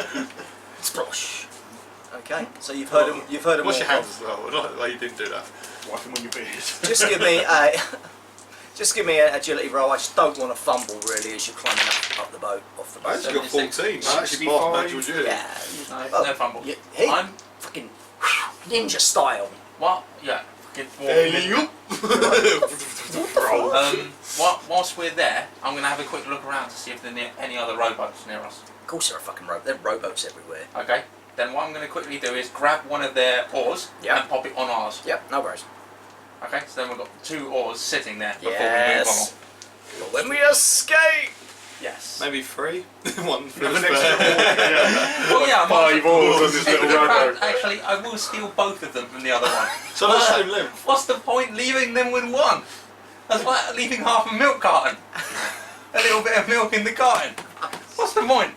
splosh. Okay, so you've heard him. You've heard him. Wash your all. hands as well. I like the way you didn't do that. Wipe him on your beard. Just give me a. Just give me an agility roll. I just don't want to fumble really as you're climbing up the boat, off the I boat. actually got 14. I actually 65. passed natural duty. Yeah. No, no fumble. Hey, I'm fucking ninja style. what? Yeah. Fucking walking in. Whilst we're there, I'm gonna have a quick look around to see if there are any other rowboats near us. Of course, there are fucking there are rowboats everywhere. Okay. Then what I'm gonna quickly do is grab one of their oars Yeah. and pop it on ours. Yep, no worries. Okay. So then we've got 2 oars sitting there before Yes. we move on. When we escape. Yes. Maybe 3. One for Have the an extra spare. Well, yeah. Five oars on this little rowboat. Actually, I will steal both of them from the other one. So the same length. What's the point leaving them with one? That's like leaving half a milk carton. A little bit of milk in the carton. What's the point?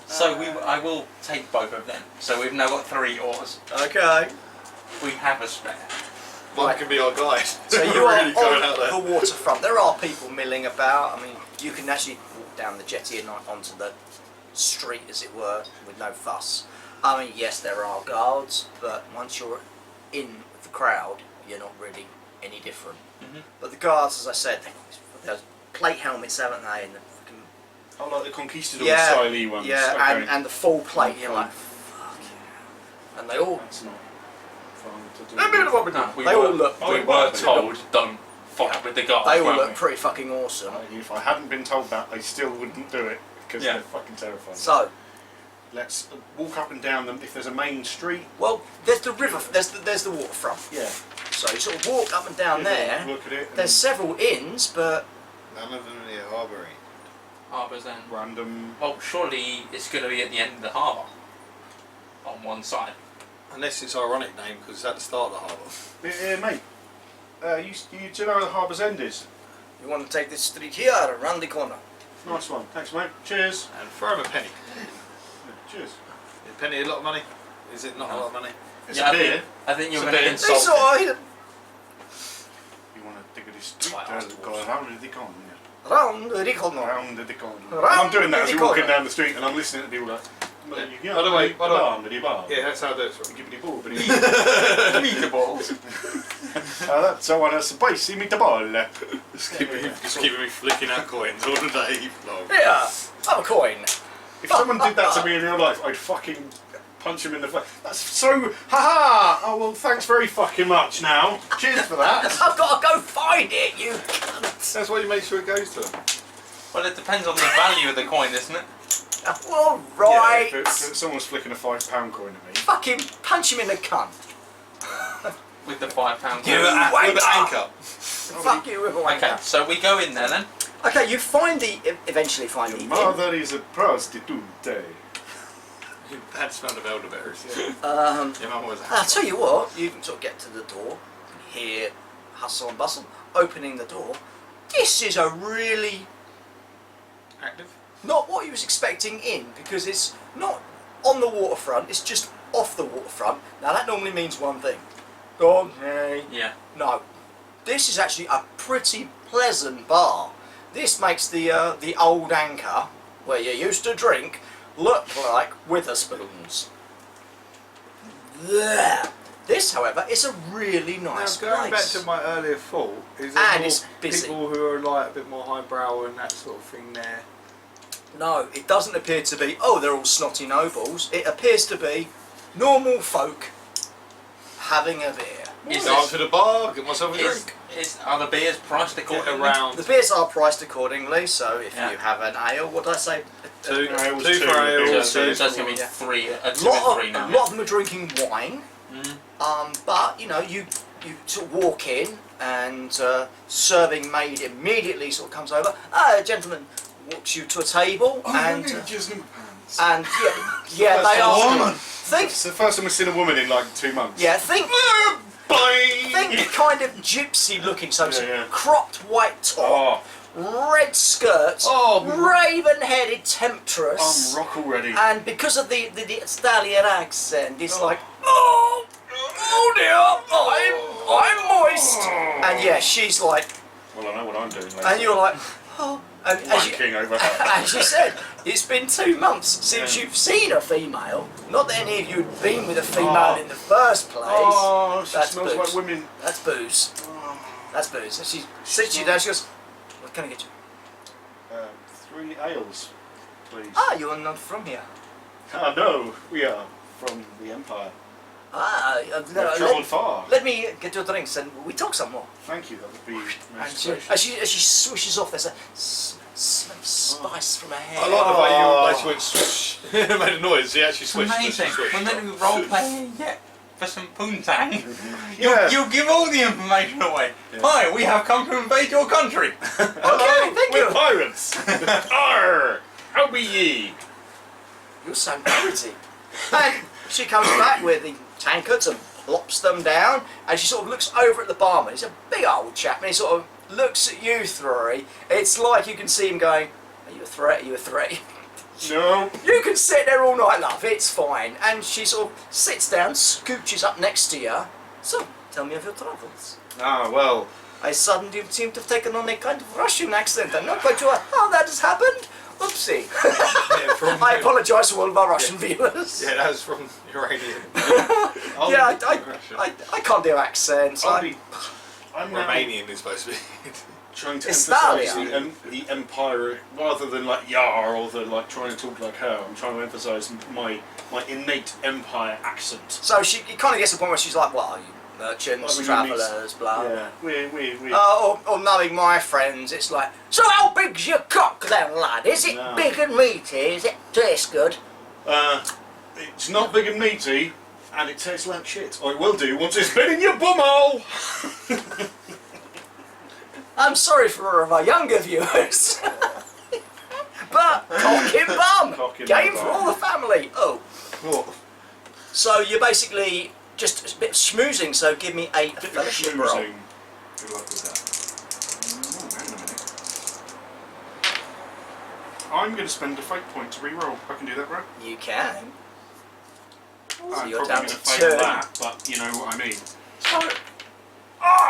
So I will take both of them. So we've now got 3 oars. Okay. We have a spare. One can be our guide. So you We're are really going out on there. the waterfront. There are people milling about. I mean, you can actually walk down the jetty and onto the street, as it were, with no fuss. I mean, yes, there are guards, but once you're in the crowd, you're not really any different. Mhm. But the guards, as I said, they've plate helmets, haven't they? And the fucking I like the conquistador yeah, styly ones. yeah, Okay. and the full plate. You're like, fuck yeah. And they all That's not fun to do. No, we They were, all look- we were told don't fight with the guards. they all weren't look we? pretty fucking awesome. If I hadn't been told that, I still wouldn't do it because Yeah. they're fucking terrifying. So. Let's walk up and down them. If there's a main street, Well, there's the river, there's the waterfront. yeah. So you sort of walk up and down Have a there. Look at it. and There's several inns, but None of them are near harbouring. Harbours then. random. Well, surely it's going to be at the end of the harbour. On one side. Unless it's ironic name because it's at the start of the harbour. Yeah, mate. You do you know where the harbour's end is? you want to take this street here, around the corner. Nice one. Thanks, mate. Cheers. And throw him a penny. Cheers. Is a penny a lot of money? Is it not a lot of money? It's Yeah, a beer. I think you're It's a going to beer. insult. It's alright. You want to dig at this street? Right, Go around the corner. Round the corner. Round the corner. Round I'm doing that as the we're walking corner. down the street and I'm listening to people like. Yeah. By the way, Yeah, Yeah, that's how I do it. Sorry. Meatballs. That's someone has a spice, meatball. Just keeping me flicking out coins all the day long. Here, have a coin. If someone did that to me in real life, I'd fucking punch him in the face. That's so. Haha! Oh, well, thanks very fucking much now. Cheers for that. I've got to go find it, you cunt. That's why you make sure it goes to them. Well, it depends on the value of the coin, isn't it? All right. Yeah, if someone's flicking a £5 coin at me. Fucking punch him in the cunt. With the £5 coin. You With an wanker. anchor. Fuck you with a wanker. Okay, so we go in there then. Okay, you eventually find the Your inn. mother is a prostitute. Bad smell of elderberries. Um, Your mum was a I'll tell you what, you can sort of get to the door, you hear hustle and bustle, opening the door. This is a really active. not what he was expecting in, because it's not on the waterfront, it's just off the waterfront. Now that normally means one thing. Okay. Yeah. No. This is actually a pretty pleasant bar. This makes the old Anchor, where you used to drink, look like Witherspoons. There. This, however, is a really nice Now, going place. back to my earlier thought, is there And more it's busy. people who are like a bit more highbrow and that sort of thing there? No, it doesn't appear to be, oh, they're all snotty nobles. It appears to be normal folk having a beer. Is Down this- to the bar, get myself a Is, drink. are the beers priced Get accordingly? around. The beers are priced accordingly, so if Yeah. you have an ale, what did I say? Two, ales, two two, for ale, So two it's going to for be Yeah. three, two A and three now. lot of them are drinking wine, Mm. but you know, you sort of walk in and serving maid immediately sort of comes over. Gentleman walks you to a table and yeah, they a are. woman. Think, It's the first time I've seen a woman in like 2 months. yeah, think Boing! kind of gypsy looking, so it's Yeah, yeah. cropped white top, Oh, red skirts, Oh, raven-headed temptress. I'm rock already. And because of the Italian accent, it's like, oh dear, I'm moist. And yeah, she's like, Well, I know what I'm doing later. and you're like, oh. And as you, Wanking over her. as you said, it's been 2 months since Yeah. you've seen a female. Not that any of you had been with a female Oh. in the first place. Oh, she That's smells booze. like women. That's booze. Oh. That's booze. And she sits you down, she goes, what can I get you? 3 ales, please. Ah, you're not from here. No, we are from the Empire. We've travelled far. let me get your drinks and we talk some more. Thank you, that would be And most she, gracious. as she swishes off, there's a smell of spice from her hair. I like the way you actually went swish. It made a noise. He actually switched. Amazing. switched. We're meant to be role playing yet for some poontang. Yeah. You give all the information away. Yeah. Hi, we have come to invade your country. Okay, thank We're you. pirates! Arr! How be ye? You sound pretty. And she comes back with the tankards and plops them down, and she sort of looks over at the barman. He's a big old chap, and he sort of looks at you three. It's like you can see him going, are you a threat? Are you a threat? No. You can sit there all night, love, it's fine. And she sort of sits down, scooches up next to you. So, tell me of your travels. Ah, well, I suddenly seem to have taken on a kind of Russian accent. I'm not quite sure how that has happened. Oopsie. Yeah, from I apologise to all of our Russian viewers. Yeah, that was from Uranium. Yeah, I can't do accents. I'm now Romanian is supposed to be. trying to Estalia. emphasise the Empire rather than like Yar or the like trying to talk like her. I'm trying to emphasise my innate Empire accent. So she kind of gets to the point where she's like, "What are you, merchants, Like, travellers, blah." Yeah, we. Or knowing my friends, it's like, "So how big's your cock then, lad? Is it No. big and meaty? Is it taste good?" It's not big and meaty, and it tastes like shit. Or it will do once it's been in your bumhole. I'm sorry for our younger viewers, but cock in bum, Cock in game the for bum. all the family. Oh, Oh, so you're basically just a bit of schmoozing. So give me a bit of fellowship roll. schmoozing. Good luck with that. Oh, hang on a minute. I'm going to spend a fate point to re-roll. I can do that, right? You can. I'm you're probably down going to to fail 2. that, but you know what I mean. So,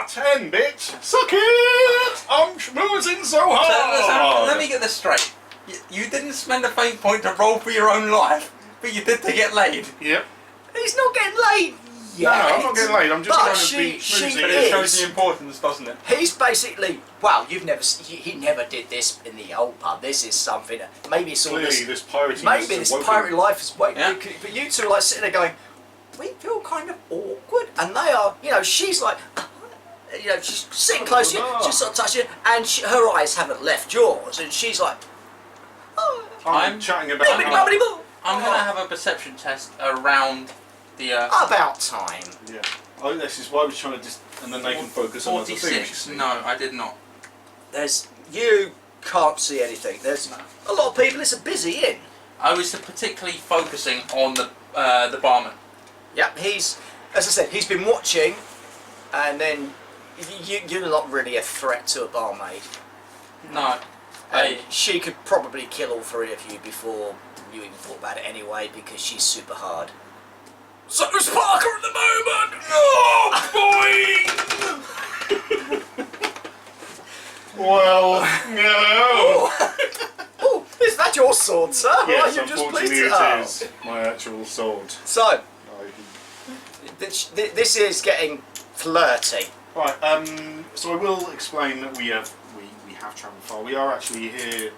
10, bitch! Suck it! I'm schmoozing so hard! Let me get this straight. You didn't spend a fate point to roll for your own life, but you did to get laid. Yep. He's not getting laid yet. No, I'm not getting laid. I'm just But trying to she be schmoozing. But is. it shows the importance, doesn't it? He's basically, well, you've never, he never did this in the old pub. This is something, maybe it's all Clearly, this, this pirating maybe is this awoken. pirate life is way, Yeah. but you two are like sitting there going, we feel kind of awkward, and they are, you know, she's like, you know, she's sitting close to you, she's sort of touching you, and her eyes haven't left yours, and she's like, oh, I'm I'm- chatting bibbidi about bobbidi boo. I'm going to have a perception test around the... About time. Yeah. Oh, this is why I was trying to just... And then they can focus on other things. 46. No, I did not. You can't see anything. There's a lot of people. It's a busy inn. I was particularly focusing on the barman. Yep, he's, as I said, he's been watching, and then you're not really a threat to a barmaid. No. And she could probably kill all 3 of you before you even thought about it anyway, because she's super hard. So is Parker at the moment! Oh, Well, no. Oh, is that your sword, sir? Yes, Are you just unfortunately pleased it to- is my actual sword. So, This is getting flirty. Right. So I will explain that we have travelled far. We are actually here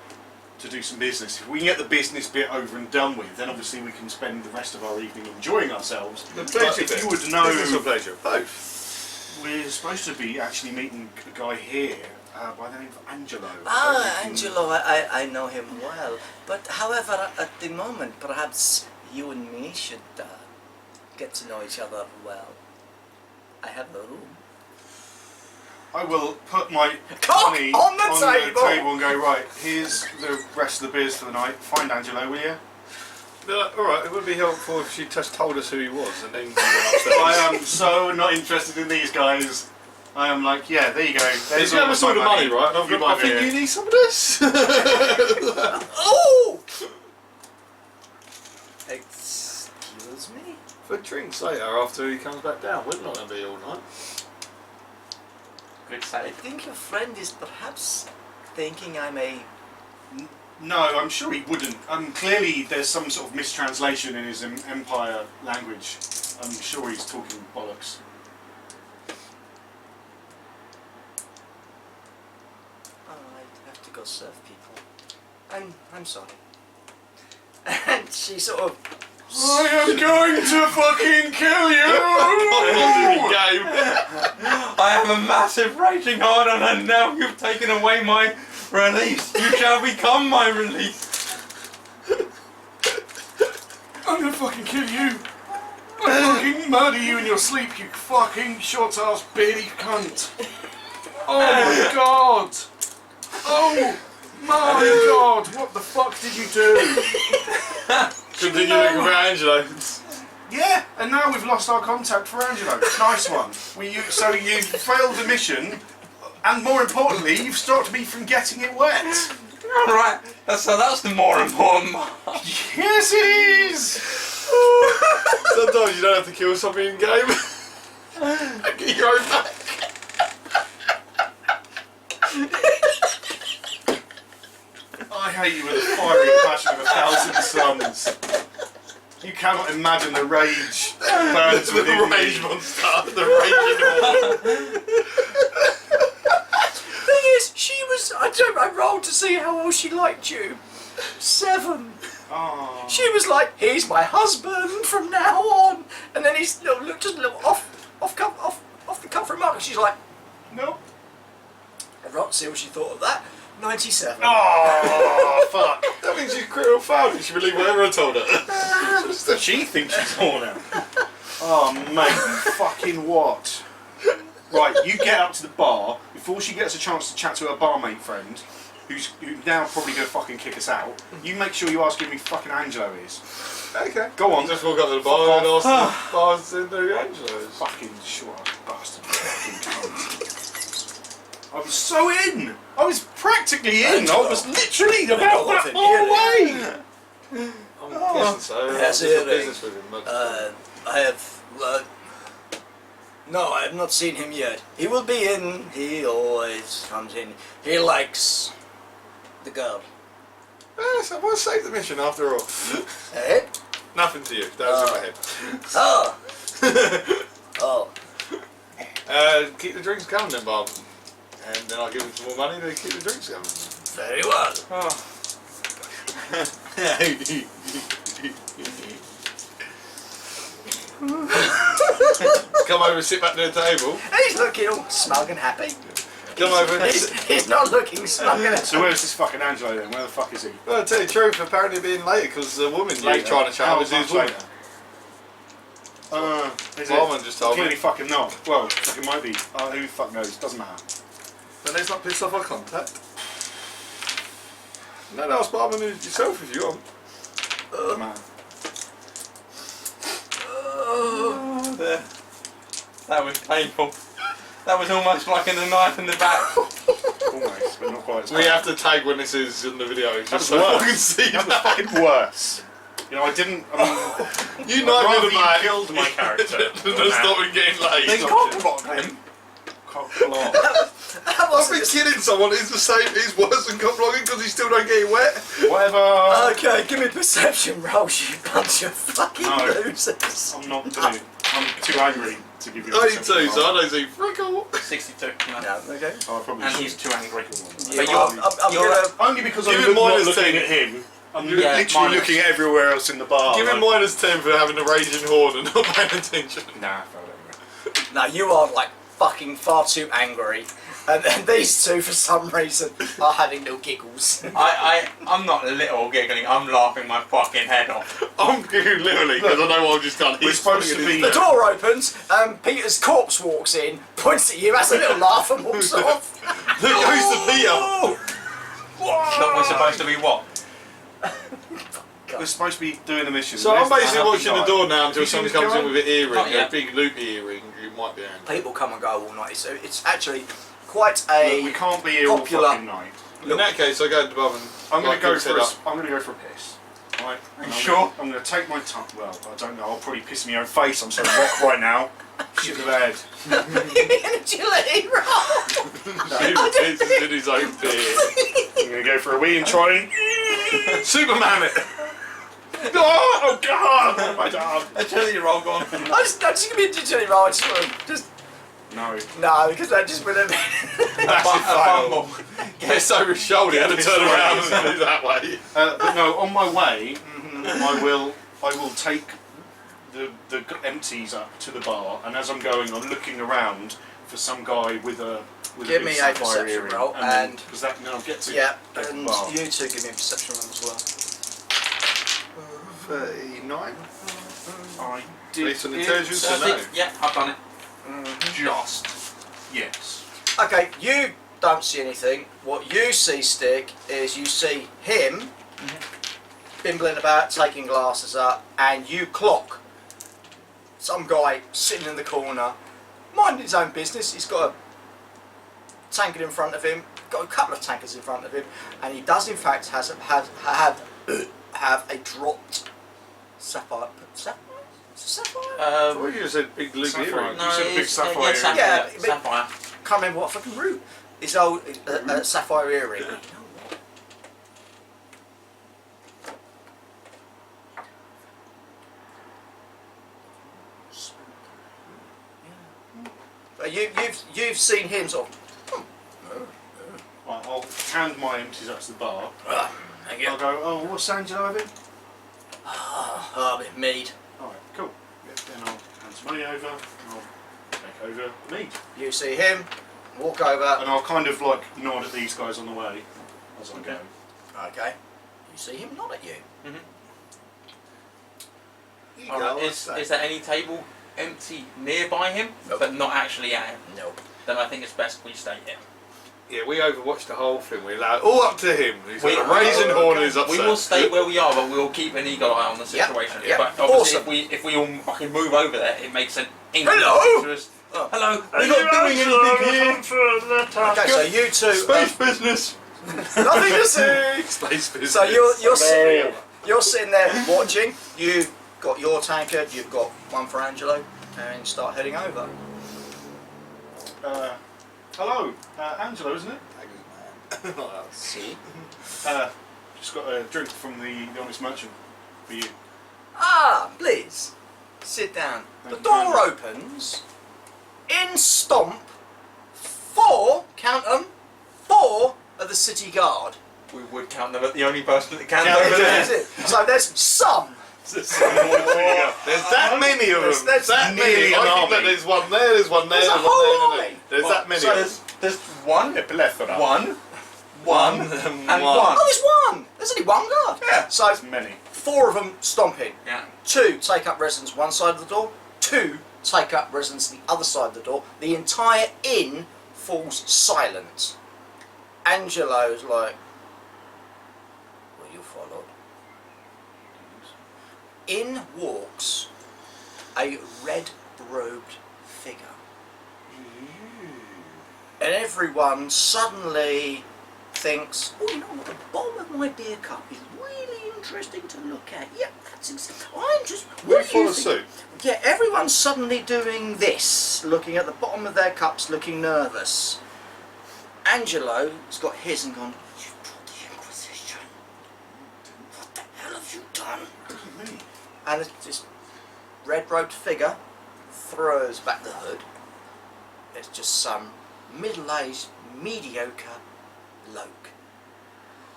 to do some business. If we can get the business bit over and done with, then obviously we can spend the rest of our evening enjoying ourselves. The But pleasure if bit. you would know, Business or pleasure? Both. we're supposed to be actually meeting a guy here by the name of Angelo. Ah, Angelo, I know him well. But however, at the moment, perhaps you and me should get to know each other well. I have a room. I will put my Cock money on the table. and go, right, here's the rest of the beers for the night. Find Angelo, will you? Alright, it would be helpful if she just told us who he was and then we went upstairs. I am so not interested in these guys. I am like, yeah, there you go. There's You have a all sort of my money, right? And You I buy think beer. you need some of this. Oh! Excuse me? For drinks later after he comes back down. We're not going to be all night. Good I save. think your friend is perhaps thinking I'm a... No, I'm sure he wouldn't. Clearly there's some sort of mistranslation in his Empire language. I'm sure he's talking bollocks. Oh, I have to go serve people. I'm sorry. And she sort of... I am going to fucking kill you! Game. I have a massive raging hard on, and now you've taken away my release. You shall become my release. I'm gonna fucking kill you! I'll fucking murder you in your sleep, you fucking short-ass beardy cunt! Oh my god! Oh my god! What the fuck did you do? Continue looking for Angelo. Yeah, and now we've lost our contact for Angelo. Nice one. So you failed the mission, and more importantly, you've stopped me from getting it wet. Alright, so that's the more important part. Yes, it is! Sometimes you don't have to kill something in game. And get your own back. I hate you with a fiery passion of 1,000 suns. You cannot imagine the rage that burns The within rage me. monster. The raging Thing is, I rolled to see how well she liked you. 7. Oh. She was like, he's my husband from now on. And then he's just a little off the cuff remark. And she's like, Nope. I wrote to see what she thought of that. 97. Oh, fuck. That means she's critical foul. She believe whatever I told her. She thinks she's horn out. Oh, mate, you fucking what? Right, you get up to the bar before she gets a chance to chat to her barmate friend, who's now probably going to fucking kick us out. You make sure you ask who fucking Angelo is. Okay. Go on. Just walk up to the bar and ask the bartender who Angelo is. Fucking short bastard. Fucking cunt. I was so in! I was practically in! I was literally about that far away! I'm guessing so. Yes, I'm it in business with him. I have. No, I have not seen him yet. He will be in. He always comes in. He likes the girl. So we'll save the mission after all. Eh? Nothing to you. That was in my head. Oh. Oh. Keep the drinks coming then, Bob. And then I'll give him some more money to keep the drinks coming. Very well. Come over and sit back to the table. He's looking all smug and happy. Come over and He's not looking smug and happy. So where's this fucking Angelo then? Where the fuck is he? Well, I'll tell you the truth, apparently being late because the woman's late Later. trying to chat How with his much woman. later? Is Barman it? just told me. Clearly fucking not. Well, fucking might be. Who the fuck knows? Doesn't matter. Then let's not piss off our contact. No, ask Barman yourself if you want. Doesn't matter. That was painful. That was almost like a knife in the back. Almost, but not quite as We bad. have to tag when this is in the video, just was so worse. I can see That was that. fucking worse. You know, I didn't. You knife rather in the you back. killed my character. Than stop him getting They laid. cockblocked him. Cockblock. That I wasn't think killing someone is the same. Is worse than cock blocking because he still don't get it wet. Whatever. Okay, give me perception rolls, you bunch of fucking No. losers. I'm not doing it. I'm too angry to give you a 92, perception so I roll. don't see freckle. 62. No. No, okay. Oh, I probably And should. he's too angry. Yeah, But you're, I'm you're gonna, Only because Give I'm him not minus looking 10. at him. I'm Yeah, literally minus. looking at everywhere else in the bar. Give him like, -10 for having a raging horn and not paying attention. Nah, I failed anyway. no, you are like fucking far too angry. And then these two, for some reason, are having little giggles. I'm not little giggling, I'm laughing my fucking head off. I'm giggling literally because I know what I've just done. We're He's supposed to fucking be- The door opens, Peter's corpse walks in, points at you, has a little laugh and walks off. There goes the Peter. We're supposed to be what? We're supposed to be doing a mission. So I'm basically Happy watching the night. door now until You see someone this comes guy? in with an earring, Not a yet. big loopy earring. You might be angry. People come and go all night, so it's actually quite Look, we a... can't be here all popular- fucking night. In that case, I go above and I'm going like to go you said for a, up. I'm going to go for a piss. Right? And I'm sure? Gonna, I'm going to take my tongue. Well, I don't know. I'll probably piss in my own face. I'm so rock right now. Shit the bed. You mean a agility roll? He pisses in his own beer. I'm going to go for a wee and try and Superman it. oh God! My dad. Agility roll gone. I just give me a agility roll, I just want to... Just, No. no, because that just would have been... Bumble. Gets over his shoulder, he had to turn around and do that way. But no, on my way, I will take the empties up to the bar, and as I'm going, I'm looking around for some guy with a Give big me a sapphire perception earring, roll, and and- because then I'll get to Yeah, get to the and bar. you two give me a perception roll as well. 39. I did. Based on it. intelligence, So I no. think, yeah, I've done it. Just. Yes. Okay, you don't see anything. What you see, Stick, is you see him bimbling about, taking glasses up, and you clock some guy sitting in the corner, minding his own business. He's got a tankard in front of him, got a couple of tankards in front of him, and he does in fact have a dropped sapphire. Sapphire? Is it sapphire? I thought you said big loopy Sapphire. earring. You said big it's, sapphire yeah, earring. sapphire. Yeah, Yeah, but- sapphire. Can't remember what fucking route. His old sapphire earring. You know what? But you've seen him sort of. Right, I'll hand my empties up to the bar. Thank you. I'll go. Oh, what's Angelo having? Oh, a bit of mead. All right, cool. Yeah, then I'll hand some money over. And I'll take over the meat. You see him, walk over. And I'll kind of like nod at these guys on the way as I go. Okay. You see him nod at you. You Alright, go, is there any table empty nearby him, Nope. but not actually at him? No. Then I think it's best we stay here. Yeah, we overwatched the whole thing. We allowed all up to him. He's We- got a raising horn and he's upset. We will stay where we are, but we will keep an eagle eye on the situation. yeah. But obviously, Awesome. if we all fucking move over there, it makes an inkling Hello? to us. Oh. Hello. We're not doing anything here. Okay, so you two. Space business. Nothing to see. Space business. So you're sitting there watching. You've got your tankard. You've got one for Angelo, and you start heading over. Hello, Angelo, isn't it? See. Just got a drink from the honest merchant for you. Ah, please sit down. The Thank you door very opens. In stomp 4, count 'em, 4 of the city guard. We would count them, but the only person that counts Yeah, over That's there. it. So there's some. There's that many of them. There's that nearly many. an I think army. that there's one there. There's one there. There's a There's one whole there. army. There's that many. So of them. there's one, A plethora. one, and one. Oh, there's one. There's only one guard. Yeah. So There's many. 4 of them stomping. Yeah. 2 take up residence one side of the door. 2 take up residence the other side of the door. The entire inn falls silent. Angelo's like, "Were you followed?" In walks a red-robed figure. And everyone suddenly thinks, "Oh, you know what? The bottom of my beer cup is really interesting to look at. Yep, that's exactly. I'm just. We What do you follow think?" suit. Yeah, everyone's suddenly doing this, looking at the bottom of their cups, looking nervous. Angelo's got his and gone, "You brought the Inquisition. What the hell have you done?" Look at me. And this red-robed figure throws back the hood. It's just some middle-aged, mediocre bloke.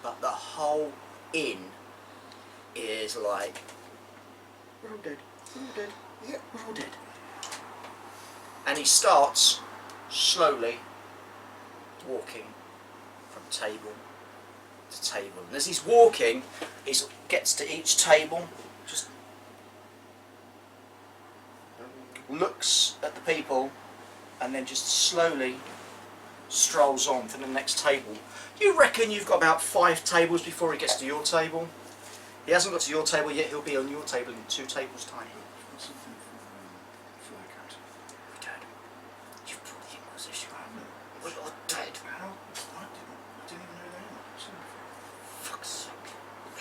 But the whole inn is like, we're all dead, we're all dead, yeah, we're all dead. And he starts slowly walking from table to table. And as he's walking, he gets to each table, just looks at the people, and then just slowly strolls on to the next table. You reckon you've got about 5 tables before he gets to your table? He hasn't got to your table yet, he'll be on your table in 2 tables' time. Dad, you've brought the Inquisition on. We're all dead. How? I didn't even know they were. Fuck's sake.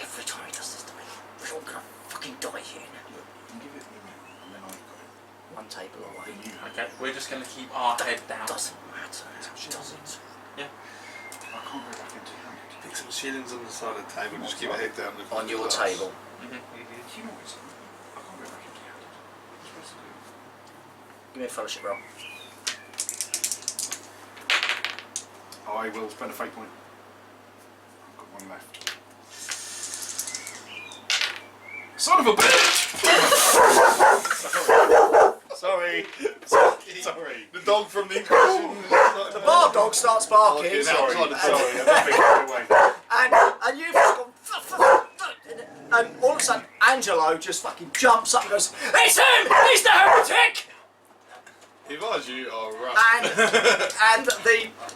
Every time he does this to me, we're all gonna fucking die here now. Look, you can give it me now, and then I've got it. 1 table away. Then you have Okay, we're just going to keep our head down. Doesn't matter, does it? Yeah. I can't go back into hand. Pick some shillings on the side of the table, just keep your head down. On your table. You know what? I can't go back into hand. What am I supposed to do? Give me a fellowship roll. I will spend a fate point. I've got 1 left. Son of a bitch! Sorry. Sorry. The dog from the Inquisition. The bar dog starts barking. Okay, now Sorry. I'm trying to Sorry. I'm not thinking away. And you've just gone. And all of a sudden, Angelo just fucking jumps up and goes, "It's him! He's the heretic!" If I was you, oh right. And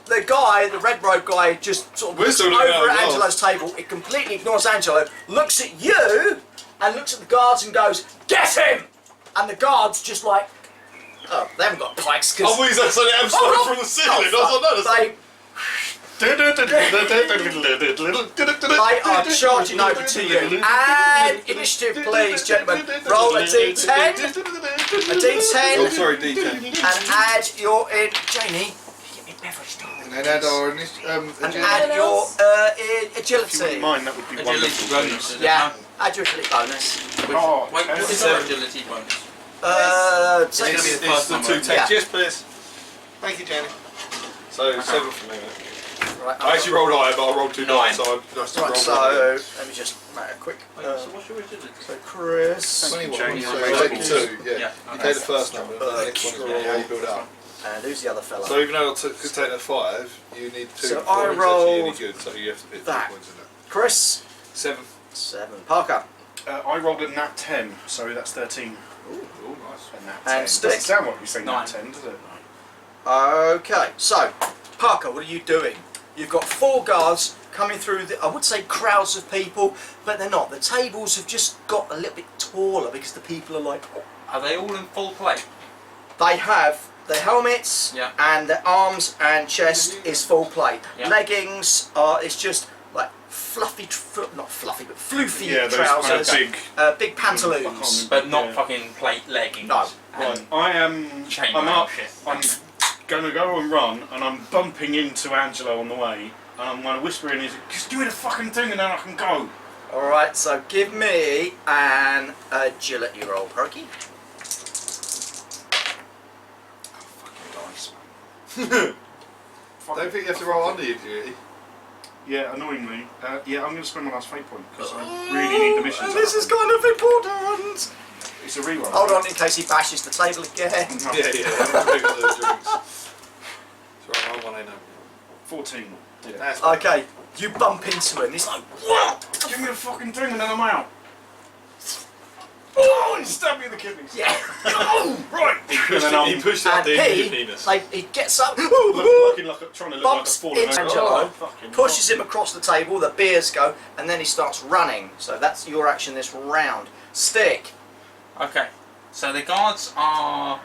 the guy, the red robe guy, just sort of We're looks still over looking at at it, Angelo's table. It completely ignores Angelo, looks at you, and looks at the guards and goes, "Get him!" And the guards just like, oh, they haven't got pikes I because thought you said something absolute from the ceiling. I was like, no, they are charging over to you. And initiative, please, gentlemen. Roll a d10. A d10. oh, sorry, D10. And add your in. Janie, give me beverage, darling. And add our And add your If you agility. wouldn't mind, that would be Agility wonderful. bonus. Yeah, add your agility bonus. Oh, Wait, okay. what is their agility bonus? It's gonna be the the first 2 one, takes. yeah. Yes, please. Thank you, Jenny. So 7 for me, mate. Right, I actually rolled higher, but I rolled 2 9. dice, so I just right, rolled so let me just make a quick. Wait, so what's your agility? So Chris, 21. James. So you take 2, yeah. Yeah, You okay. take the first number, and the next one is how you build it up. and who's the other fella? So even though I could take that 5, you need 2 So before I it's actually any rolled good, so you have to pick 2 that. points in that. Chris, 7. 7. Parker, I rolled a nat 10, so that's 13. Oh, nice. A nat And 10. stick. Doesn't sound like you say 9. nat 10, does it? okay. So Parker, what are you doing? You've got 4 guards coming through. I would say crowds of people, but they're not. The tables have just got a little bit taller because the people are like. Are they all in full plate? They have their helmets Yeah. and their arms and chest is full plate. Yeah. Leggings are, it's just like fluffy, not fluffy, but floofy Yeah, those kind of trousers. big. Big pantaloons. But not Yeah. fucking plate leggings. No. And I am. chainmail I'm up. shit. I'm gonna go and run, and I'm bumping into Angelo on the way, and I'm gonna whisper in his, just give me the fucking thing, and then I can go. Alright, so give me an agility roll, Perky. I don't think you have to roll under your duty. Yeah, annoyingly. Yeah, I'm gonna spend my last fate point because I really need the mission. And to this is happen. kind of important. It's a reroll. Hold on in case he bashes the table again. No. Yeah. Pick up those drinks. Sorry, I want to know. 14. Yeah. That's Okay, you bump into him. He's like, what? Give me the fucking thing, and then I'm out. Oh, and stab me in the kidneys. Yeah. Oh, right. And then he pushed out And the end of your he, penis. like, he gets up, looking like a, trying to look bumps like a fallen into over. Angelo, Oh, fucking pushes him across the table, the beers go, and then he starts running. So that's your action this round. Stick. Okay. So the guards are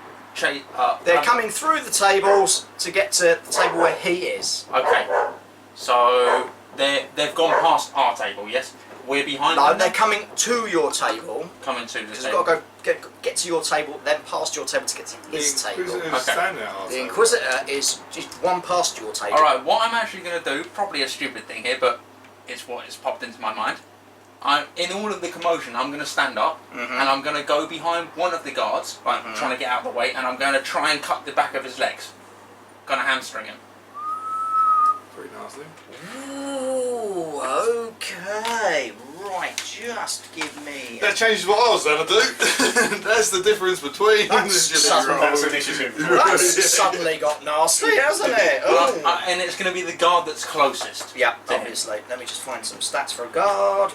They're coming through the tables to get to the table where he is. Okay. So they've gone past our table, yes? We're behind No, them. they're coming to your table. coming to the Because you've table. got to go get to your table, then past your table to get to his table. Okay. Standing at our The table. Inquisitor is just one past your table. Alright, what I'm actually going to do, probably a stupid thing here, but it's what has popped into my mind. in all of the commotion, I'm going to stand up and I'm going to go behind one of the guards, like trying to get out of the way, and I'm going to try and cut the back of his legs. Going to hamstring him. Pretty nasty. Ooh, okay. Right, just give me... That changes what I was going to do. That's the difference between... That's initiative. That's suddenly got nasty, hasn't it? Ooh. And it's going to be the guard that's closest. Yeah, to him. obviously. Let me just find some stats for a guard.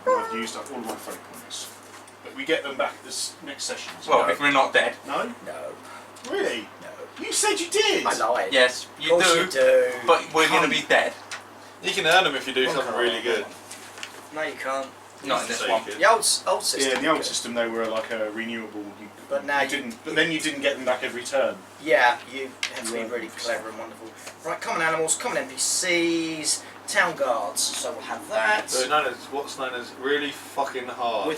I've used up all my fate points. But we get them back this next session. So Well, if we're not dead. no? No. Really? No. You said you did! I lied. Yes, Of you course do, you do. but we're going to be dead. You can earn them if you do something really good. No, you can't. Not in this So one. you could- The old system. Yeah, in the old you system they were like a renewable. But now you- didn't. But then you didn't get them back every turn. Yeah, you have to be Right. really clever and wonderful. Right, common animals, common NPCs, town guards. So we'll have that. So known as what's known as really fucking hard.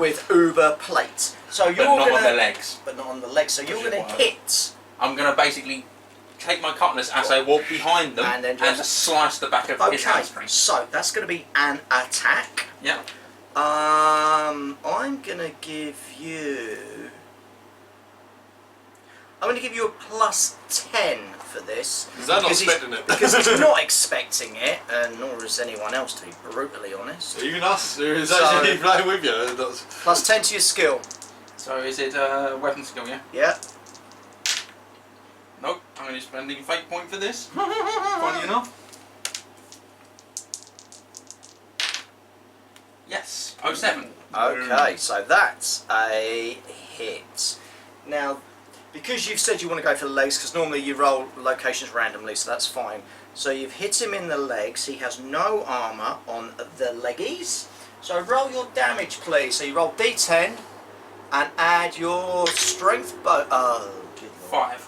With Uber plate. So But you're not gonna, on the legs. but not on the legs. So you're Which is going to why. hit. I'm going to basically take my cutlass as I walk behind them And and, then just- slice the back of his Okay, hamstring. so that's going to be an attack. Yeah. I'm gonna give you. I'm gonna give you a +10 for this. Is that not because he's- expecting it? Because he's not expecting it, and nor is anyone else, to be brutally honest. Even us, who is So- actually playing with you. That's... +10 to your skill. So is it weapon skill, yeah? Yeah. Nope. I'm going to be spending fate point for this. Funny enough. Yes. 07. Okay, so that's a hit. Now, because you've said you want to go for the legs, because normally you roll locations randomly, so that's fine. So you've hit him in the legs. He has no armour on the leggies. So roll your damage, please. So you roll D10 and add your strength. Oh, good lord. 5.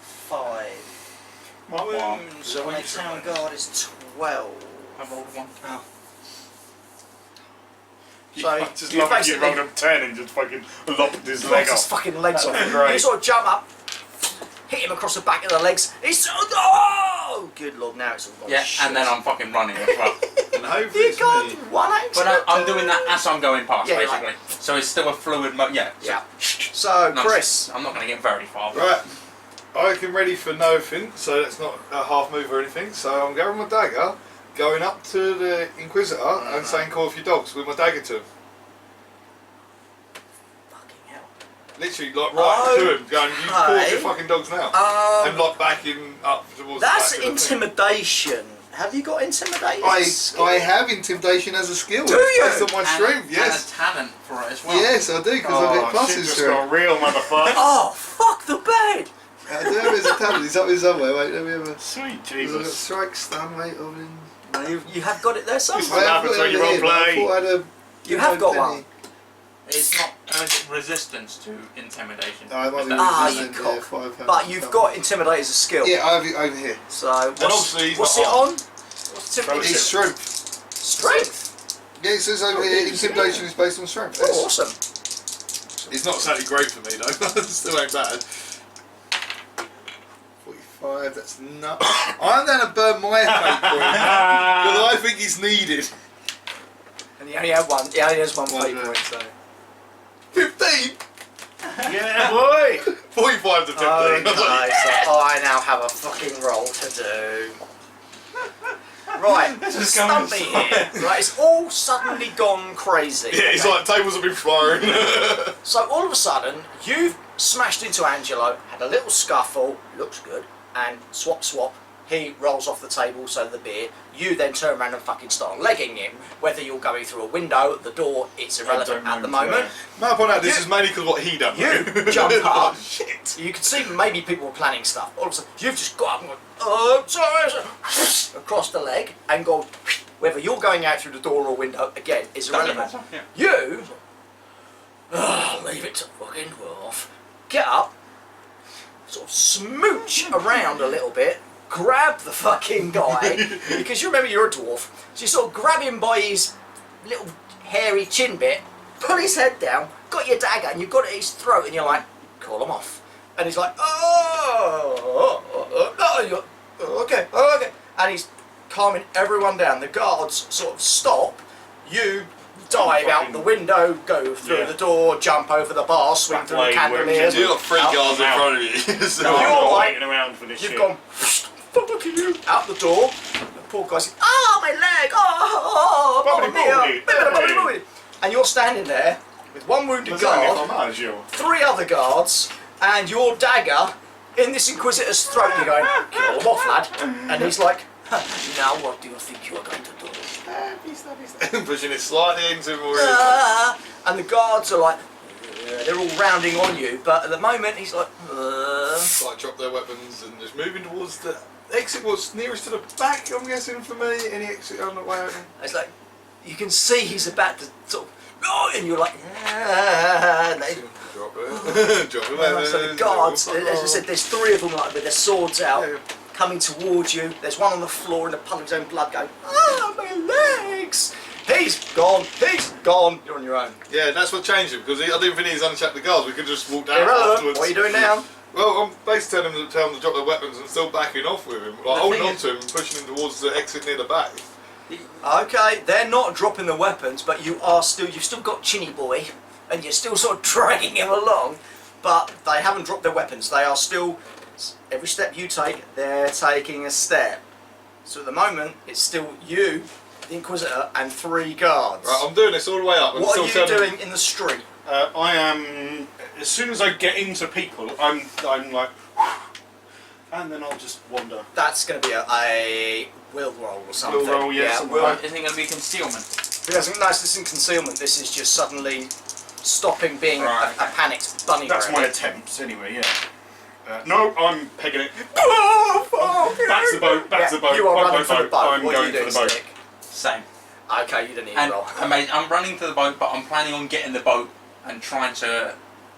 5 What? wounds. So my town guard is 12. I rolled a 1. Oh. So So just you love if you basically rolled up 10 and just fucking lopped his leg knocks his off. fucking legs off. That'd be great. You sort of jump up, hit him across the back of the legs. He's oh, good lord! Now it's all gone Yeah, shit. and then I'm fucking running as well. And hopefully You it's got me. one action. But I'm doing that as I'm going past, Yeah, basically. like- So it's still a fluid yeah. Yeah. So Nice. Chris, I'm not going to get very far. Right, I can ready for nothing, so that's not a half move or anything. So I'm going with my dagger, going up to the Inquisitor and saying call off your dogs with my dagger to him. fucking hell. Literally, like right to him, going, you call off your Okay. fucking dogs now. and like backing up towards that's the back of the thing. intimidation. Have you got intimidation? I have intimidation as a skill. Do you? Based on my strength, yes. And a talent for it as well. Yes, I do, because I get Oh, pluses shit just to it. got real, motherfucker. Oh, fuck the bed. I do have it as a talent. It's up here somewhere. Wait, let me have a... Sweet There's a Jesus. strike, stun, wait, over in... No, you have got it there somewhere. What happens when you I roleplay? thought I had a... You have got penny. one. It's not resistance to intimidation. No, it might be Ah, you resistant, yeah, cock. 5 But you've got intimidate as a skill. Yeah, I have it over here. So obviously he's what's not it armed. on? What's intimidation? It's strength. Strength. Yeah, it says over here, intimidation is based on strength. Oh, Yes. awesome. It's not exactly great for me though. Still ain't bad. 45, that's not... I'm going to burn my fate point because I think it's needed. And he only had one. He only has one One, fate yeah. point. So. 15! Yeah, boy! 45 to 15. Okay, so I now have a fucking roll to do. Right, Just stump going me here. Right, it's all suddenly gone crazy. Yeah, it's okay? like tables have been flying. So all of a sudden, you've smashed into Angelo, had a little scuffle, looks good, and swap, he rolls off the table, so the beer. You then turn around and fucking start legging him. Whether you're going through a window, the door, it's irrelevant at the moment. My point out, this You- is mainly because what he done. You jump Oh, up. shit. You can see maybe people were planning stuff. All of a sudden, you've just got up and gone, oh, sorry, across the leg and gone. Whether you're going out through the door or window, again, is irrelevant. Yeah. You leave it to fucking dwarf. Get up, sort of smooch around a little bit, grab the fucking guy, because you remember you're a dwarf, so you sort of grab him by his little hairy chin bit, pull his head down, got your dagger, and you've got it at his throat, and you're like, call him off. And he's like, no, you're, okay, and he's calming everyone down. The guards sort of stop, You dive out the window, go through the door, jump over the bar, swing That through the way candeliers. You've got 3 out- guards in out. front of you. So No, You're I'm not like- waiting around for this You've shit. gone, fuck you, out the door. The poor guy's like, oh, my leg, oh, mamma mia, Bobbidi-bobbidi. and you're standing there with one wounded Was that guard, fromage, yo? 3 other guards, and your dagger in this Inquisitor's throat. You're going, kill him off, lad. And he's like, now what do you think you are going to do? pushing it slightly into him already. And the guards are like, they're all rounding on you, but at the moment he's like, Like drop their weapons and just moving towards the exit. What's nearest to the back? I'm guessing for me. Any exit on the way out? it's like, you can see he's about to sort of, oh, and you're like, and they, Drop it. Drop it. so the guards, as I said, there's 3 of them like with their swords out, coming towards you. There's one on the floor in a puddle of his own blood going, ah, my legs! He's gone, you're on your own. Yeah, that's what changed it because I didn't think he's unchecked the guards. We could just walk down Irrelevant, afterwards. what are you doing now? Well, I'm basically telling them to drop their weapons and still backing off with him, like holding thing on to him and pushing him towards the exit near the back. Okay, they're not dropping the weapons, but you've still got Chinny Boy, and you're still sort of dragging him along, but they haven't dropped their weapons. They are still, every step you take, they're taking a step. So at the moment, it's still you, the Inquisitor, and 3 guards. Right, I'm doing this all the way up. And What are still you telling doing in the street? I am. As soon as I get into people, I'm like, and then I'll just wander. That's going to be a will roll or something. Will roll, yeah, something will. like Isn't it going to be concealment? Because no, this isn't concealment. This is just suddenly stopping being Right, a panicked bunny. That's my rabbit. attempts, anyway. Yeah. No, I'm pegging it. Back to the boat. Back to the boat. You are boat, running boat, for the boat. boat. I'm What going are you doing, for the boat. Stick? Same. Okay, you didn't need And to roll. I'm running to the boat, but I'm planning on getting the boat and trying to.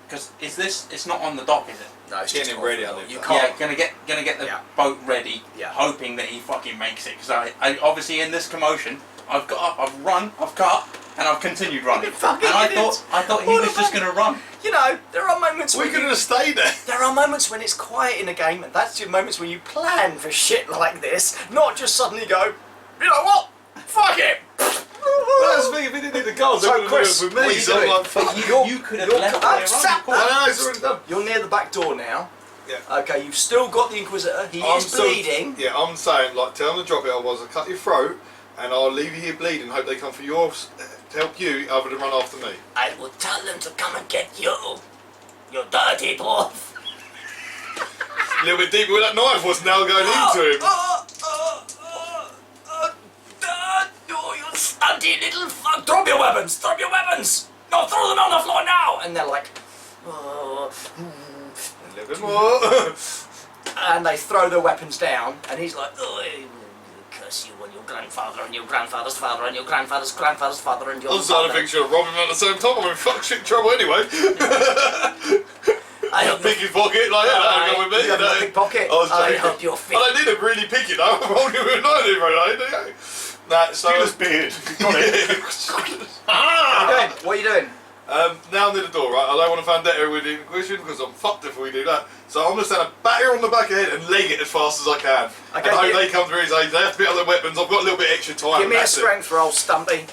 Because it's not on the dock, is it? No, it's Getting just him ready, awful. I think. You Yeah, can't. gonna get the Yeah. boat ready, Yeah. hoping that he fucking makes it. Because I obviously in this commotion, I've got up, I've run, I've cut, and I've continued running. You fucking And I idiot. thought he What was a just man. gonna run. You know, there are moments We when could have stayed there. there are moments when it's quiet in a game, and that's your moments when you plan for shit like this, not just suddenly go, you know what? Fuck it. Well, that's the thing, if he didn't need the guards, So, they would have done Chris, it with what are me. you So I'm doing? like, fuck. You could have you're- left oh, earlier on, stop. of course. I know, it's already done. You're near the back door now. Yeah. Okay, you've still got the Inquisitor. He I'm is still- bleeding. Yeah, I'm saying, like, tell them to drop it, otherwise I'll cut your throat and I'll leave you here bleeding, hope they come for yours to help you other than run after me. I will tell them to come and get you. You dirty dwarf. A little bit deeper where that knife was now going into him. You stunty little fuck. Drop your weapons. Drop your weapons. No, throw them on the floor now. And they're like, A little bit more. and they throw their weapons down. And he's like, oh, I will curse you and your grandfather and your grandfather's father and your grandfather's grandfather's father and your I'm starting to mother. think should have robbed him at the same time. I'm in fuck shit trouble anyway. I hope Pick his pocket, like, yeah, that'll go with me. You have a big pocket. I was I joking. hope you're fit. And I didn't really pick it though. I'm only with 90 right now. Nah, so. Steelers beard. Got it. What are you doing? What are you doing? Now near the door, right? I don't want to vendetta with the Inquisition because I'm fucked if we do that. So I'm going to stand a batter on the back of the head and leg it as fast as I can. Okay, and hope give- they come through his aid. They have to pick up their weapons. I've got a little bit extra time. Give me a that's it. strength roll, Stumpy.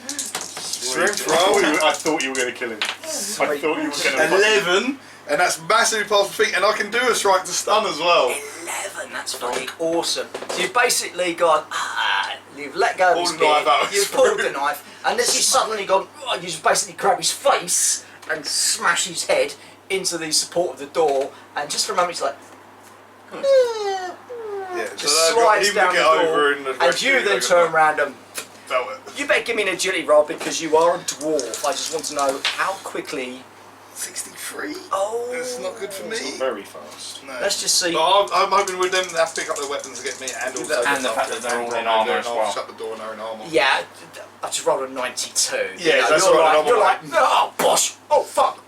Strength roll. I thought you were going to kill him. I thought you were going to. 11. And that's massively past my feet. And I can do a strike to stun as well. 11, that's fucking awesome. So you've basically gone, you've let go of his Pulled the knife beard, out of his you've pulled throat. the knife, and this he's suddenly gone, you just basically grab his face and smash his head into the support of the door, and just for a moment he's like, Yeah, just so I've got slides him down to the get door, over and the and rest you of then it, turn around and, felt it. you better give me an agility roll because you are a dwarf. I just want to know how quickly, 63? oh, That's not good for me. Very fast. No. let's just see. But I'm hoping with them they have to pick up their weapons to get me and also And the fact that they're all in armour as I'll well. shut the door and they're in armour. Yeah, I just rolled a 92. Yeah, that's you're right, like, I'm you're all like, oh, bosh, oh, fuck.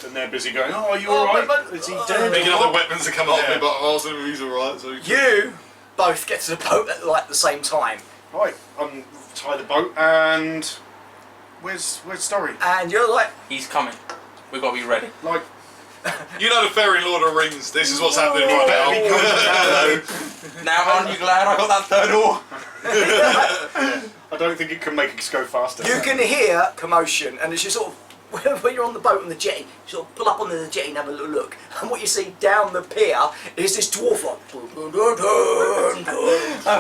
And they're busy going, oh, are you Oh, alright? but- Is he dead? Picking up the weapons to come off Yeah. me, but I asked him if he's alright. So You both get to the boat at like the same time, Right, untie the boat and. Where's Story? and you're like, He's coming. We've got to be ready. Like, you know the fairy Lord of the Rings. This is what's happening right now. Now, aren't you glad I got that third oar? I don't think it can make us go faster. You can hear commotion, and as you sort of, when you're on the boat on the jetty, you sort of pull up onto the jetty and have a little look, and what you see down the pier is this dwarf like,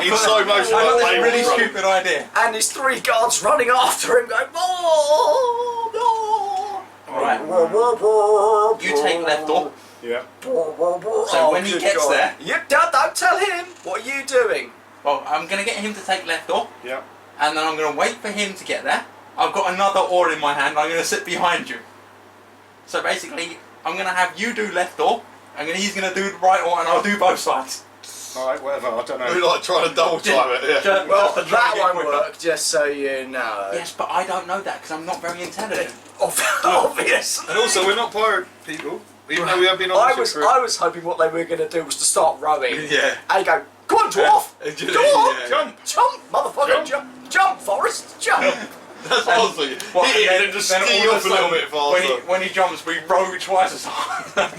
In slow motion. I got like this really Babe stupid idea. and there's 3 guards running after him going, oh, no. Alright. You take left door. Yeah. So when he gets there- you don't tell him. What are you doing? Well, I'm going to get him to take left door, Yeah. and then I'm going to wait for him to get there. I've got another oar in my hand, I'm going to sit behind you. So basically, I'm going to have you do left door, and then he's going to do the right oar, and I'll do both sides. Alright, whatever, I don't We're know. like trying to double time it. Yeah. Just- Well, just to try that and get won't quicker. work, just so you know. Yes, but I don't know that, because I'm not very intelligent. Obvious. And also, we're not pirate people, even though we have been on I the was ship for. I was hoping what they were going to do was to start rowing. Yeah. And go, come on, dwarf! Yeah. Go on! Yeah. Jump, motherfucker! Jump, Forrest! Jump! That's what I was thinking. What, Hit it and then just then ski all off of a little sudden, bit faster. when he jumps, we row twice as hard.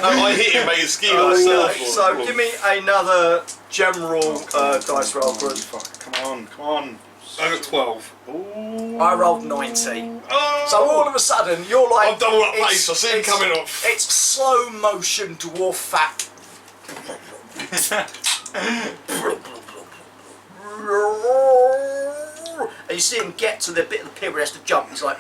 No, I hit him, make it ski like a Okay, surfboard. so give me another general dice roll, Oh, Chris. fuck, come on. I got 12. Ooh. I rolled 90. Oh! So all of a sudden, you're like... I'm double up it's- pace, I see him coming up. It's slow motion dwarf fat. And you see him get to the bit of the pier where he has to jump. He's like,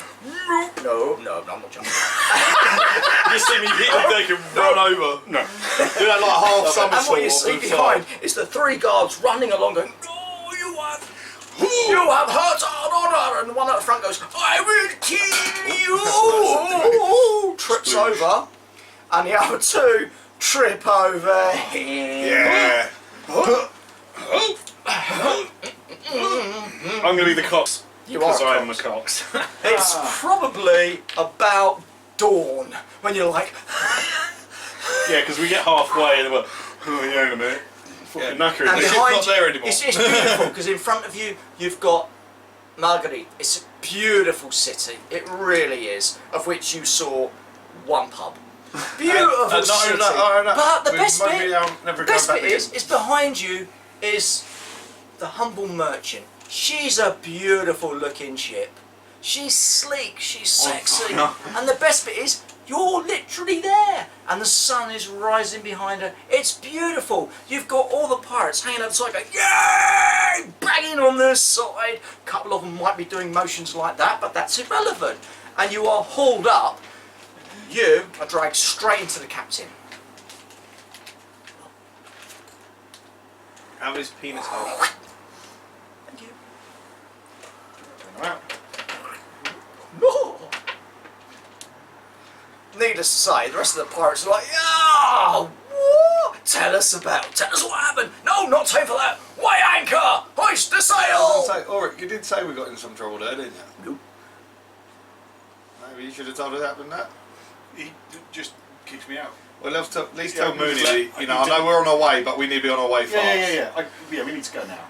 no, I'm not jumping. You just see me hit the deck and run over. No. Do that like half somersault. And what you see on the behind side. is the 3 guards running along going, no, you have hurt our honor. And the one at the front goes, I will kill you. Trips over. And the other 2 trip over him. Yeah. I'm going to be the cox. You are Because I a am a cox. It's probably about dawn when you're like, Yeah, because we get halfway and we're like, oh, yeah, in a minute. Fucking knackered. and The ship's behind not you, there anymore. it's beautiful because in front of you you've got Marguerite. It's a beautiful city. It really is. Of which you saw 1 pub. Beautiful city. But the best bit, is behind you is the humble merchant. She's a beautiful looking ship. She's sleek, she's sexy. And the best bit is, you're literally there. And the sun is rising behind her. It's beautiful. You've got all the pirates hanging outside going, yay! Banging on their side. A couple of them might be doing motions like that, but that's irrelevant. And you are hauled up. You are dragged straight into the captain. How many's penis hole? Thank you. Wow. No. Needless to say, the rest of the pirates are like, oh, what? Tell us what happened. No, not time for that. Weigh anchor, hoist the sail. Ulrich, you did say we got in some trouble there, didn't you? Nope. Maybe you should have told us that, but that. He just kicked me out. Well, let's at least Yeah, tell Mooney, let- that, you know, I know we're on our way, but we need to be on our way fast. Yeah. Yeah, we need to go now.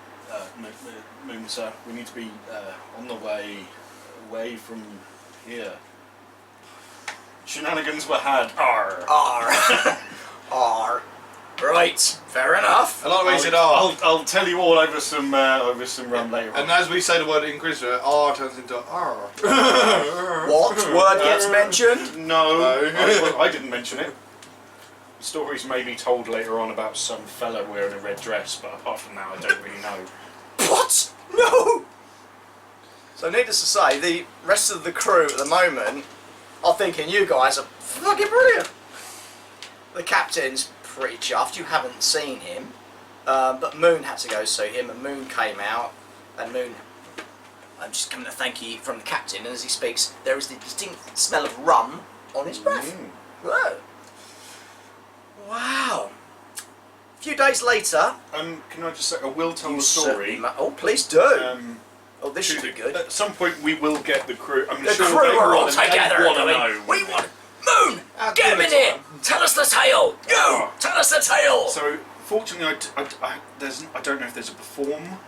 Moon, sir. We need to be on the way away from here. Shenanigans were had. Arr. R. R. Right, fair enough. A lot of ways it are. I'll tell you all over some rum later on. And as we say the word Inquisitor, R turns into R. What word gets mentioned? No, No. I didn't mention it. Stories may be told later on about some fella wearing a red dress, but apart from that, I don't really know. What? No! So needless to say, the rest of the crew at the moment are thinking you guys are fucking brilliant. The captain's pretty chuffed, you haven't seen him, but Moon had to go see him, and Moon came out, and Moon, I'm just coming to thank you from the captain, and as he speaks, there is the distinct smell of rum on his breath. Whoa. Wow. A few days later, Can I just say, I will tell you the certainly story. oh, please do. Oh, this should be good. At some point, we will get the crew. I'm The sure crew they are all want to together. want to going, know. we want Moon. At Get him in dinner here. time. Tell us the tale. You Oh. tell us the tale. So, fortunately, I don't know if there's a perform.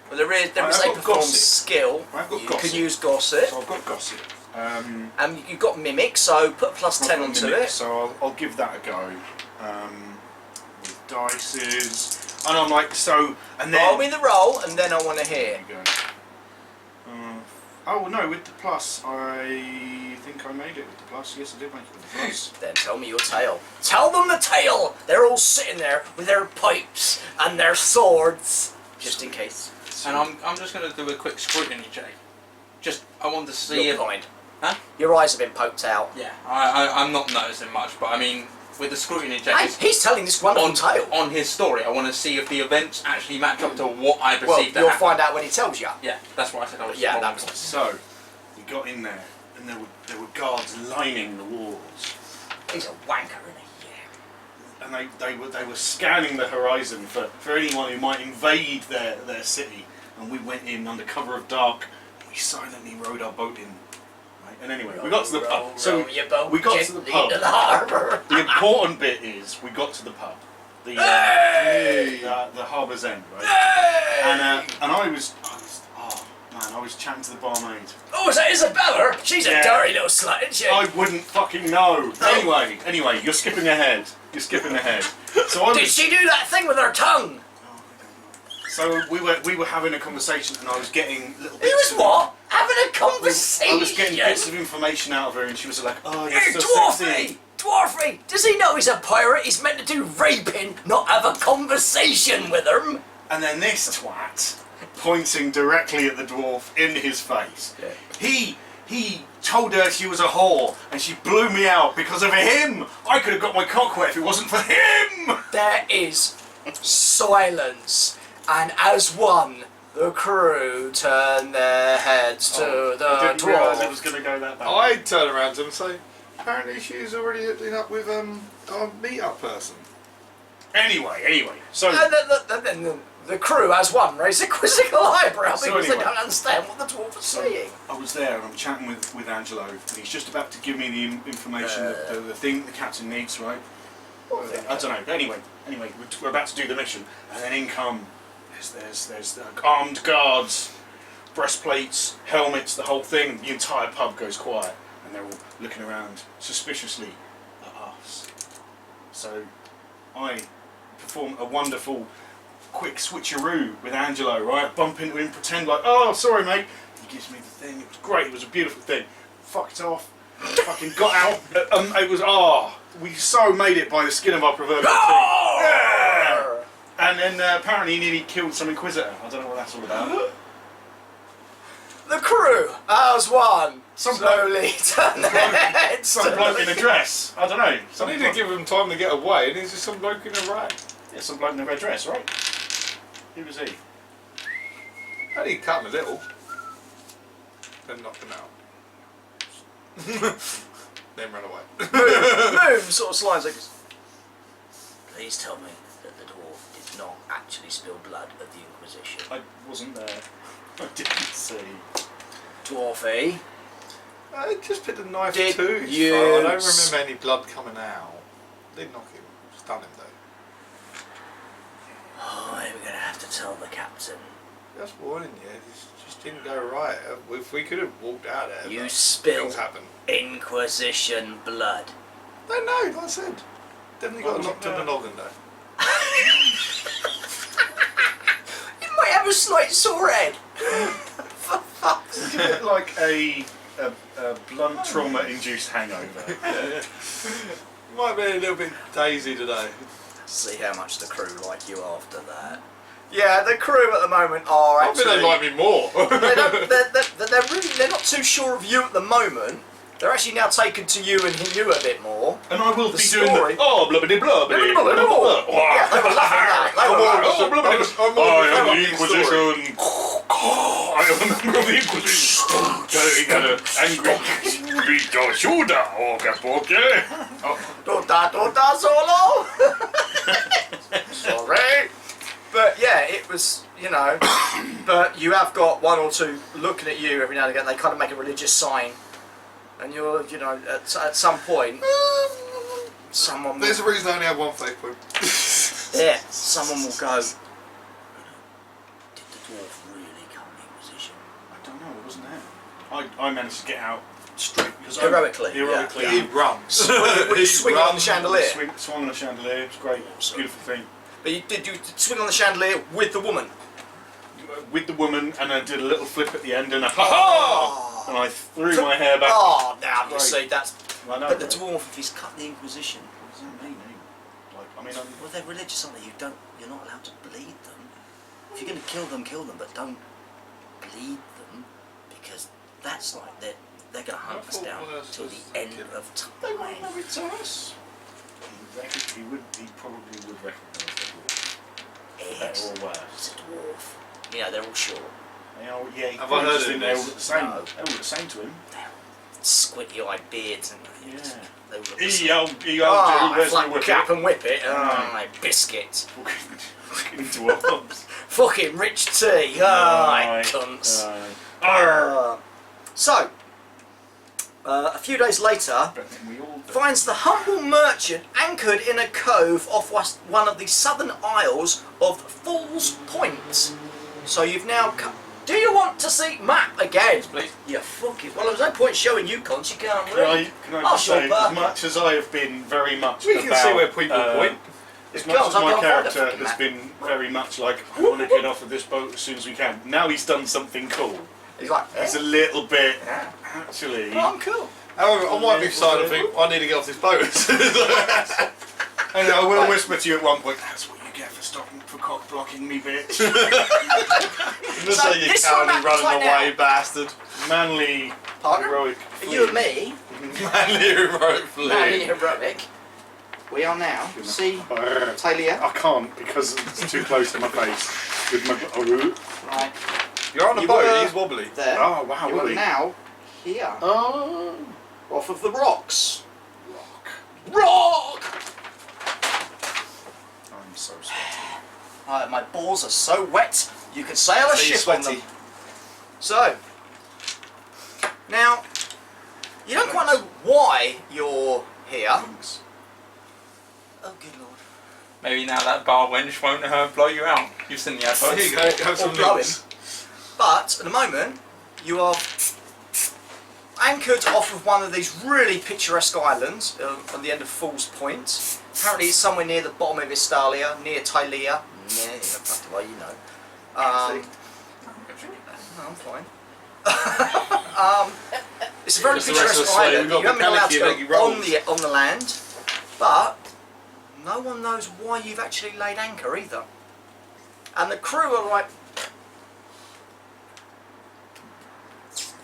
Well, there is I've a got perform gossip. skill. I've got you gossip. can use gossip, So I've got gossip. and you've got mimic. So put plus 10 onto it. So I'll give that a go. With dices, And I'm like, so, and then... Roll me the roll, and then I want to hear. There you go. Oh no, with the plus, I think I made it with the plus. Yes, I did make it with the plus. Then tell me your tale. Tell them the tale! They're all sitting there with their pipes and their swords. Just in case. And I'm just going to do a quick scrutiny check. Just, I want to see You're if... blind. Huh? Your eyes have been poked out. Yeah, I'm not noticing much, but I mean, with the scrutiny check... Hey, he's telling this wonderful tale. On his story, I want to see if the events actually match up to what I perceived to You'll happen. find out when he tells you. Yeah, that's why I said I was Yeah, wrong. that was So, we got in there, and there were guards lining the walls. He's a wanker, isn't he? Yeah. And they were scanning the horizon for anyone who might invade their city. And we went in under cover of dark, and we silently rowed our boat in. Right? And anyway, we got to the pub. So we got to the pub. To the harbour. The important bit is we got to the pub, the harbour's end, right? And I was chatting to the barmaid. Oh, is that Isabella? She's Yeah. a dirty little slut, isn't she? I wouldn't fucking know. Anyway, you're skipping ahead. So I Did was, she do that thing with her tongue? so we were having a conversation, and I was getting little He bits. was what? Having a conversation. I was getting bits of information out of her, and she was like, "Oh, you're Hey, so sexy." Dwarfy! Does he know he's a pirate? He's meant to do raping, not have a conversation with him. And then this twat, pointing directly at the dwarf in his face, he told her she was a whore, and she blew me out because of him. I could have got my cock wet if it wasn't for him. There is silence, and as one, the crew turn their heads to the I didn't realise it dwarf. was going to go that bad. I turn around to him and say, apparently she's already hooking up with a meet-up person. Anyway, so And then the crew, as one, raise a quizzical eyebrow So because anyway. they don't understand what the dwarf is saying. I was there, and I'm chatting with Angelo, and he's just about to give me the information, the thing the captain needs, right? I don't know. Anyway, we're about to do the mission, and then in come there's armed guards, breastplates, helmets, the whole thing. The entire pub goes quiet, and they're all looking around suspiciously at us. So I perform a wonderful quick switcheroo with Angelo, right? Bump into him, pretend like, oh, sorry, mate. He gives me the thing. It was great. It was a beautiful thing. Fucked off. Fucking got out. It was, we so made it by the skin of our proverbial teeth. Yeah. And then apparently he nearly killed some Inquisitor. I don't know what that's all about. The crew, as one, Some slowly turn their heads. Some bloke in a dress. I don't know. I need to give him time to get away, and he's just some bloke in a rag. Yeah, some bloke in a red dress, right? Who was he? And he cut him a little, then knocked him out. Then ran away. Moon sort of slides like this. Please tell me that the dwarf did not actually spill blood at the Inquisition. I wasn't there. I didn't see. Dwarfy. I just put the knife Did to his you throat. I don't remember any blood coming out. Did knock him, stun him though. Oh, we're going to have to tell the captain. Just warning you, this just didn't go right. If we could have walked out there, You but spilled things happen. Inquisition blood. No, like I said. Definitely got wasn't knocked on the there. noggin though. You might have a slight sore head. For fuck's It's a bit like a blunt trauma-induced hangover. Might be a little bit daisy today. See how much the crew like you after that. Yeah, the crew at the moment are I bet actually... they like me more. they're not too sure of you at the moment. They're actually now taken to you and you a bit more. And I will The be story- doing the blubbity blubbity. Yeah, they were loving that. They were Oh, blubbity. I am the story. Inquisition. I am a member of the Inquisition. You got an angry beat your shoulder, okay? Don't solo. Sorry. But yeah, it was, you know, but you have got one or two looking at you every now and again. They kind of make a religious sign. And you're, you know, at some point, someone There's a will, reason I only have one fake point. yeah, someone will go, did the dwarf really come in Inquisition? I don't know, it wasn't there. I managed to get out straight. Because Heroically, Heroically. yeah. He runs. Would you swing on the chandelier? Swung on the chandelier, it was great, it was a beautiful thing. But you did swing on the chandelier with the woman. With the woman, and I did a little flip at the end, and a ha-ha! And I threw my hair back. Oh, now you Right. see, that's... I know, But the right? dwarf, if he's cut the Inquisition, what does that mean? Like, I mean, Well, they're religious, aren't they? You're not allowed to bleed them. If you're going to kill them, but don't bleed them, because that's like they're going to hunt us down till the end of time. they won't know it to us. He probably would recognise the dwarf. Yes. Better or worse. It's a dwarf. You know, they're all short. They all, yeah, he Have I probably heard just of think they're all this? the same. No. They're all the same to him. They're squinty-eyed beards and Yeah. they all look the same. Yo, Oh, where's flat my whip? cap and whip it. Aye. Oh, my biscuit. Fucking into arms. Fucking rich tea. Aye, cunts. So, a few days later, But then we all do. finds the humble merchant anchored in a cove off one of the southern isles of Fool's Point. So you've now do you want to see map again? Please. You fucking... Well, there's no point showing you cons, you can't Can I read. just Oh, say, sure, as much as I have been very much We can about, see where people point. as It much goes, as I my can't find a character fucking has map. been very much like, I want to get off of this boat as soon as we can. Now he's done something cool. He's like, He's a little bit, yeah. actually. Oh, I'm cool. However, on my big side, I think I need to get off this boat. And I will whisper to you at one point, that's what you get for stopping, for cock blocking me, bitch. Just So say you this cowardly one running right away, now. bastard. Manly, Partner? heroic. You and me, Manly heroic Manly flee. heroic, we are now, see, I Talia, can't because it's too close to my face. With my, right You're on the You boat, were- he's wobbly. there. oh wow, You are really? now here, Oh. off of the rocks. Rock! I'm so sweaty. My balls are so wet, you could sail a So you're ship on sweaty. them. So, now, you don't quite know why you're here. Thanks. Oh, good lord. Maybe now that bar wench won't blow you out. You've seen the There you adverts. go, have some Or blow links. But, at the moment, you are anchored off of one of these really picturesque islands on the end of Fool's Point. Apparently it's somewhere near the bottom of Istalia, near Tylea. Yeah, that's the way you know. No, I'm fine. It's a very Just the rest of picturesque us say, island. we've You got haven't been allowed to Pelican Eggy go rolls. on the land, but no one knows why you've actually laid anchor either. And the crew are like,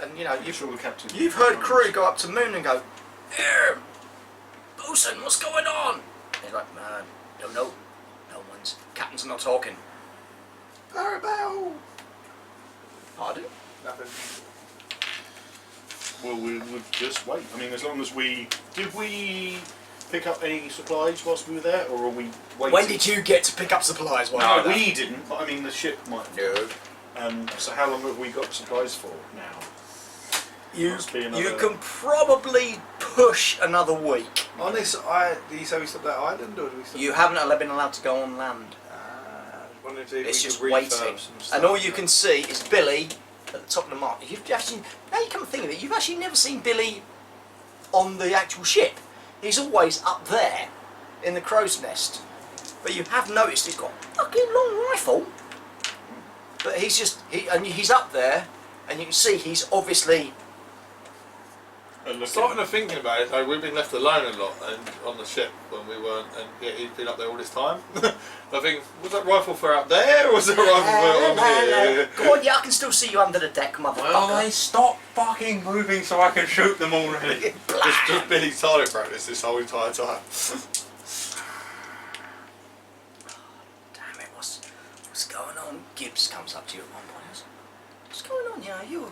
and you know, you've heard crew go up to Moon and go, bosun, what's going on? And he's like, man, don't know. No one's, captain's not talking. Arabelle. Pardon? Nothing. Well, we would just wait. I mean, as long as we... Did we pick up any supplies whilst we were there, or are we waiting? When did you get to pick up supplies? Why No, know that? we didn't, but I mean the ship might have. So how long have we got supplies for now? You, Must be you another- can probably push another week. On this, did you say we stopped that island, or did we stop? You haven't been allowed to go on land. Wondering if It's we just could refurb waiting. some stuff. And all you can see is Billy at the top of the mark. You've actually, now you come to think of it, you've actually never seen Billy on the actual ship. He's always up there in the crow's nest. But you have noticed he's got a fucking long rifle. But he's just, he's up there, and you can see he's obviously... Starting to thinking about it, though, we've been left alone a lot on the ship when we weren't, and yet he's been up there all this time. I think, was that rifle for up there, or was that rifle for on here? Go on, yeah, I can still see you under the deck, motherfucker. Well, they stop fucking moving so I can shoot them already. Just Billy's target practice this whole entire time. Damn it, what's going on? Gibbs comes up to you at one point. What's going on? You know, you were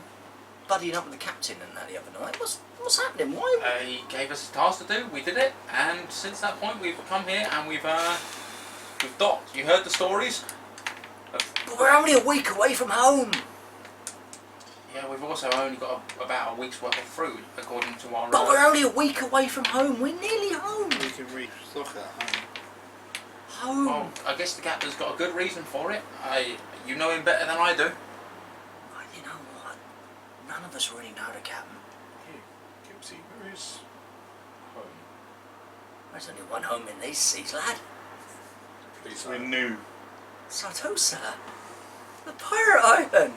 buddying up with the captain and that the other night. What's happening? Why? He gave us a task to do, we did it, and since that point we've come here and we've docked. You heard the stories? But we're only a week away from home. Yeah, we've also only got about a week's worth of fruit, according to our... But we're only a week away from home. We're nearly home. We can restock that. Home. Well, I guess the captain's got a good reason for it. You know him better than I do. Well, you know what? None of us really know the captain. Gibbsy, where is home? There's only one home in these seas, lad. Please, We're new. Santosa? The pirate island?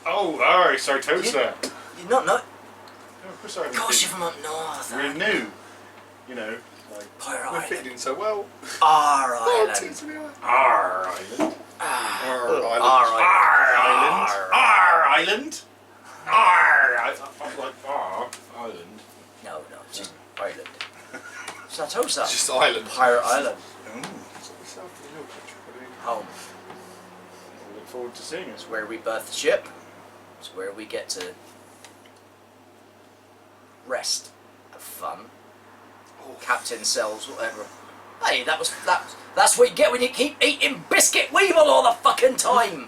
Oh, alright, Santosa. You're not... No, of course I haven't Gosh, you're been. from up north. We're new. You know, like Pirate We're island. fitting in so well. Our Oh, island. tease me out. our island. Our Our island. Our island. Our island. Our. I'm like our island. No, it's just island. Santosa. It's just island. Pirate island. It's like yourself in your country, buddy. Home. I look forward to seeing It's us. where we birth the ship. It's where we get to rest, have fun. Captain sells whatever. Hey, that's what you get when you keep eating biscuit weevil all the fucking time.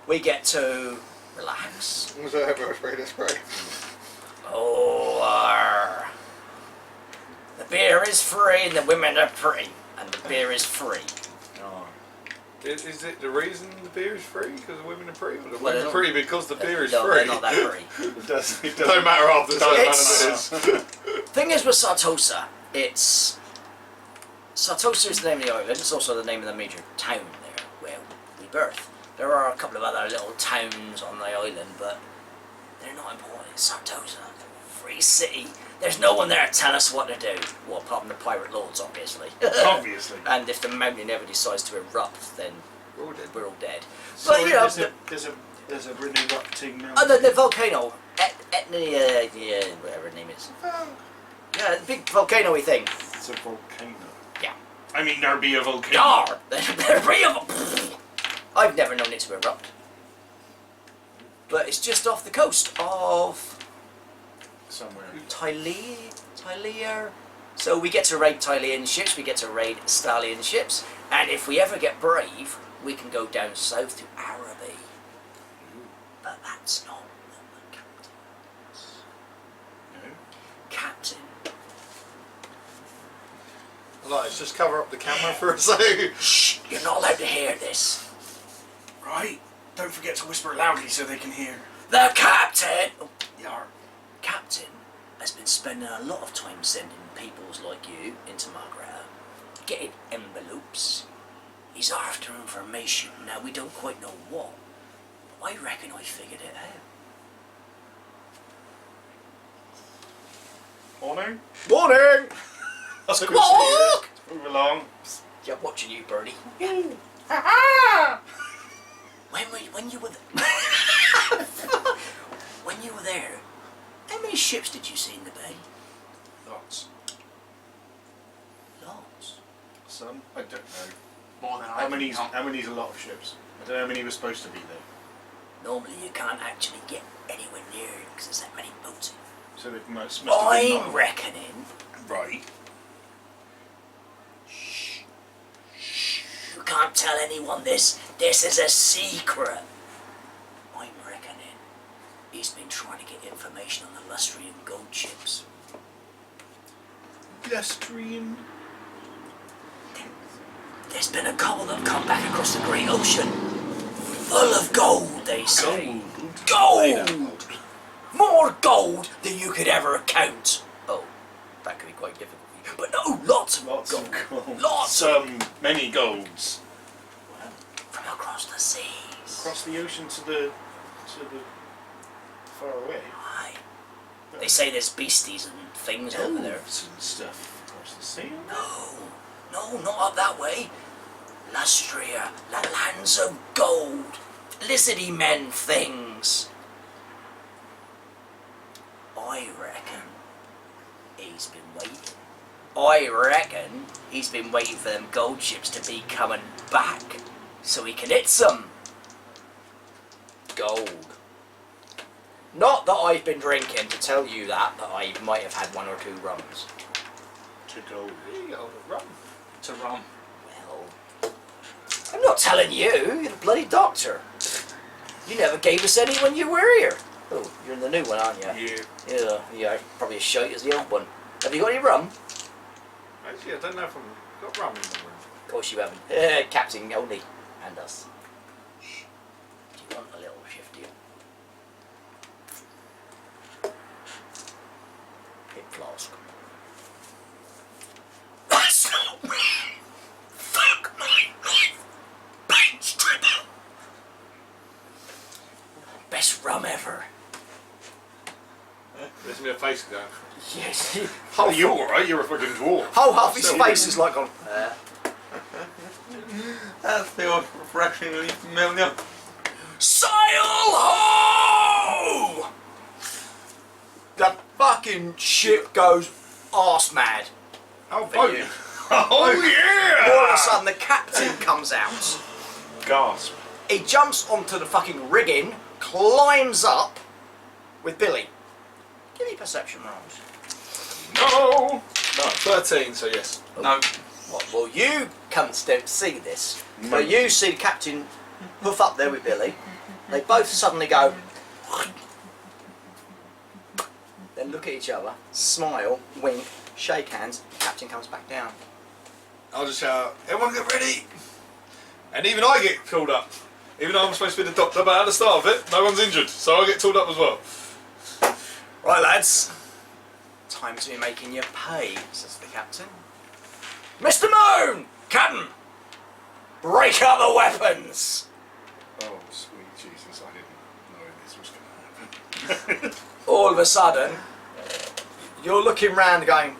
We get to relax. Was that ever spray this spray? Oh, the beer is free and the women are pretty, and the beer is free. Oh. Is it the reason the beer is free? Because the women are pretty? Or the Well, women they're are not- pretty because the beer is No, free? they're not that free. It does. It No does. matter after the It's- none of it is. Thing is with Santosa, Santosa is the name of the island. It's also the name of the major town there where we birth. There are a couple of other little towns on the island, but they're not important. Santosa, free city. There's no one there to tell us what to do. Well, apart from the pirate lords, obviously. Obviously. And if the mountain ever decides to erupt, then We're all dead. we're all dead. So But you know, there's a really erupting mountain. oh, the volcano, yeah, whatever the name is. Yeah, the big volcano-y thing. It's a volcano. Yeah. I mean, there be a volcano. Yar! They're real. I've never known it to erupt. But it's just off the coast of Somewhere. Tylia. So we get to raid Tylian ships, we get to raid Stallion ships, and if we ever get brave, we can go down south to Araby. But that's not what the captain wants. No. Captain. Like, let's just cover up the camera for a second. Shh! You're not allowed to hear this. Right. Don't forget to whisper loudly so they can hear. The captain! Oh, Yar. Captain has been spending a lot of time sending peoples like you into Margaret, getting envelopes. He's after information. Now, we don't quite know what, but I reckon I figured it out. Morning. Morning! Squawk! Move along. Yeah, watching you, Birdie. When you were when you were there, how many ships did you see in the bay? Lots. Lots. Some. I don't know. More than I How can many's count. how many's a lot of ships? I don't know how many were supposed to be there. Normally you can't actually get anywhere near it because there's that many boats. So it must have been I'm reckoning. right. Shh. You can't tell anyone this. This is a secret. I'm reckoning he's been trying to get information on the Lustrian gold ships. Lustrian. There's been a couple that have come back across the Great Ocean. Full of gold, they say. Gold! More gold than you could ever count. Oh, that could be quite difficult for you. But no, lots of Lots gold. of gold. Lots. Many golds. From across the seas. Across the ocean to the far away. Aye. They say there's beasties and things over there. Elves and stuff across the sea. No, not up that way. Lustria, the lands of gold. Lizardy men things. I reckon he's been waiting. I reckon he's been waiting for them gold ships to be coming back so he can hit some gold. Not that I've been drinking to tell you that, but I might have had one or two rums. To go. There you go, the rum. To rum. Well, I'm not telling you, you're the bloody doctor. You never gave us any when you were here. Oh, you're in the new one, aren't you? Yeah. Yeah, probably as shite as the old one. Have you got any rum? Actually, I don't know if I've got rum in the room. Of course you haven't. Captain only. And us. Shh. Do you want a little shift here? Hip flask. come ever. There's me a face down. Yes. Oh, you're alright, you're a fucking dwarf. Whole half his Still. face is like on. That feels refreshingly familiar. Sail ho! The fucking ship goes arse mad. Oh, For you. Oh yeah! All of a sudden, the captain comes out. Gasp. He jumps onto the fucking rigging, climbs up with Billy. Give me perception rolls. No! No, 13, so yes. No. What? Well, you cunts don't see this. But you see the captain hoof up there with Billy. They both suddenly go. Then look at each other, smile, wink, shake hands. The captain comes back down. I'll just shout, everyone get ready! And even I get pulled up. Even though I'm supposed to be the doctor, but at the start of it, no one's injured, so I get pulled up as well. Right, lads. Time to be making your pay, says the captain. Mr. Moon! Captain! Break out the weapons! Oh, sweet Jesus, I didn't know this was going to happen. All of a sudden, you're looking round going,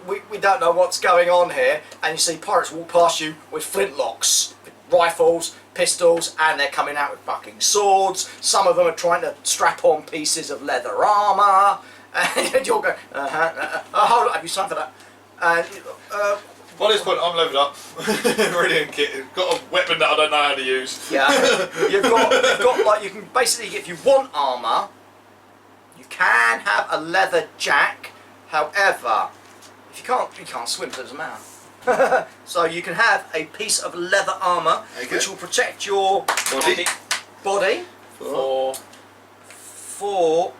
we don't know what's going on here, and you see pirates walk past you with flintlocks, rifles, pistols, and they're coming out with fucking swords. Some of them are trying to strap on pieces of leather armour, and you're going, hold on, have you signed for that? And, By this point, I'm leveled up. Brilliant kit. Got a weapon that I don't know how to use. yeah, you've got like, you can basically, if you want armour, you can have a leather jack. However, if you can't swim, so it doesn't matter. So you can have a piece of leather armour, Okay. which will protect your body for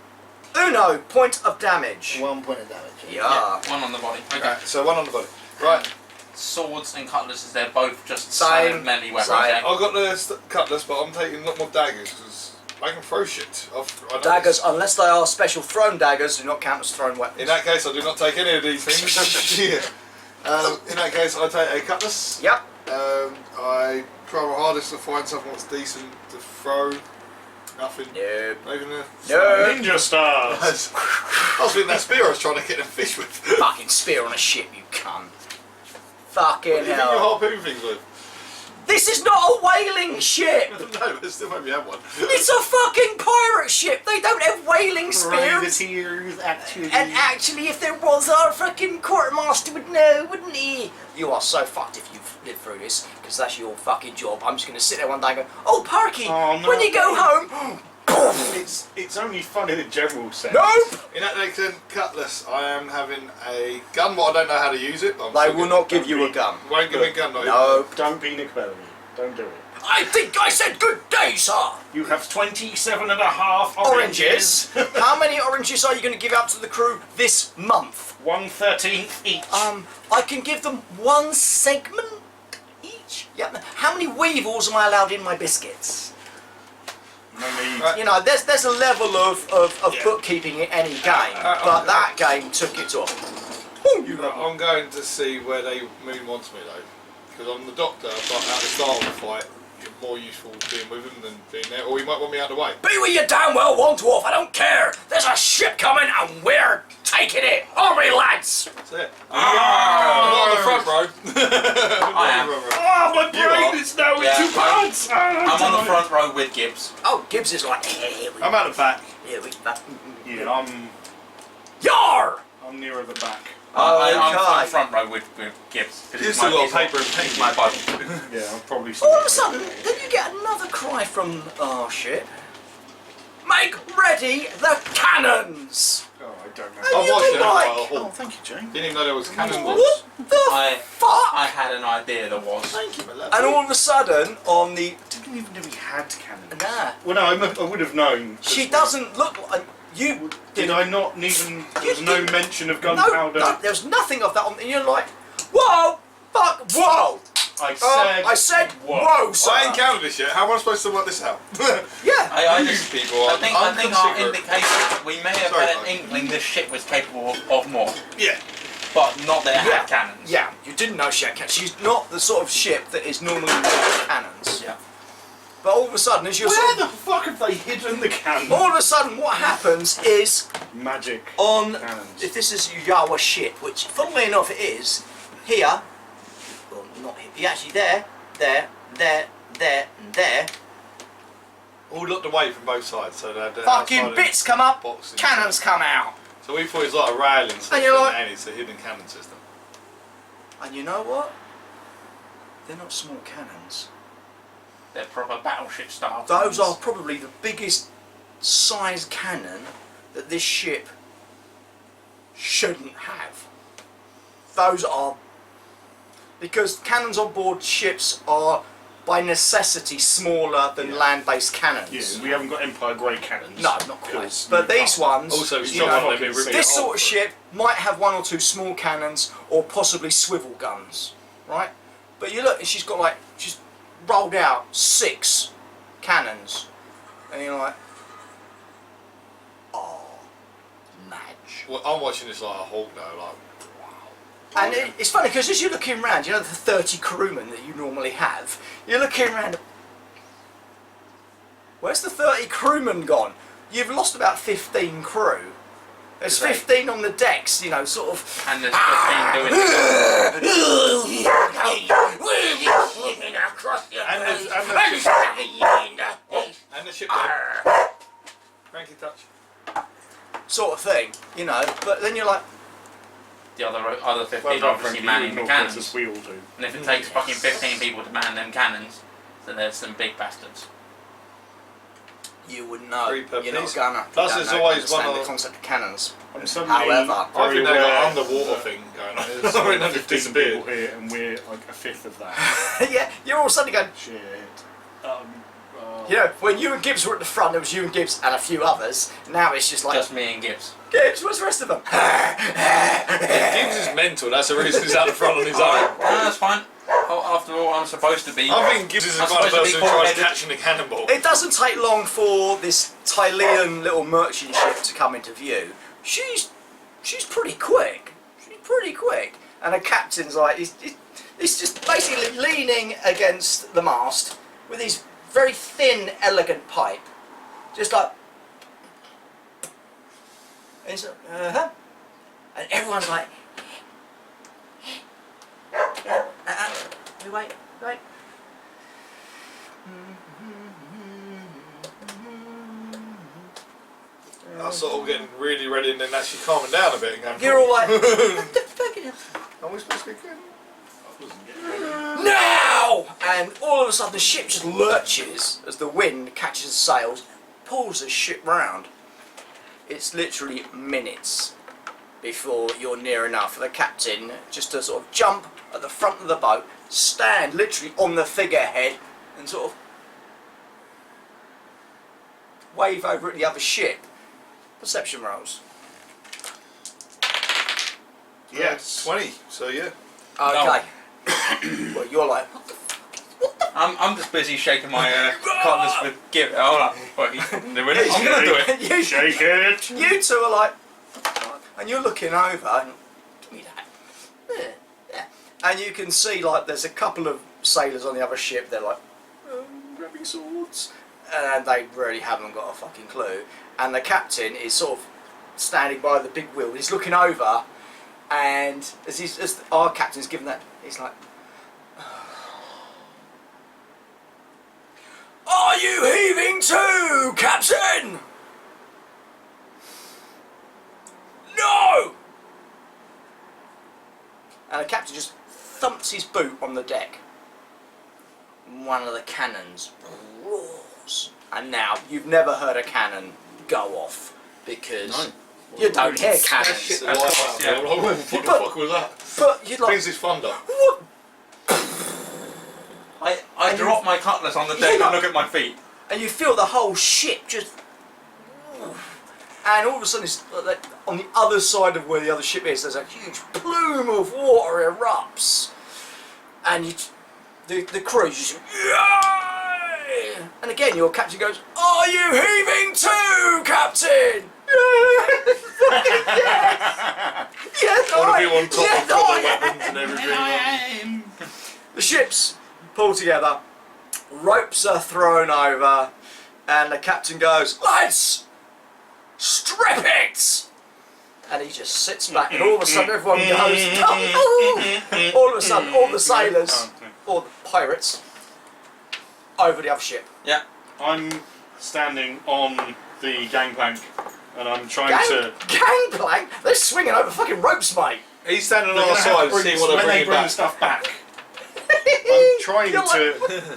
uno point of damage. 1 point of damage. Yeah. One on the body. Okay. Right, so one on the body. Right, Swords and cutlasses, they're both just Same. silent melee weapons. Same. Yeah? I've got the cutlass, but I'm taking a lot more daggers because I can throw shit. I know Daggers, this. unless they are special thrown daggers, do not count as thrown weapons. In that case, I do not take any of these things. Yeah. In that case, I take a cutlass. Yep. I try my hardest to find something that's decent to throw. Nothing. Nope. Not even a. No. Ninja stars! I was thinking that spear I was trying to get them fish with. Fucking spear on a ship, you cunt. Fucking What do you think your hell. harpoon things with? This is not a whaling ship! No, but still maybe have one. It's a fucking pirate ship! They don't have whaling spears! Privateers, actually. And actually, if there was, our fucking quartermaster would know, wouldn't he? You are so fucked if you've lived through this, because that's your fucking job. I'm just going to sit there one day and go, oh, Parky, Oh, no. when you go home... It's only fun in a general sense. Nope! In that next cutlass, I am having a gun, but I don't know how to use it. But I'm They still will gonna- not give you a gun. Won't give me a gun, not No. Don't be Nick Bellamy. Don't do it. I think I said good day, sir! You have 27 and a half Oranges. How many oranges are you going to give out to the crew this month? 1/13 each. I can give them one segment each. Yeah. How many weevils am I allowed in my biscuits? No need. Right. You know, there's a level of Yeah. bookkeeping in any game, but that game took it off. I'm going to see where they Moon wants me though, because I'm the doctor. But at the start of the fight, you're more useful being with him than being there, or he might want me out of the way. Be where you damn well want, dwarf. I don't care. There's a ship coming, and we're taking it. Hurry, lads! That's it. I'm not on the front row. I am. Oh, my You are. brain is now in Yeah, 2 parts! I'm on the front row with Gibbs. Oh, Gibbs is like, here we I'm at the back. here we Yeah, Yar! I'm nearer the back. I'm Okay. front row with Gibbs. 'Cause You it's still my- got paper and pen. It's my Bible. Yeah, I'm probably All of a sudden, then you get another cry from our ship. Make ready the cannons! Oh, I don't know. And I you watched were it. like, Oh, thank you, Jane. Didn't even know there was cannonballs. what the I fuck? had an idea there was. Thank you, my love. And all of a sudden, on the... Didn't even know we had cannons. Nah. Well, no, I would have known. She doesn't look like... You... Did I not even... There was no didn't- mention of No, gunpowder. no, there's nothing of that on... And you're like, whoa! Fuck! Whoa! I said, whoa, sir! I ain't counted this yet. How am I supposed to work this out? Yeah. I These just, people are I think our unconsiderate. indication, we may have Sorry, had an Mike. inkling this ship was capable of more, Yeah. but not that it Yeah. had cannons. Yeah, you didn't know she had cannons. She's not the sort of ship that is normally with cannons. Yeah. But all of a sudden, as you're Where sort the fuck have they hidden the cannon? all of a sudden, what happens is Magic on cannons. if this is Yawa ship, which funnily enough it is here. Well, not here. Actually, there, and there. All looked away from both sides, so they had Fucking bits come up, boxes. cannons come out. So we thought it was like a railing system, And you're like- and it's a hidden cannon system. And you know what? They're not small cannons. They're proper battleship style. Those are probably the biggest size cannon that this ship shouldn't have. Those are because cannons on board ships are by necessity smaller than land-based cannons. Yeah, we haven't got Empire grade cannons. No, not quite. Because But you these can't. ones, Also, you some know, of them are really this sort old. of ship might have one or two small cannons or possibly swivel guns, right? But you look, and she's got like, she's rolled out 6 cannons, and you're like, oh, Madge. Well, I'm watching this like a hawk though, like. And it's funny because as you're looking around, you know the 30 crewmen that you normally have, you're looking around, where's the 30 crewmen gone? You've lost about 15 crew. There's 15 on the decks, you know, sort of. And there's 15 doing it. And the ship there. Frankie touch. Sort of thing, you know, but then you're like, The other 15 Well are done, obviously Frankie. manning the You cannons. as we all do. And if it takes fucking 15 people to man them cannons, then there's some big bastards. you wouldn't know. 3 per You're not piece. gonna. Plus you there's don't know, always understand one the of- concept of cannons. I'm suddenly However, I very think they got aware underwater that thing going on. There's I mean, 15 disappeared. people here, and we're like a fifth of that. yeah, you're all suddenly going. Shit. You know, when you and Gibbs were at the front, there was you and Gibbs and a few others. Now it's just like, Just me and Gibbs. Gibbs, where's the rest of them? Gibbs is mental, that's the reason he's out the front on his own. No, that's fine. Oh, after all, I'm supposed to be. I think Gibbs is the I'm kind of supposed to person be who tries cold-headed. catching a cannonball. It doesn't take long for this Tylean little merchant ship to come into view. She's pretty quick. She's pretty quick. And the captain's like, he's just basically leaning against the mast with his very thin, elegant pipe. Just like, and he's like, uh-huh. And everyone's like, wait. I sort of getting really ready and then actually calming down a bit and going, You're all like, what the fuck is are we supposed to be good? I wasn't getting ready. now! And all of a sudden the ship just lurches as the wind catches the sails, pulls the ship round. It's literally minutes before you're near enough for the captain just to sort of jump at the front of the boat, stand literally on the figurehead and sort of wave over at the other ship. Perception rolls. Yes. 20, so yeah. Okay. Well, you're like, I'm just busy shaking my cutlass with Gibbs. Hold on. What, he's doing it? I'm going to do it. you, Shake it. you two are like, and you're looking over and give me that. Yeah. And you can see like there's a couple of sailors on the other ship. They're like grabbing swords, and they really haven't got a fucking clue. And the captain is sort of standing by the big wheel. He's looking over, and as our captain's given that, he's like, "Are you heaving too, Captain?" "No!" And the captain just thumps his boot on the deck. One of the cannons roars. And now, you've never heard a cannon go off, because you don't hear cannons. Shit, the wife out. Yeah. What the fuck was that? But you'd like, Things is thunder. what? I drop my cutlass on the deck and look at my feet. And you feel the whole ship just... And all of a sudden, it's like on the other side of where the other ship is, there's a huge plume of water erupts. And the crew just... Yay! And again, your captain goes, "Are you heaving too, Captain?" Yes, One of I you on top yes, of the I weapons and everything. The ships pull together, ropes are thrown over, and the captain goes, "Lads, strip it!" And he just sits back, and all of a sudden everyone goes, "Oh!" All of a sudden, all the sailors, or the pirates, over the other ship. Yeah. I'm standing on the gangplank and I'm trying to. Gangplank? They're swinging over fucking ropes, mate. He's standing on They're our gonna have side to bring- seeing what when they're they bringing bring back. stuff back. I'm trying You're to.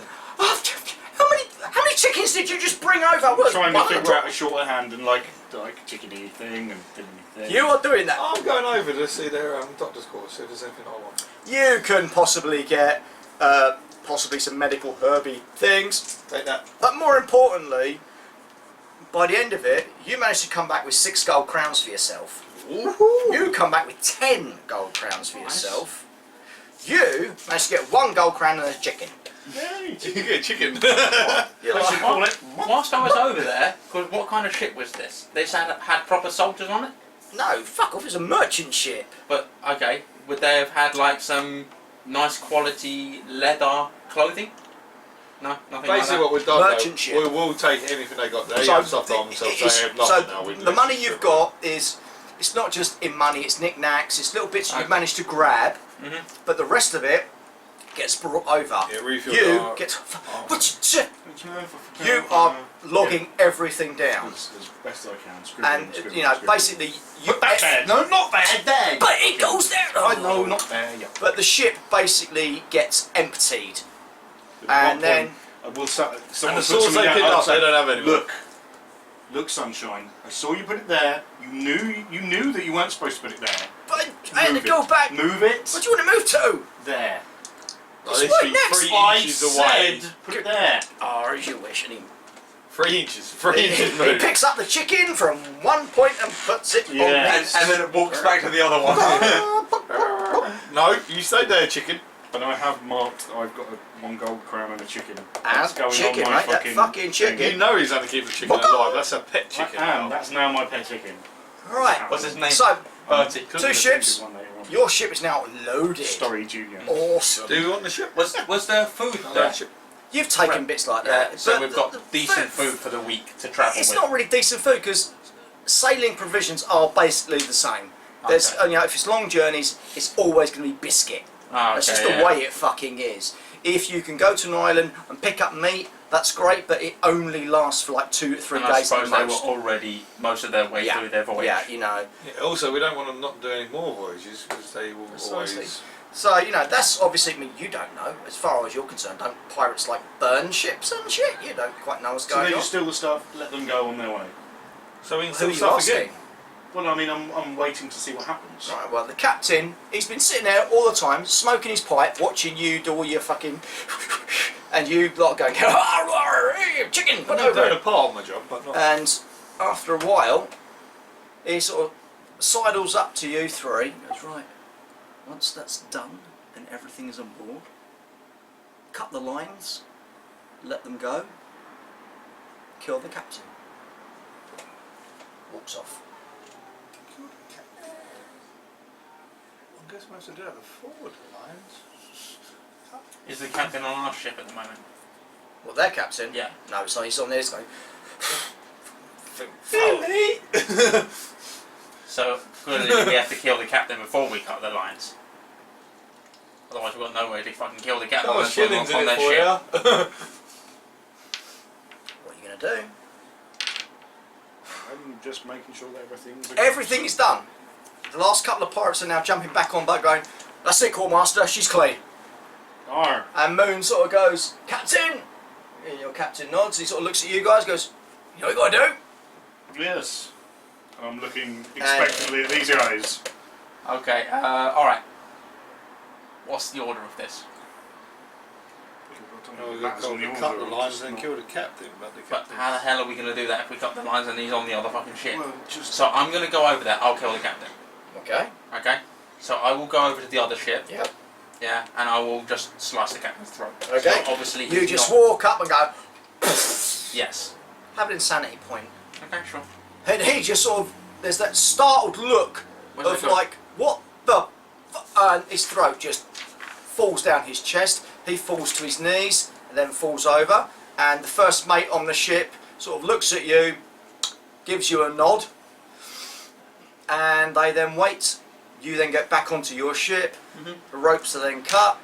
How many chickens did you just bring over? I'm What, trying to one? figure out a shorthand and like chickeny thing and fiddly thing. You are doing that. I'm going over to see their doctor's quarters, see if there's anything I want. You can possibly get possibly some medical herby things. Take that. But more importantly, by the end of it, you managed to come back with 6 gold crowns for yourself. You come back with 10 gold crowns for yourself. You managed to get 1 gold crown and a chicken. Yay! You get a chicken. You're I like, should call it. Whilst I was over there, 'cause what kind of ship was this? They had proper soldiers on it? no, fuck off, it's a merchant ship. But, okay, would they have had like some nice quality leather clothing? No, nothing Basically, like that. what we've done, Merchant though, ship. we will take anything they got. They So have stuff on themselves. it's- They have nothing so now. We the lose money it. you've got is, it's not just in money, it's knickknacks, it's little bits Okay. you've managed to grab, but the rest of it gets brought over. Yeah, refill You our- get. You are logging everything down. As best I can. And, Scribbling, you know, scribbling. basically, you. That there. No, not there. There. But it goes there! I know, not there. Yeah. But the ship basically gets emptied. At And one then- point, I will someone And the put swords something they down, pick I'll up, say, they don't have any. Look, sunshine. I saw you put it there. You knew that you weren't supposed to put it there. But I had to Move go it. back. Move it. What do you want to move to? There. Like, It's this right be next. 3 I inches away. said put it there. Oh, as you wish. And 3 inches. 3 he inches move. picks up the chicken from one point and puts it Yeah. on And then it walks back to the other one. No, you stay there, chicken. And I have marked that I've got 1 gold crown and a chicken. And That's going chicken, on my mate, that fucking chicken. You know he's only keeping the chicken alive. That's a pet chicken. And that's now my pet chicken. Right. What's his name? So, Bertie. Two ships. your ship is now loaded. Story Junior. Awesome. Do you want the ship? Was there food No, there? that ship. You've taken bits like that. So but we've got the decent food for the week to travel It's with. not really decent food because sailing provisions are basically the same. There's, Okay. you know, if it's long journeys, it's always going to be biscuit. Ah, That's okay, just yeah. the way it fucking is. If you can go to an island and pick up meat, that's great, but it only lasts for like 2 to 3 And I days at suppose they were most. already most of their way through their voyage. Yeah, you know. Yeah, also, we don't want them not doing more voyages because they will Precisely. always. So, you know, that's obviously, I mean, you don't know. As far as you're concerned, don't pirates like burn ships and shit? You don't quite know what's So going they on. just steal the stuff, let them go on their way. So we can Who still are you stuff asking? again. Well, I mean, I'm waiting to see what happens. Right, well, the captain, he's been sitting there all the time, smoking his pipe, watching you do all your fucking... and you lot going, hey, chicken, I'm put not doing over a part of my job, but not. And after a while, he sort of sidles up to you three. Goes, right, once that's done and everything is on board, cut the lines, let them go, kill the captain. Walks off. I guess we have to do it forward lines. Is the captain on our ship at the moment? Well, their captain? Yeah. No, so he's on theirs going... So clearly we have to kill the captain before we cut the lines. Otherwise we've got no way to fucking kill the captain That was unless we're shillings in on it their for ship. you. What are you going to do? I'm just making sure that everything's... Everything is done. The last couple of pirates are now jumping back on boat going, that's it, Quartermaster, she's clean. Arr. And Moon sort of goes, Captain! And your captain nods, he sort of looks at you guys, goes, you know what you got to do? Yes. I'm looking expectantly at these guys. Okay, alright. What's the order of this? No, we've got to cut the lines and kill the captain, but the But captain. how the hell are we going to do that if we cut the lines and he's on the other fucking ship? Well, just... So I'm going to go over there, I'll kill the captain. Okay. Okay? So I will go over to the other ship, Yep. yeah, and I will just slice the captain's throat. Okay. So obviously You he's just not... walk up and go, Yes. have an insanity point. Okay, sure. And he just sort of, there's that startled look Where's of that go? like, what the and his throat just falls down his chest, he falls to his knees, then falls over, and the first mate on the ship sort of looks at you, gives you a nod, and they then wait. You then get back onto your ship, the ropes are then cut,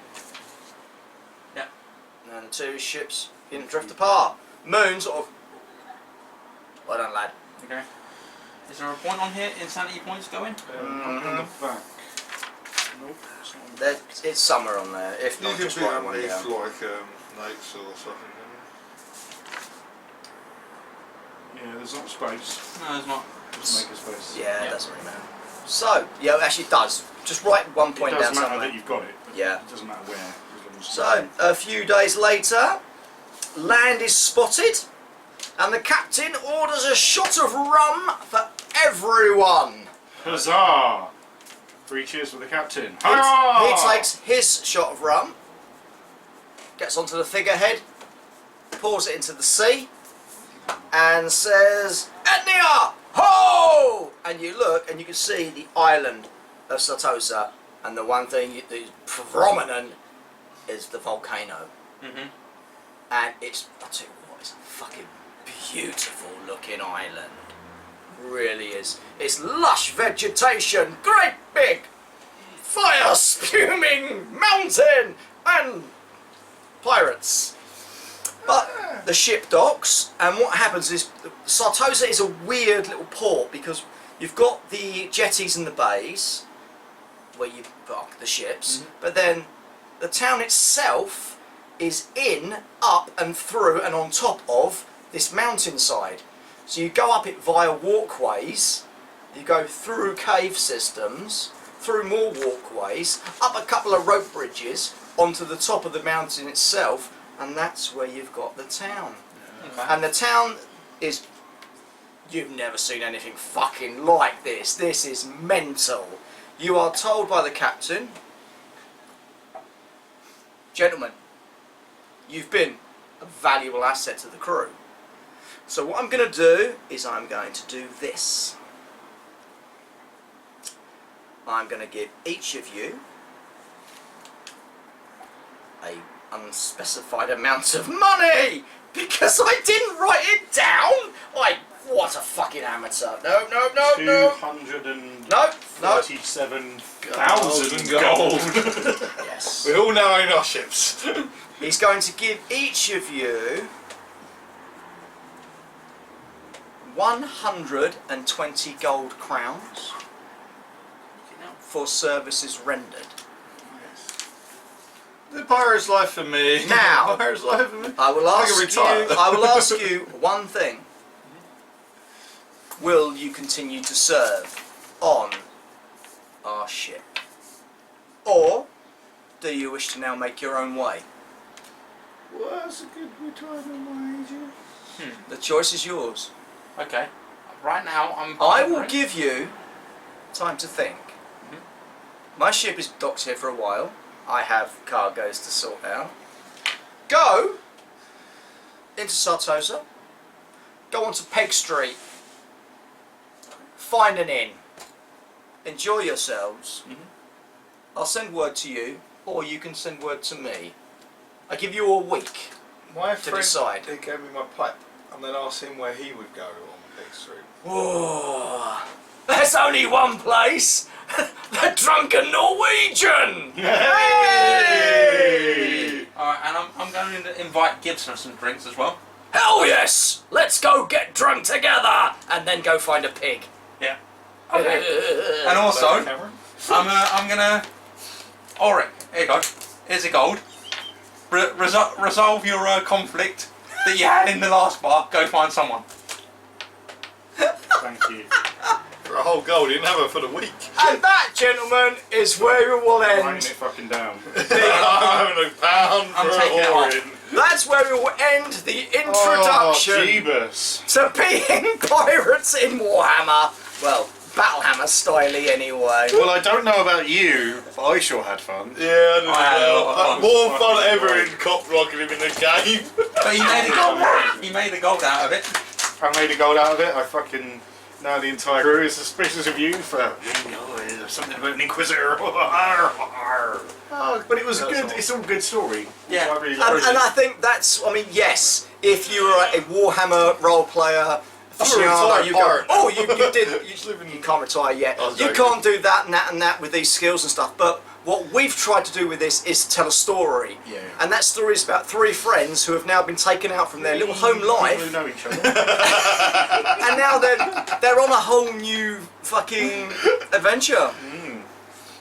and the two ships drift apart. Moon sort of, well done lad. Okay. Is there a point on here? Insanity points going? On the back. Nope. It's not on the back. It's somewhere on there, if You not can just be write one underneath down. like notes or something. Yeah, there's not space. No, there's not. Just make a space. Yeah, it Yeah. doesn't really matter. So, yeah, actually it does. Just write one It point doesn't down matter somewhere. that you've got it. Yeah. It doesn't matter where. as long as So, a few days later, land is spotted, and the captain orders a shot of rum for everyone. Huzzah! 3 cheers for the captain. He Hurrah! takes his shot of rum, gets onto the figurehead, pours it into the sea, and says, Etnia! Ho! And you look and you can see the island of Santosa, and the one thing that is prominent is the volcano. And it's, I'll tell you what, it's a fucking beautiful looking island. Really is. It's lush vegetation, great big fire spewing mountain, and pirates. But the ship docks, and what happens is Santosa is a weird little port because you've got the jetties and the bays where you dock the ships, but then the town itself is in, up and through and on top of this mountainside. So you go up it via walkways, you go through cave systems, through more walkways, up a couple of rope bridges onto the top of the mountain itself, and that's where you've got the town. Okay. And the town is, you've never seen anything fucking like this. This is mental. You are told by the captain, gentlemen, you've been a valuable asset to the crew. So what I'm going to do is I'm going to do this. I'm going to give each of you a unspecified amount of money because I didn't write it down. What a fucking amateur. No. 237,000 gold. Yes. We all now own our ships. He's going to give each of you 120 gold crowns for services rendered. The pirate's life for me. Now, Pirate's life for me. I will ask can retire. you one thing. Will you continue to serve on our ship? Or do you wish to now make your own way? Well, that's a good retirement wage. The choice is yours. Okay. Right now, I will give you time to think. My ship is docked here for a while. I have cargoes to sort out. Go into Santosa. Go onto Peg Street. Find an inn. Enjoy yourselves. I'll send word to you, or you can send word to me. I give you a week. My To friend, decide. he gave me my pipe and then asked him where he would go on Peg Street. Whoa. There's only one place. The Drunken Norwegian. Hey! Alright, and I'm going to invite Gibson some drinks as well. Hell yes! Let's go get drunk together and then go find a pig. Yeah. Okay. And also, Cameron? I'm gonna. Auric, here you go. Here's a gold. Resolve your conflict that you had in the last bar. Go find someone. Thank you. For a whole gold, he didn't have it for the week. And that, gentlemen, is where we will Writing end. it fucking down. I'm having a pound I'm for taking it a off. whoring. That's where we will end the introduction Oh, Jeebus. to being pirates in Warhammer. Well, Battlehammer styly anyway. Well, I don't know about you, but I sure had fun. Yeah, I know. I had a lot of fun. More fun Fucking ever great. in cop rocking him in the game. But he made a gold. He made a gold out of it. I made a gold out of it. I fucking now the entire crew is suspicious of you for something about an inquisitor. But it was good. It's all good story. Yeah. I really And, liked and it. I think that's, I mean, yes, if you're a Warhammer role player, retired you go, pirate. oh, you did, you can't retire yet. I was You joking. can't do that and that with these skills and stuff. But what we've tried to do with this is tell a story. Yeah. And that story is about 3 friends who have now been taken out from their little home People who life, know each other. and now they're on a whole new fucking adventure.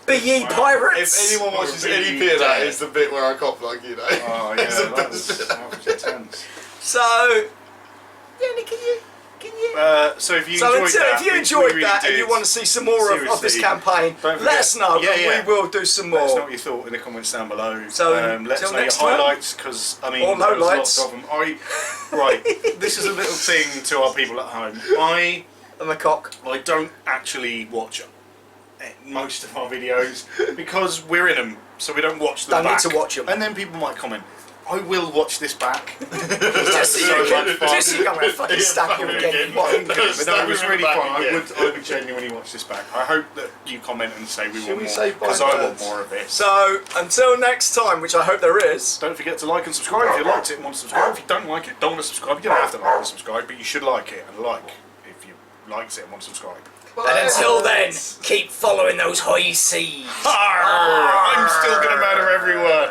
Be ye pirates! If anyone watches Or any be bit of that, dead. it's the bit where I cop like, you know. Oh yeah, It's the that best was, bit. that was intense. So, yeah, Nick, can you? So if you So enjoyed that, if you which enjoyed we really that and did, you want to see some more of this seriously, campaign, don't let us forget- know. Yeah, and yeah. We will do some let us know more. what you thought in the comments down below. So, let us till know your next time. highlights, because I mean, Or there was lowlights. lots of them. Right, this is a little thing to our people at home. I And the cock. don't actually watch most of our videos because we're in them, so we don't watch them Don't need back. to watch 'em. And then people might comment, I will watch this back. Just so so you much can, fun. just so you can fucking stack you again. But no, it was really fun. back again. I would genuinely watch this back. I hope that you comment and say we Should want we more, say because bye, I want birds? more of it. So, until next time, which I hope there is, Don't forget to like and subscribe if you liked it and want to subscribe. If you don't like it, don't want to subscribe. You don't have to like and subscribe, but you should like it and like if you liked it and want to subscribe. and until then, keep following those high seas. I'm still gonna murder everyone.